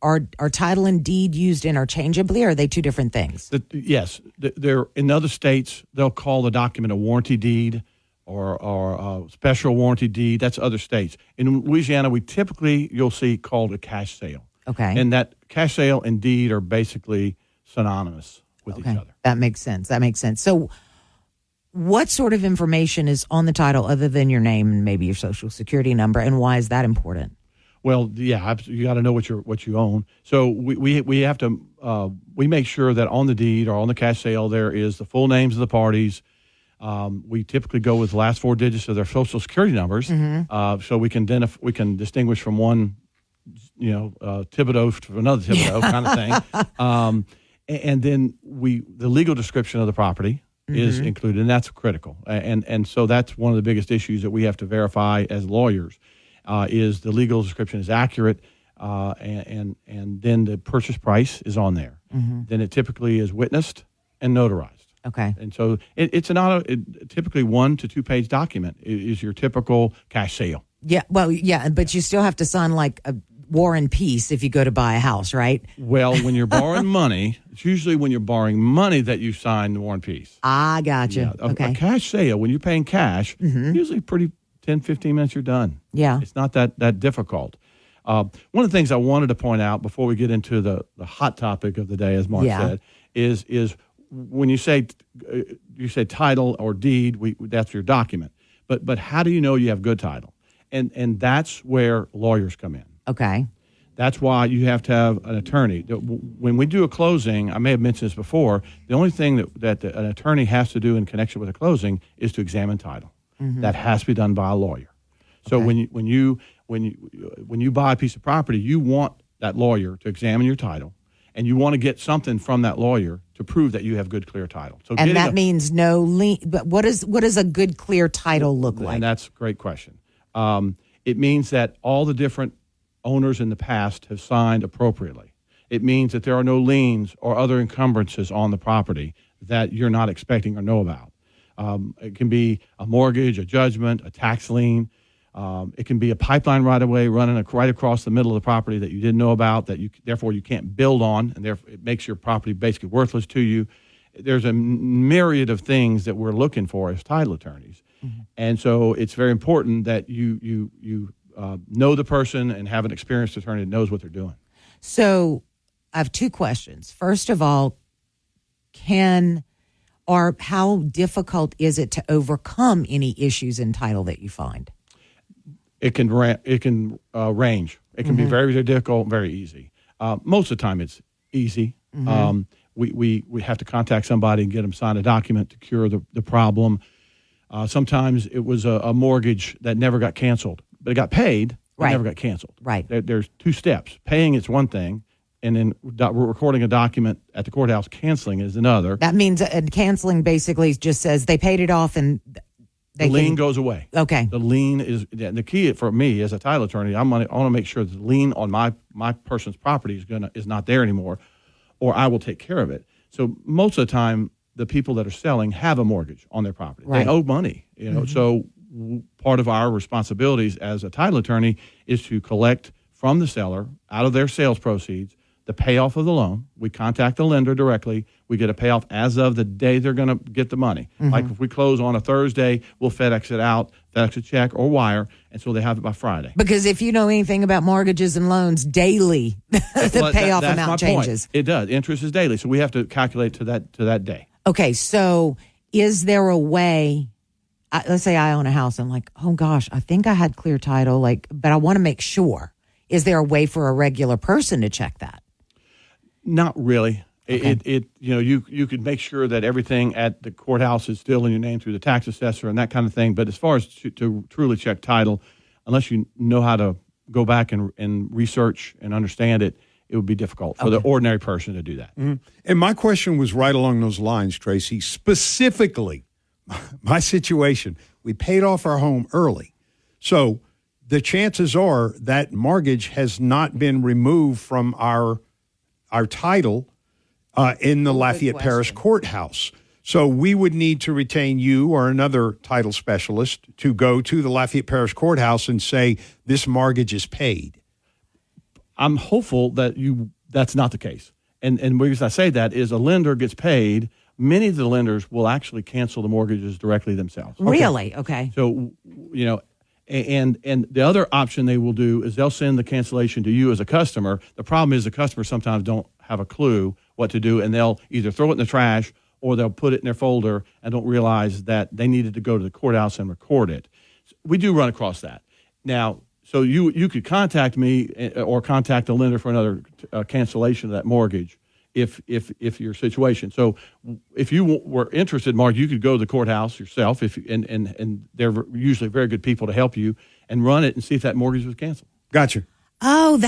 Are title and deed used interchangeably, or are they two different things? Yes. They're, in other states, they'll call the document a warranty deed or a special warranty deed. That's other states. In Louisiana, you'll see called a cash sale. Okay. And that cash sale and deed are basically synonymous with each other. That makes sense. So what sort of information is on the title other than your name and maybe your social security number, and why is that important? Well, yeah, you got to know what you own. So we have to we make sure that on the deed or on the cash sale there is the full names of the parties. We typically go with the last four digits of their social security numbers, so we can distinguish from one, Thibodeau to another Thibodeau kind of thing. And then the legal description of the property is included, and that's critical. And so that's one of the biggest issues that we have to verify as lawyers, is the legal description is accurate, and then the purchase price is on there. Then it typically is witnessed and notarized. Okay. And so it's typically 1 to 2 page document is your typical cash sale. Yeah, well, yeah, but you still have to sign like a War and Peace if you go to buy a house, right? Well, when you're borrowing money, it's usually when you're borrowing money that you sign the War and Peace. I gotcha. Yeah, Okay. A cash sale, when you're paying cash, usually pretty 10, 15 minutes, you're done. Yeah. It's not that difficult. One of the things I wanted to point out before we get into the hot topic of the day, as Mark said, is when you say title or deed, that's your document. But how do you know you have good title? And that's where lawyers come in. Okay. That's why you have to have an attorney. When we do a closing, I may have mentioned this before, the only thing that an attorney has to do in connection with a closing is to examine title. That has to be done by a lawyer. So when you buy a piece of property, you want that lawyer to examine your title, and you want to get something from that lawyer to prove that you have good, clear title. So and that means no lien. But what does a good, clear title look like? And that's a great question. It means that all the different owners in the past have signed appropriately. It means that there are no liens or other encumbrances on the property that you're not expecting or know about. It can be a mortgage, a judgment, a tax lien. It can be a pipeline right-of-way running right across the middle of the property that you didn't know about, that therefore you can't build on, and therefore it makes your property basically worthless to you. There's a myriad of things that we're looking for as title attorneys. And so it's very important that you know the person and have an experienced attorney that knows what they're doing. So I have two questions. First of all, how difficult is it to overcome any issues in title that you find? It can range. It can be very, very difficult, very easy. Most of the time, it's easy. We have to contact somebody and get them sign a document to cure the problem. Sometimes it was a mortgage that never got canceled, but it got paid, but never got canceled. Right. There's two steps. Paying is one thing, and then recording a document at the courthouse canceling is another. That means canceling basically just says they paid it off and the lien goes away. Okay. The lien is the key for me as a title attorney. I want to make sure that the lien on my person's property is not there anymore, or I will take care of it. So most of the time, the people that are selling have a mortgage on their property. Right. They owe money. So part of our responsibilities as a title attorney is to collect from the seller out of their sales proceeds the payoff of the loan. We contact the lender directly. We get a payoff as of the day they're going to get the money. Like if we close on a Thursday, we'll FedEx it out, FedEx a check or wire, and so they have it by Friday. Because if you know anything about mortgages and loans, daily the payoff amount changes. Point. It does. Interest is daily, so we have to calculate to that day. Okay, so is there a way? Let's say I own a house. I'm like, oh gosh, I think I had clear title, but I want to make sure. Is there a way for a regular person to check that? Not really. Okay. You could make sure that everything at the courthouse is still in your name through the tax assessor and that kind of thing. But as far as to truly check title, unless you know how to go back and research and understand it, it would be difficult for the ordinary person to do that. And my question was right along those lines, Tracy. Specifically, my situation, we paid off our home early. So the chances are that mortgage has not been removed from our title in the Lafayette Parish Courthouse. So we would need to retain you or another title specialist to go to the Lafayette Parish Courthouse and say, this mortgage is paid. I'm hopeful that that's not the case. And the reason I say that is a lender gets paid. Many of the lenders will actually cancel the mortgages directly themselves. Really? Okay. So, and the other option they will do is they'll send the cancellation to you as a customer. The problem is the customers sometimes don't have a clue what to do, and they'll either throw it in the trash or they'll put it in their folder and don't realize that they needed to go to the courthouse and record it. We do run across that. Now, so you could contact me or contact the lender for another cancellation of that mortgage if your situation. So if you were interested, Mark, you could go to the courthouse yourself and they're usually very good people to help you and run it and see if that mortgage was canceled. Gotcha. Oh,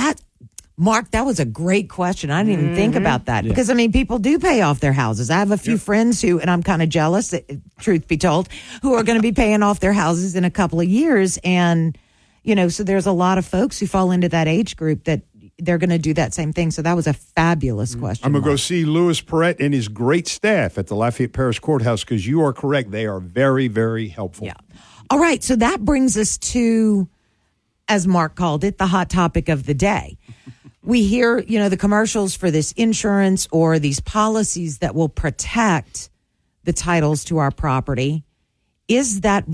Mark, that was a great question. I didn't even think about that because, people do pay off their houses. I have a few friends who, and I'm kind of jealous, truth be told, who are going to be paying off their houses in a couple of years. And, so there's a lot of folks who fall into that age group that they're going to do that same thing. So that was a fabulous question. I'm going to go see Louis Perrette and his great staff at the Lafayette Parish Courthouse because you are correct. They are very, very helpful. Yeah. All right. So that brings us to, as Mark called it, the hot topic of the day. We hear, the commercials for this insurance or these policies that will protect the titles to our property. Is that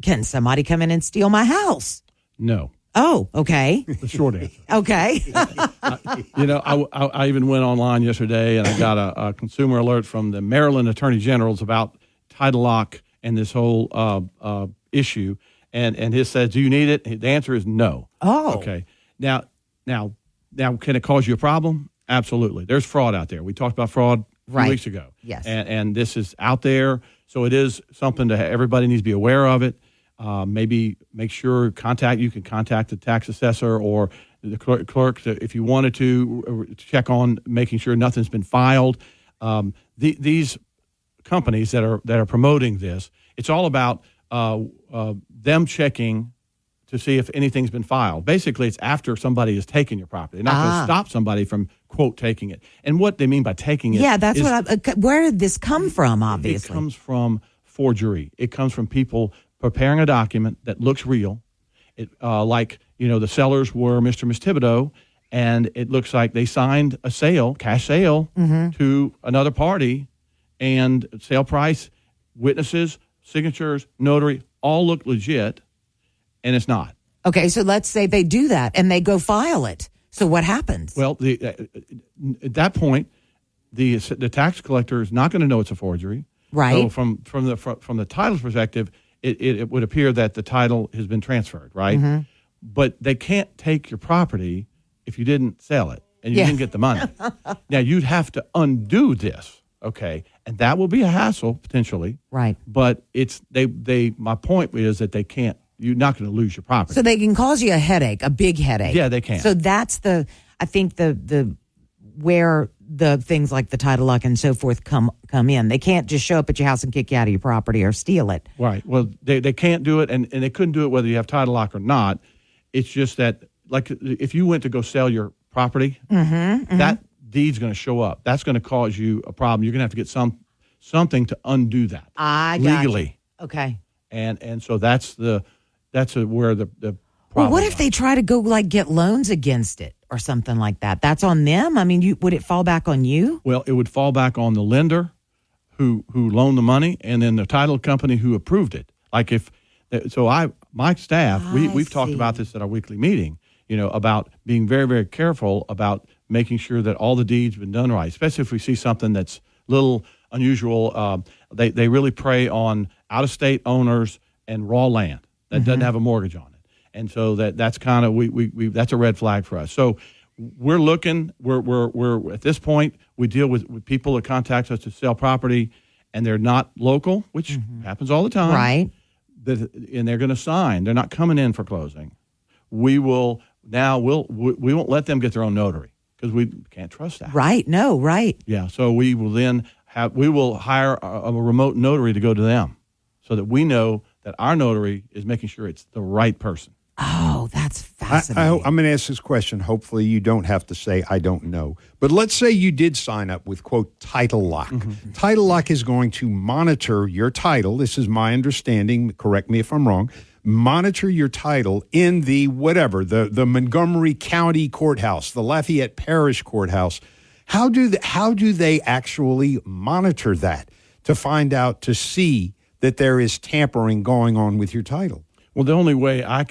can somebody come in and steal my house? No. Oh, okay. The short answer. Okay. I even went online yesterday and I got a consumer alert from the Maryland Attorney General's about title lock and this whole issue. And he says, do you need it? The answer is no. Oh. Okay. Now, can it cause you a problem? Absolutely. There's fraud out there. We talked about fraud a few weeks ago. Yes. And this is out there. So it is something everybody needs to be aware of it. Maybe make sure you can contact the tax assessor or the clerk if you wanted to check on making sure nothing's been filed. These companies that are promoting this, it's all about them checking to see if anything's been filed. Basically, it's after somebody has taken your property. They're not going to stop somebody from, quote, taking it. And what they mean by taking it. Yeah, that's where did this come from, obviously? It comes from forgery. It comes from people preparing a document that looks real. The sellers were Mr. and Ms. Thibodeau, and it looks like they signed a cash sale to another party, and sale price, witnesses, signatures, notary, all look legit. And it's not. Okay, so let's say they do that and they go file it. So what happens? Well, at that point, the tax collector is not going to know it's a forgery. Right. So from the title's perspective, it would appear that the title has been transferred, right? Mm-hmm. But they can't take your property if you didn't sell it and you didn't get the money. Now, you'd have to undo this, okay? And that will be a hassle, potentially. Right. But my point is that they can't, you're not going to lose your property. So they can cause you a headache, a big headache. Yeah, they can. So that's I think the where the things like the title lock and so forth come in. They can't just show up at your house and kick you out of your property or steal it. Right. Well, they can't do it, and they couldn't do it whether you have title lock or not. It's just that, like, if you went to go sell your property, that deed's going to show up. That's going to cause you a problem. You're going to have to get something to undo that legally. Okay. And so that's where the problem. Well, what if they try to go get loans against it or something like that? That's on them. I mean, would it fall back on you? Well, it would fall back on the lender who loaned the money, and then the title company who approved it. Like my staff, we've talked about this at our weekly meeting, about being very, very careful about making sure that all the deeds have been done right, especially if we see something that's a little unusual. They really prey on out-of-state owners and raw land that doesn't have a mortgage on it. And so that's kind of that's a red flag for us. So we're looking. We're at this point we deal with people that contact us to sell property, and they're not local, which happens all the time. Right. And they're going to sign. They're not coming in for closing. We won't let them get their own notary because we can't trust that. Right. No. Right. Yeah. So we will hire a remote notary to go to them, so that we know that our notary is making sure it's the right person. Oh, that's fascinating. I'm going to ask this question. Hopefully you don't have to say, I don't know. But let's say you did sign up with, quote, Title Lock. Title Lock is going to monitor your title. This is my understanding. Correct me if I'm wrong. Monitor your title in the whatever, the Montgomery County Courthouse, the Lafayette Parish Courthouse. How do they actually monitor that to find out, to see that there is tampering going on with your title? Well, the only way I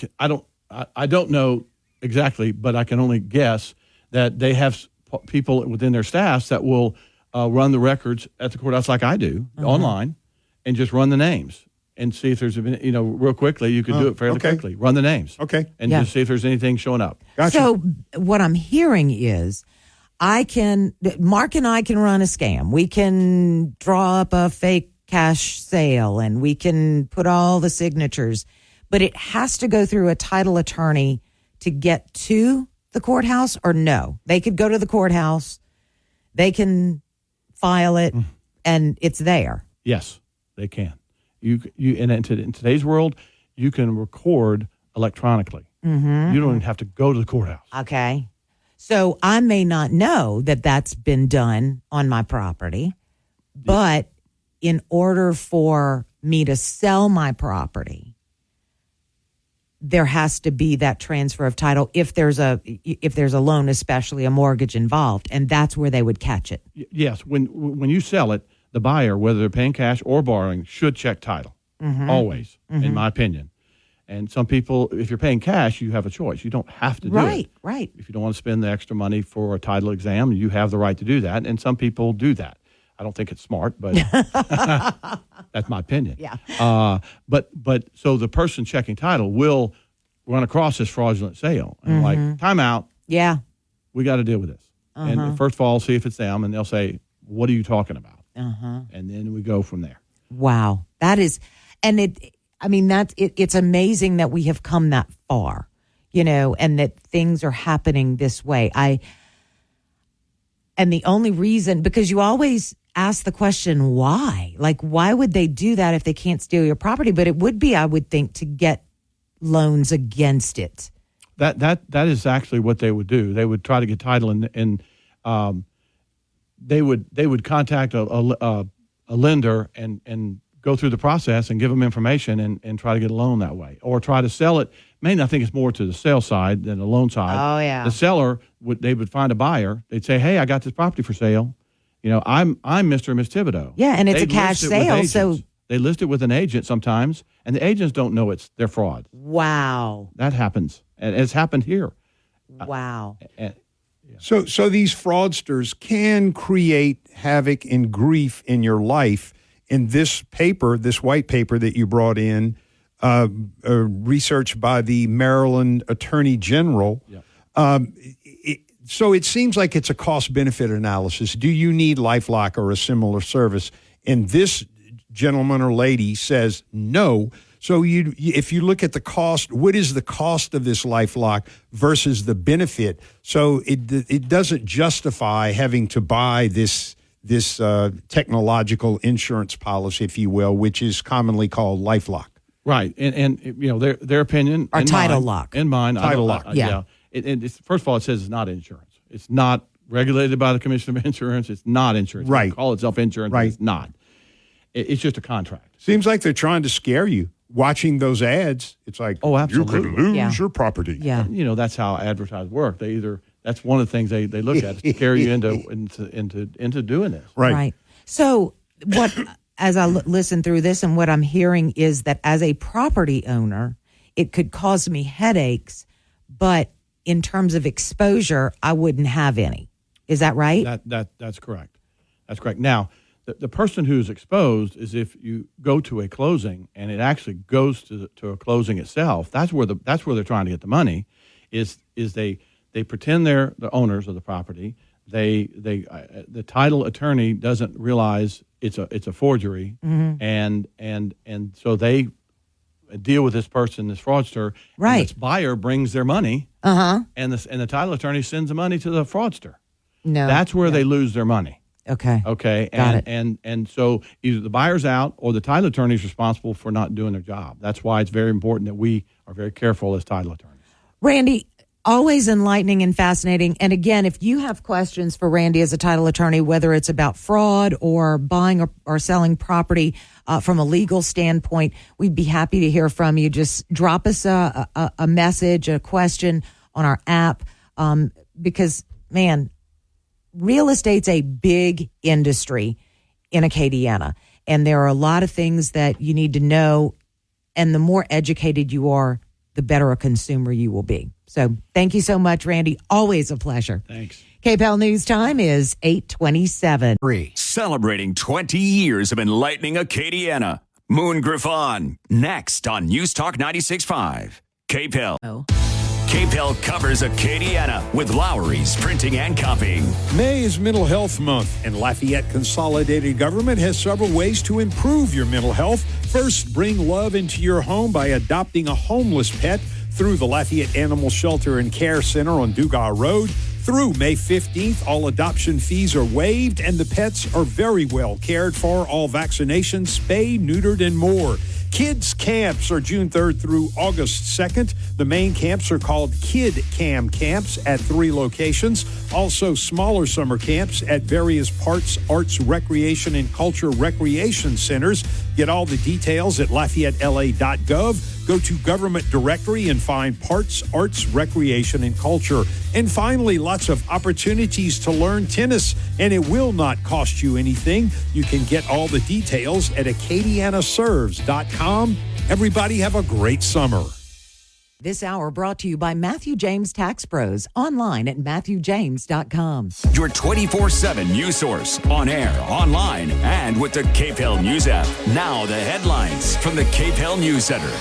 don't know exactly, but I can only guess that they have people within their staffs that will run the records at the courthouse like I do online, and just run the names and see if there's real quickly. You can do it fairly quickly. Run the names, and just see if there's anything showing up. Gotcha. So what I'm hearing is, Mark and I can run a scam. We can draw up a fake cash sale, and we can put all the signatures. But it has to go through a title attorney to get to the courthouse, or no? They could go to the courthouse, they can file it, and it's there. Yes, they can. And in today's world, you can record electronically. You don't even have to go to the courthouse. Okay. So I may not know that that's been done on my property, but in order for me to sell my property, there has to be that transfer of title if there's a loan, especially a mortgage involved, and that's where they would catch it. Yes, when you sell it, the buyer, whether they're paying cash or borrowing, should check title always, in my opinion. And some people, if you're paying cash, you have a choice. You don't have to do it. Right. If you don't want to spend the extra money for a title exam, you have the right to do that. And some people do that. I don't think it's smart, but that's my opinion. Yeah. But so the person checking title will run across this fraudulent sale and like, time out. Yeah. We got to deal with this. And first of all, see if it's them, and they'll say, "What are you talking about?" And then we go from there. Wow, that is, and it's amazing that we have come that far, and that things are happening this way. And the only reason, because you always ask the question, why? Like, why would they do that if they can't steal your property? But it would be, I would think, to get loans against it. That is actually what they would do. They would try to get title, and they would contact a lender and go through the process and give them information and try to get a loan that way, or try to sell it. Mainly, I think it's more to the sale side than the loan side. Oh yeah. The seller they would find a buyer. They'd say, "Hey, I got this property for sale. I'm Mr. and Miss Thibodeau." Yeah, and it's They'd a cash list it with sale, agents. so They list it with an agent sometimes, and the agents don't know they're fraud. Wow. That happens, and it's happened here. Wow. So these fraudsters can create havoc and grief in your life. In this paper, this white paper that you brought in, research by the Maryland Attorney General. So it seems like it's a cost-benefit analysis. Do you need LifeLock or a similar service? And this gentleman or lady says no. So if you look at the cost, what is the cost of this LifeLock versus the benefit? So it doesn't justify having to buy this technological insurance policy, if you will, which is commonly called LifeLock. Right, and you know their opinion, or Title mine, Lock, and mine, Title Lock, yeah. First of all, it says it's not insurance. It's not regulated by the Commission of Insurance. It's not insurance. Right, it call itself insurance. Right, it's not. It's just a contract. Seems like they're trying to scare you. Watching those ads, it's like, oh, absolutely, you could lose your property. Yeah, you know that's how advertisers work. That's one of the things they look at is to scare you into doing this. Right. So what? As I listen through this, and what I'm hearing is that as a property owner, it could cause me headaches, but in terms of exposure, I wouldn't have any. Is that right? That's correct. That's correct. Now, the person who's exposed is if you go to a closing and it actually goes to a closing itself. That's where they're trying to get the money. Is they pretend they're the owners of the property. The title attorney doesn't realize it's a forgery, and so they deal with this person, this fraudster. Right. And this buyer brings their money, and the title attorney sends the money to the fraudster. No, that's where they lose their money. Okay. Got it. And so either the buyer's out or the title attorney is responsible for not doing their job. That's why it's very important that we are very careful as title attorneys. Randy, always enlightening and fascinating. And again, if you have questions for Randy as a title attorney, whether it's about fraud or buying or selling property from a legal standpoint, we'd be happy to hear from you. Just drop us a message, a question on our app, because, man, real estate's a big industry in Acadiana, and there are a lot of things that you need to know, and the more educated you are, the better a consumer you will be. So thank you so much, Randy. Always a pleasure. Thanks. KPEL News Time is 8:27. Celebrating 20 years of enlightening Acadiana. Moon Griffon, next on News Talk 96.5. KPEL. KPEL covers Acadiana with Lowry's Printing and Copying. May is Mental Health Month, and Lafayette Consolidated Government has several ways to improve your mental health. First, bring love into your home by adopting a homeless pet through the Lafayette Animal Shelter and Care Center on Dugas Road. Through May 15th, all adoption fees are waived, and the pets are very well cared for. All vaccinations, spayed, neutered, and more. Kids camps are June 3rd through August 2nd. The main camps are called Kid Cam camps at 3 locations. Also, smaller summer camps at various Parts, Arts, Recreation, and Culture Recreation Centers. Get all the details at LafayetteLA.gov. Go to Government Directory and find Parts, Arts, Recreation, and Culture. And finally, lots of opportunities to learn tennis, and it will not cost you anything. You can get all the details at AcadianaServes.com. Everybody have a great summer. This hour brought to you by Matthew James Tax Pros, online at MatthewJames.com. Your 24/7 news source, on air, online, and with the KPEL News app. Now the headlines from the KPEL News Center.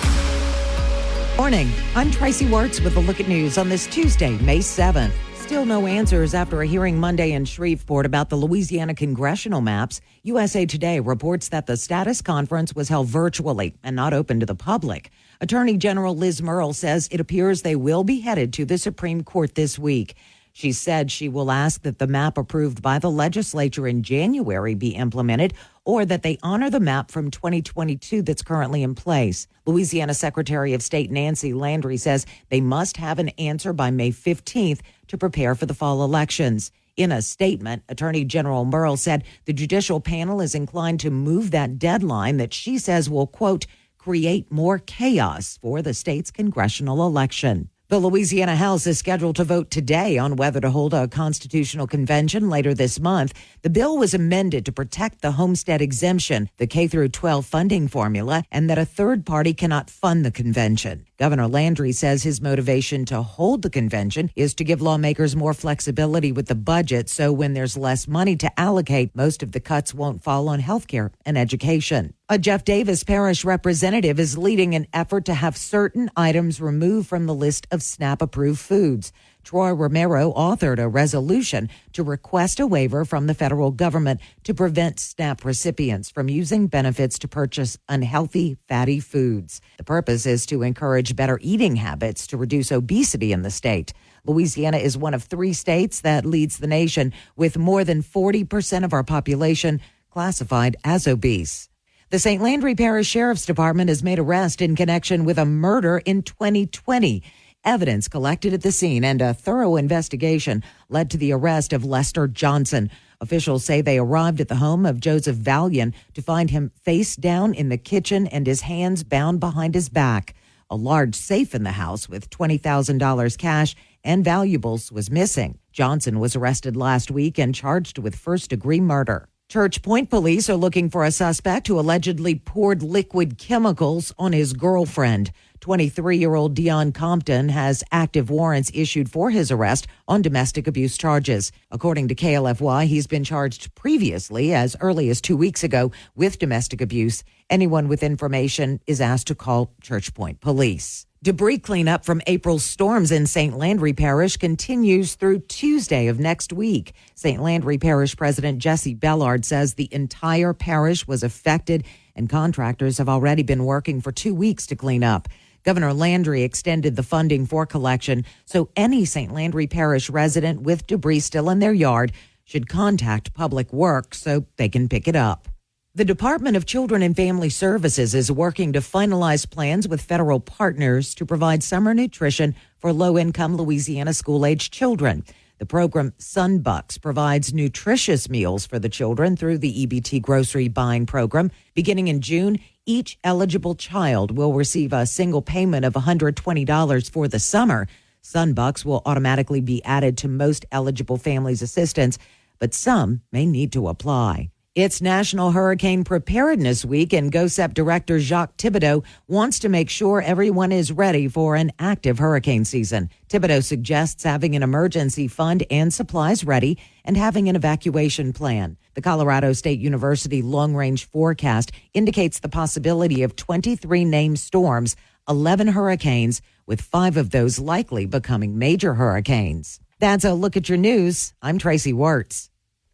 Morning. I'm Tracy Wertz with a look at news on this Tuesday, May 7th. Still no answers after a hearing Monday in Shreveport about the Louisiana congressional maps. USA Today reports that the status conference was held virtually and not open to the public. Attorney General Liz Murrill says it appears they will be headed to the Supreme Court this week. She said she will ask that the map approved by the legislature in January be implemented, or that they honor the map from 2022 that's currently in place. Louisiana Secretary of State Nancy Landry says they must have an answer by May 15th to prepare for the fall elections. In a statement, Attorney General Murrill said the judicial panel is inclined to move that deadline that she says will, quote, create more chaos for the state's congressional election. The Louisiana House is scheduled to vote today on whether to hold a constitutional convention later this month. The bill was amended to protect the homestead exemption, the K-12 funding formula, and that a third party cannot fund the convention. Governor Landry says his motivation to hold the convention is to give lawmakers more flexibility with the budget, so when there's less money to allocate, most of the cuts won't fall on health care and education. A Jeff Davis parish representative is leading an effort to have certain items removed from the list of SNAP-approved foods. Troy Romero authored a resolution to request a waiver from the federal government to prevent SNAP recipients from using benefits to purchase unhealthy, fatty foods. The purpose is to encourage better eating habits to reduce obesity in the state. Louisiana is one of 3 states that leads the nation, with more than 40% of our population classified as obese. The St. Landry Parish Sheriff's Department has made arrest in connection with a murder in 2020. Evidence collected at the scene and a thorough investigation led to the arrest of Lester Johnson. Officials say they arrived at the home of Joseph Valian to find him face down in the kitchen and his hands bound behind his back. A large safe in the house with $20,000 cash and valuables was missing. Johnson was arrested last week and charged with first-degree murder. Church Point police are looking for a suspect who allegedly poured liquid chemicals on his girlfriend. 23-year-old Dion Compton has active warrants issued for his arrest on domestic abuse charges. According to KLFY, he's been charged previously, as early as 2 weeks ago, with domestic abuse. Anyone with information is asked to call Church Point police. Debris cleanup from April's storms in St. Landry Parish continues through Tuesday of next week. St. Landry Parish President Jesse Bellard says the entire parish was affected and contractors have already been working for 2 weeks to clean up. Governor Landry extended the funding for collection, so any St. Landry Parish resident with debris still in their yard should contact Public Works so they can pick it up. The Department of Children and Family Services is working to finalize plans with federal partners to provide summer nutrition for low-income Louisiana school-age children. The program Sunbucks provides nutritious meals for the children through the EBT grocery buying program. Beginning in June, each eligible child will receive a single payment of $120 for the summer. Sunbucks will automatically be added to most eligible families' assistance, but some may need to apply. It's National Hurricane Preparedness Week, and GOSEP Director Jacques Thibodeau wants to make sure everyone is ready for an active hurricane season. Thibodeau suggests having an emergency fund and supplies ready and having an evacuation plan. The Colorado State University long-range forecast indicates the possibility of 23 named storms, 11 hurricanes, with 5 of those likely becoming major hurricanes. That's a look at your news. I'm Tracy Wirtz.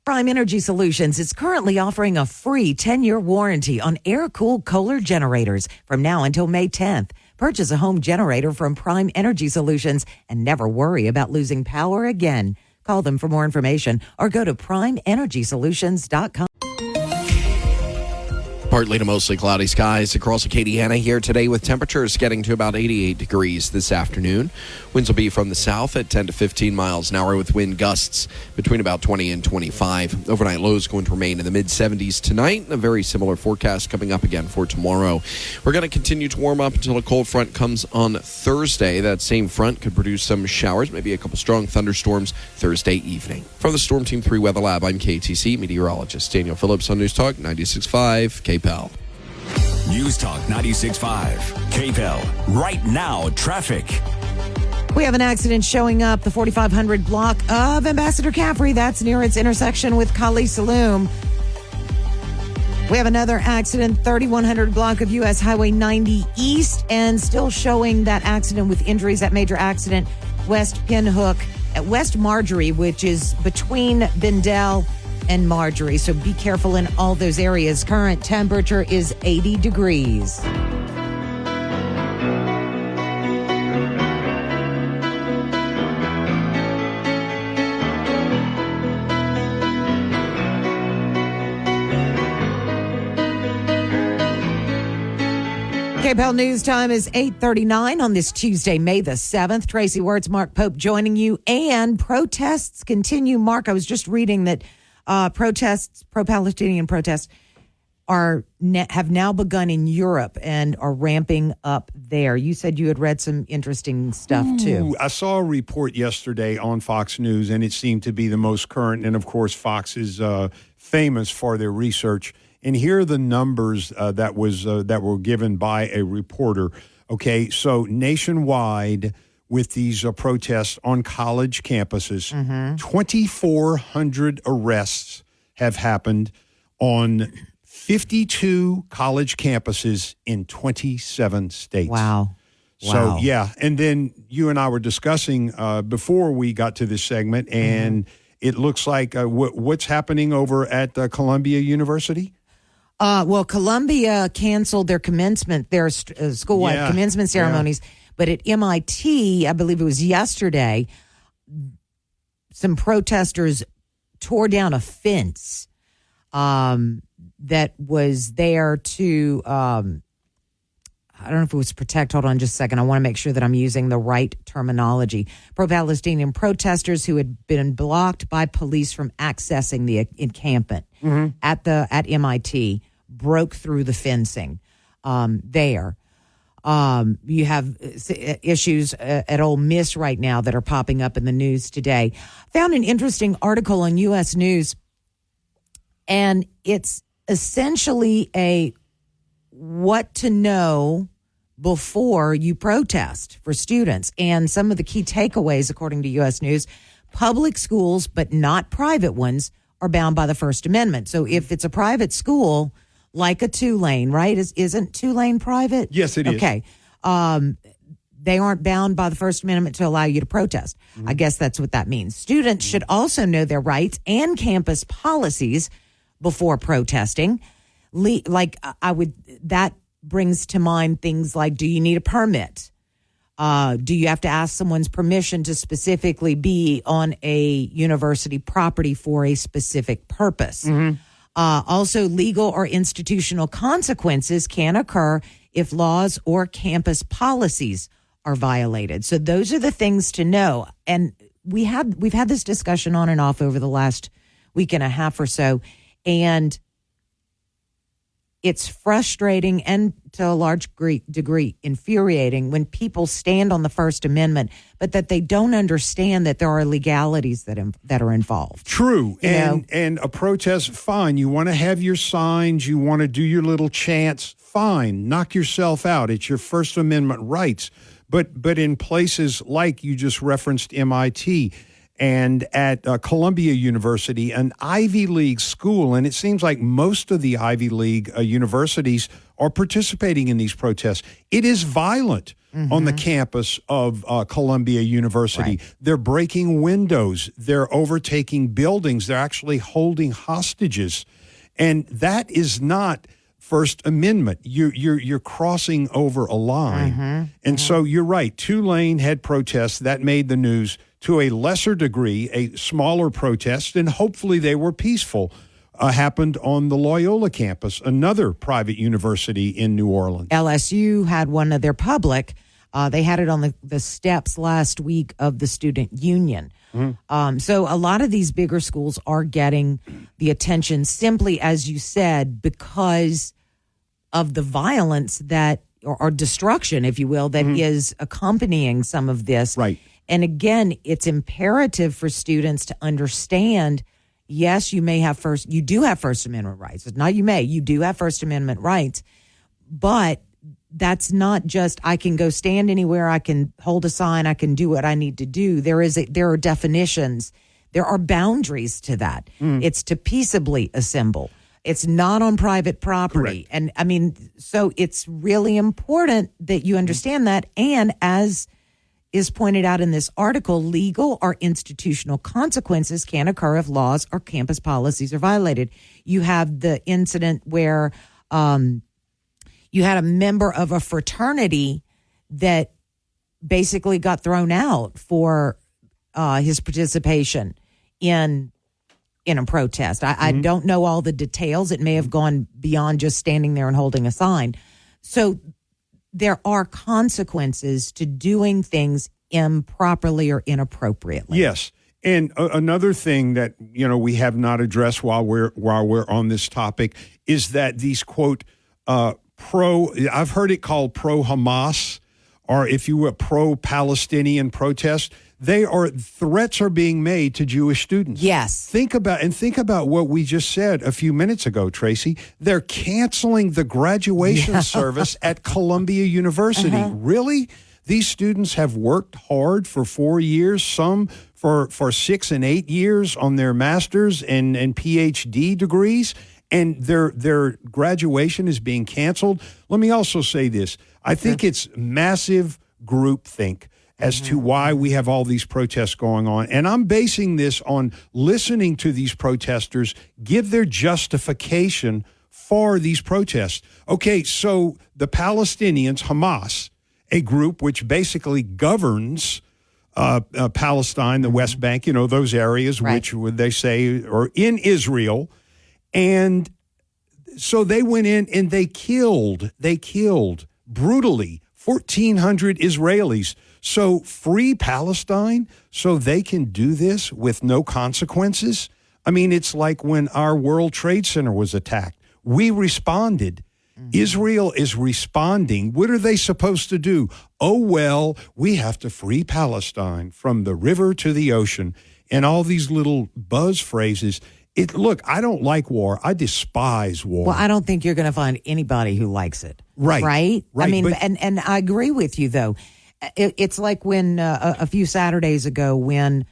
Prime Energy Solutions is currently offering a free 10-year warranty on air-cooled Kohler generators from now until May 10th. Purchase a home generator from Prime Energy Solutions and never worry about losing power again. Call them for more information or go to primeenergysolutions.com. Partly to mostly cloudy skies across Acadiana here today, with temperatures getting to about 88 degrees this afternoon. Winds will be from the south at 10 to 15 miles an hour, with wind gusts between about 20 and 25. Overnight lows going to remain in the mid-70s tonight. A very similar forecast coming up again for tomorrow. We're going to continue to warm up until a cold front comes on Thursday. That same front could produce some showers, maybe a couple strong thunderstorms Thursday evening. From the Storm Team 3 Weather Lab, I'm KTC meteorologist Daniel Phillips on News Talk 96.5 KPEL. News Talk 96.5 KPEL. Right now, traffic. We have an accident showing up the 4500 block of Ambassador Caffrey. That's near its intersection with Kali Saloom. We have another accident, 3100 block of U.S. Highway 90 East, and still showing that accident with injuries, that major accident, West Pinhook at West Marjorie, which is between Bendel and Marjorie. So be careful in all those areas. Current temperature is 80 degrees. KPEL News Time is 8:39 on this Tuesday, May the 7th. Tracy Wirtz, Mark Pope joining you. And protests continue. Mark, I was just reading that protests, pro-Palestinian protests, have now begun in Europe and are ramping up there. You said you had read some interesting stuff too. I saw a report yesterday on Fox News, and it seemed to be the most current. And of course, Fox is famous for their research. And here are the numbers that were given by a reporter. Okay, so nationwide, with these protests on college campuses, 2,400 arrests have happened on 52 college campuses in 27 states. Wow. So, yeah. And then you and I were discussing before we got to this segment, and it looks like what's happening over at Columbia University? Well, Columbia canceled their commencement, their school-wide commencement ceremonies. But at MIT, I believe it was yesterday, some protesters tore down a fence that was there to, I don't know if it was protect. Hold on just a second. I want to make sure that I'm using the right terminology. Pro-Palestinian protesters who had been blocked by police from accessing the encampment at MIT broke through the fencing there. You have issues at Ole Miss right now that are popping up in the news today. Found an interesting article on U.S. News, and it's essentially a what to know before you protest for students. And some of the key takeaways, according to U.S. News, public schools, but not private ones, are bound by the First Amendment. So if it's a private school, like a Tulane, right? Isn't Tulane private? Yes, it is. Okay. They aren't bound by the First Amendment to allow you to protest. I guess that's what that means. Students should also know their rights and campus policies before protesting. That brings to mind things like, do you need a permit? Do you have to ask someone's permission to specifically be on a university property for a specific purpose? Also, legal or institutional consequences can occur if laws or campus policies are violated. So those are the things to know. And we've had this discussion on and off over the last week and a half or so, and it's frustrating and to a large degree infuriating when people stand on the First Amendment, but that they don't understand that there are legalities that are involved. True. And a protest, fine. You want to have your signs, you want to do your little chants, fine. Knock yourself out. It's your First Amendment rights. But in places like you just referenced MIT and at Columbia University, an Ivy League school, and it seems like most of the Ivy League universities are participating in these protests. It is violent on the campus of Columbia University. Right. They're breaking windows. They're overtaking buildings. They're actually holding hostages. And that is not First Amendment. You're crossing over a line. And so you're right. Tulane had protests that made the news to a lesser degree, a smaller protest, and hopefully they were peaceful, happened on the Loyola campus, another private university in New Orleans. LSU had one of their public. They had it on the steps last week of the student union. So a lot of these bigger schools are getting the attention simply, as you said, because of the violence that, or destruction, if you will, that is accompanying some of this. Right. And again, it's imperative for students to understand, yes, you do have First Amendment rights. It's not you do have First Amendment rights, but that's not just, I can go stand anywhere, I can hold a sign, I can do what I need to do. There are definitions, there are boundaries to that. It's to peaceably assemble. It's not on private property. Correct. And I mean, so it's really important that you understand that. And as is pointed out in this article, legal or institutional consequences can occur if laws or campus policies are violated. You have the incident where you had a member of a fraternity that basically got thrown out for his participation in a protest. I don't know all the details. It may have gone beyond just standing there and holding a sign. So there are consequences to doing things improperly or inappropriately. Yes. And another thing that we have not addressed while we're on this topic is that these quote I've heard it called pro-Hamas, or if you will, pro-Palestinian protests. Threats are being made to Jewish students. Yes. Think about what we just said a few minutes ago, Tracy. They're canceling the graduation service at Columbia University. Really? These students have worked hard for 4 years, some for 6 and 8 years on their master's and PhD degrees, and their graduation is being canceled. Let me also say this. I think it's massive groupthink as to why we have all these protests going on. And I'm basing this on listening to these protesters give their justification for these protests. Okay, so the Palestinians, Hamas, a group which basically governs Palestine, the West Bank, those areas which would they say are in Israel. And so they went in and they killed brutally 1,400 Israelis. So free Palestine so they can do this with no consequences? I mean, it's like when our World Trade Center was attacked. We responded. Israel is responding. What are they supposed to do? Oh, well, we have to free Palestine from the river to the ocean. And all these little buzz phrases. Look, I don't like war. I despise war. Well, I don't think you're going to find anybody who likes it. Right. Right? I mean, and I agree with you, though. It's like when a few Saturdays ago when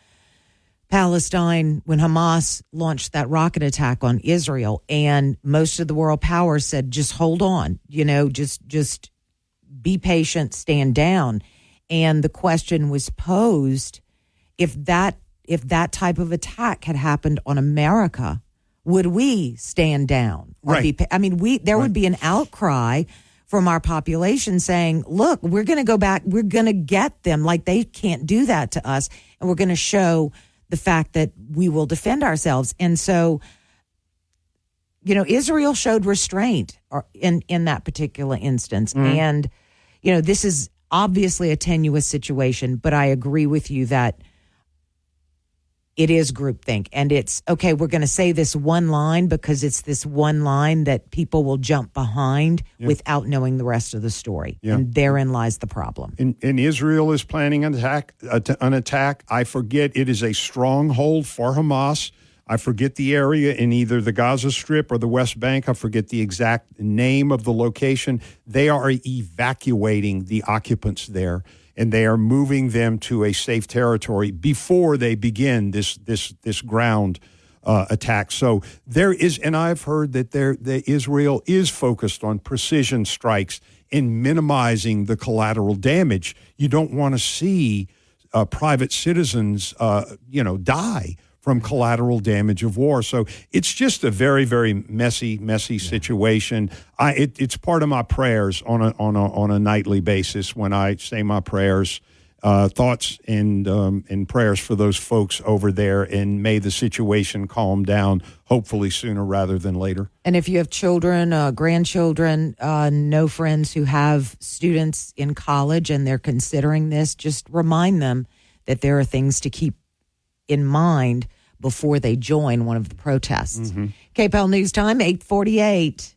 Hamas launched that rocket attack on Israel, and most of the world powers said, just hold on, just be patient, stand down. And the question was posed, if that type of attack had happened on America, would we stand down? Right. There would be an outcry from our population saying, look, we're going to go back. We're going to get them. Like, they can't do that to us. And we're going to show the fact that we will defend ourselves. And so, Israel showed restraint in that particular instance. And, this is obviously a tenuous situation, but I agree with you that it is groupthink. And it's, okay, we're going to say this one line because it's this one line that people will jump behind without knowing the rest of the story. Yeah. And therein lies the problem. And Israel is planning an attack. I forget, it is a stronghold for Hamas. I forget the area in either the Gaza Strip or the West Bank. I forget the exact name of the location. They are evacuating the occupants there, and they are moving them to a safe territory before they begin this ground attack. So there is, and I've heard that Israel is focused on precision strikes and minimizing the collateral damage. You don't want to see private citizens, die from collateral damage of war. So it's just a very, very messy situation. It's part of my prayers on a nightly basis when I say my prayers, thoughts and prayers for those folks over there, and may the situation calm down, hopefully sooner rather than later. And if you have children, grandchildren, know friends who have students in college and they're considering this, just remind them that there are things to keep in mind before they join one of the protests. KPEL News Time, 8:48.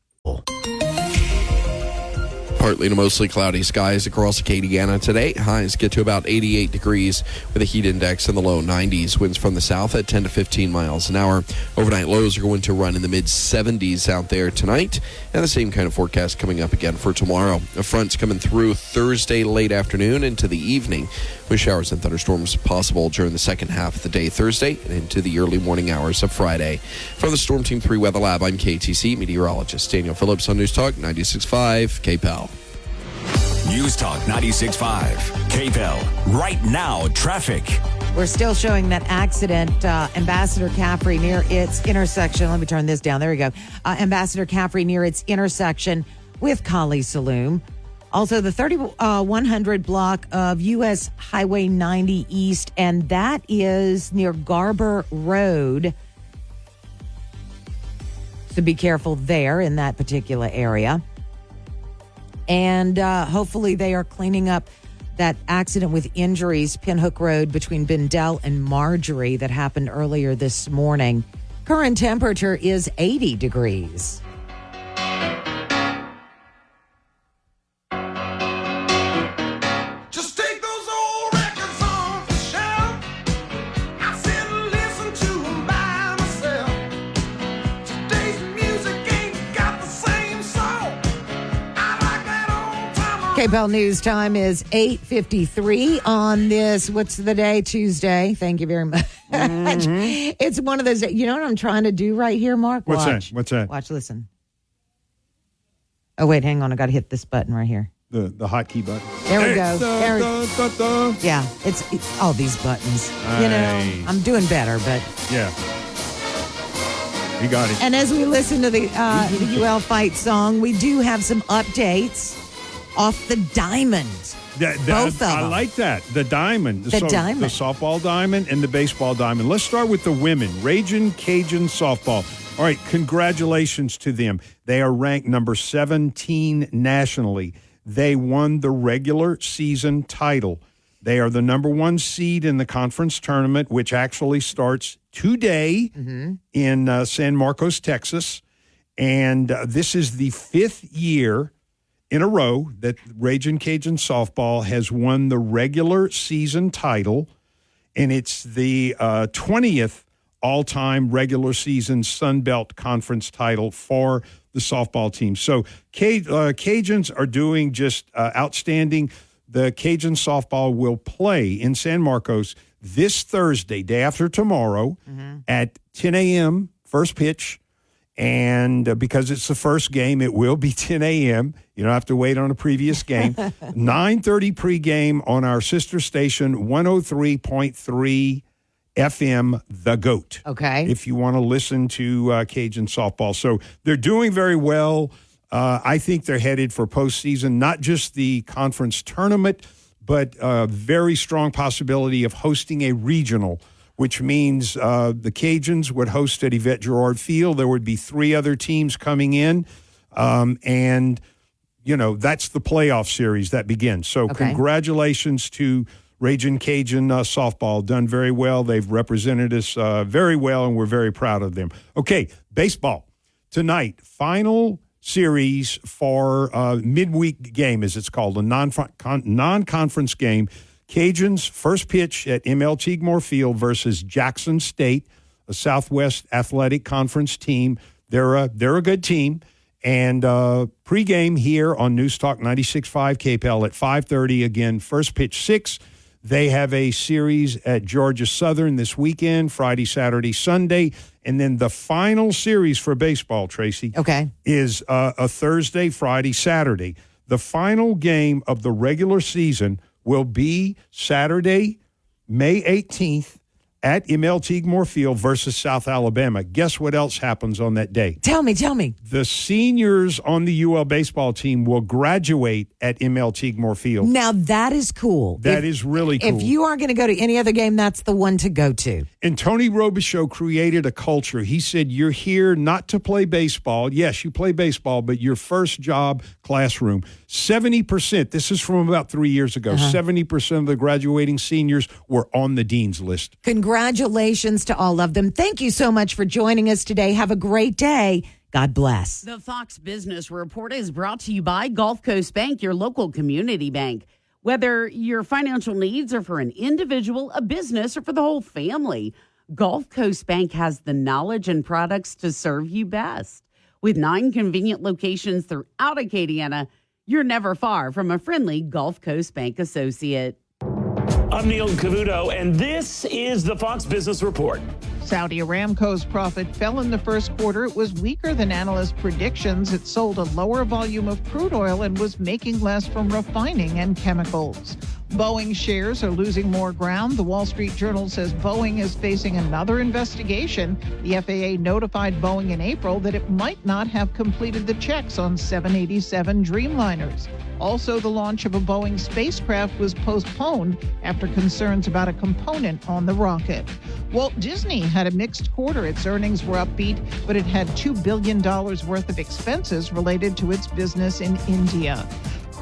Partly to mostly cloudy skies across Acadiana today. Highs get to about 88 degrees with a heat index in the low 90s. Winds from the south at 10 to 15 miles an hour. Overnight lows are going to run in the mid-70s out there tonight. And the same kind of forecast coming up again for tomorrow. A front's coming through Thursday late afternoon into the evening, with showers and thunderstorms possible during the second half of the day Thursday and into the early morning hours of Friday. From the Storm Team 3 Weather Lab, I'm KTC meteorologist Daniel Phillips on News Talk 96.5 KPEL. News Talk 96.5 KPEL. Right now, traffic. We're still showing that accident, Ambassador Caffrey near its intersection. Let me turn this down. There we go. Ambassador Caffrey near its intersection with Kali Saloom. Also, the 3100 block of U.S. Highway 90 East, and that is near Garber Road. So be careful there in that particular area. And hopefully they are cleaning up that accident with injuries, Pinhook Road between Bendel and Marjorie that happened earlier this morning. Current temperature is 80 degrees. Just take those old records off the shelf. I sit and listen to them by myself. Today's music ain't got the same soul. I like that old time. KPEL News time is 8:53 on this, what's the day? Tuesday. Thank you very much. It's one of those, you know what I'm trying to do right here, Mark? What's Watch. that? What's that? Watch, listen. Oh, wait, hang on. I got to hit this button right here. The hotkey button. There we go. Yeah, it's all these buttons. You know, I'm doing better, but. Yeah. You got it. And as we listen to the UL Fight song, we do have some updates off the diamond. Both of them. I like that. The diamond. The diamond. The softball diamond and the baseball diamond. Let's start with the women. Ragin' Cajun softball. All right, congratulations to them. They are ranked number 17 nationally. They won the regular season title. They are the number 1 seed in the conference tournament, which actually starts today in San Marcos, Texas. And this is the 5th year in a row that Ragin' Cajun softball has won the regular season title, and it's the 20th all-time regular season Sun Belt Conference title for the softball team. So Cajuns are doing just outstanding. The Cajun softball will play in San Marcos this Thursday, day after tomorrow, at 10 a.m., first pitch. And because it's the first game, it will be 10 a.m. You don't have to wait on a previous game. 9:30 pregame on our sister station, 103.3 FM, The GOAT. Okay. If you want to listen to Cajun softball. So they're doing very well. I think they're headed for postseason, not just the conference tournament, but a very strong possibility of hosting a regional, which means the Cajuns would host at Yvette Girard Field. There would be 3 other teams coming in. And, you know, that's the playoff series that begins. So congratulations to Ragin' Cajun softball. Done very well. They've represented us very well, and we're very proud of them. Okay, baseball. Tonight, final series for midweek game, as it's called, a non-conference game. Cajuns first pitch at ML Teague-Moore Field versus Jackson State, a Southwest Athletic Conference team. They're a good team. And pregame here on News Talk 96.5 KPEL at 5:30. Again, first pitch 6. They have a series at Georgia Southern this weekend, Friday, Saturday, Sunday. And then the final series for baseball, Tracy, is a Thursday, Friday, Saturday. The final game of the regular season will be Saturday, May 18th at ML Teague-Moore Field versus South Alabama. Guess what else happens on that day? Tell me. The seniors on the UL baseball team will graduate at ML Teague-Moore Field. Now, that is cool. That is really cool. If you aren't going to go to any other game, that's the one to go to. And Tony Robichaux created a culture. He said, you're here not to play baseball. Yes, you play baseball, but your first job, classroom. 70%, this is from about 3 years ago, 70% of the graduating seniors were on the dean's list. Congratulations to all of them. Thank you so much for joining us today. Have a great day. God bless. The Fox Business Report is brought to you by Gulf Coast Bank, your local community bank. Whether your financial needs are for an individual, a business, or for the whole family, Gulf Coast Bank has the knowledge and products to serve you best. With 9 convenient locations throughout Acadiana, you're never far from a friendly Gulf Coast Bank associate. I'm Neil Cavuto, and this is the Fox Business Report. Saudi Aramco's profit fell in the first quarter. It was weaker than analyst predictions. It sold a lower volume of crude oil and was making less from refining and chemicals. Boeing shares are losing more ground. The Wall Street Journal says Boeing is facing another investigation. The FAA notified Boeing in April that it might not have completed the checks on 787 Dreamliners. Also, the launch of a Boeing spacecraft was postponed after concerns about a component on the rocket. Walt Disney had a mixed quarter. Its earnings were upbeat, but it had $2 billion worth of expenses related to its business in India.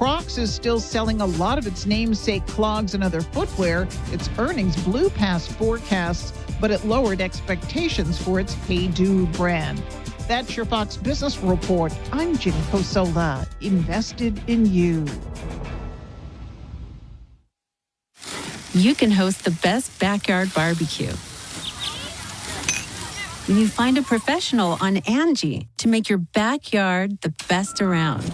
Crocs is still selling a lot of its namesake clogs and other footwear. Its earnings blew past forecasts, but it lowered expectations for its Hey Dude brand. That's your Fox Business Report. I'm Jenny Cosola, invested in you. You can host the best backyard barbecue when you find a professional on Angie to make your backyard the best around.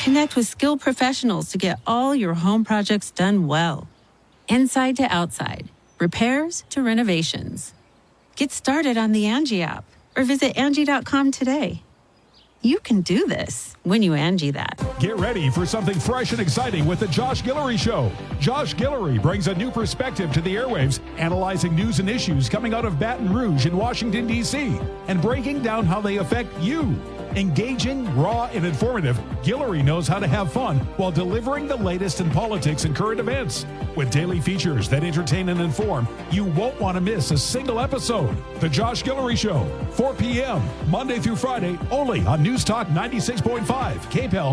Connect with skilled professionals to get all your home projects done well. Inside to outside, repairs to renovations. Get started on the Angie app or visit Angie.com today. You can do this when you Angie that. Get ready for something fresh and exciting with the Josh Guillory Show. Josh Guillory brings a new perspective to the airwaves, analyzing news and issues coming out of Baton Rouge in Washington, D.C., and breaking down how they affect you. Engaging, raw, and informative, Guillory knows how to have fun while delivering the latest in politics and current events. With daily features that entertain and inform, you won't want to miss a single episode. The Josh Guillory Show, 4 p.m., Monday through Friday, only on News Talk 96.5, KPEL.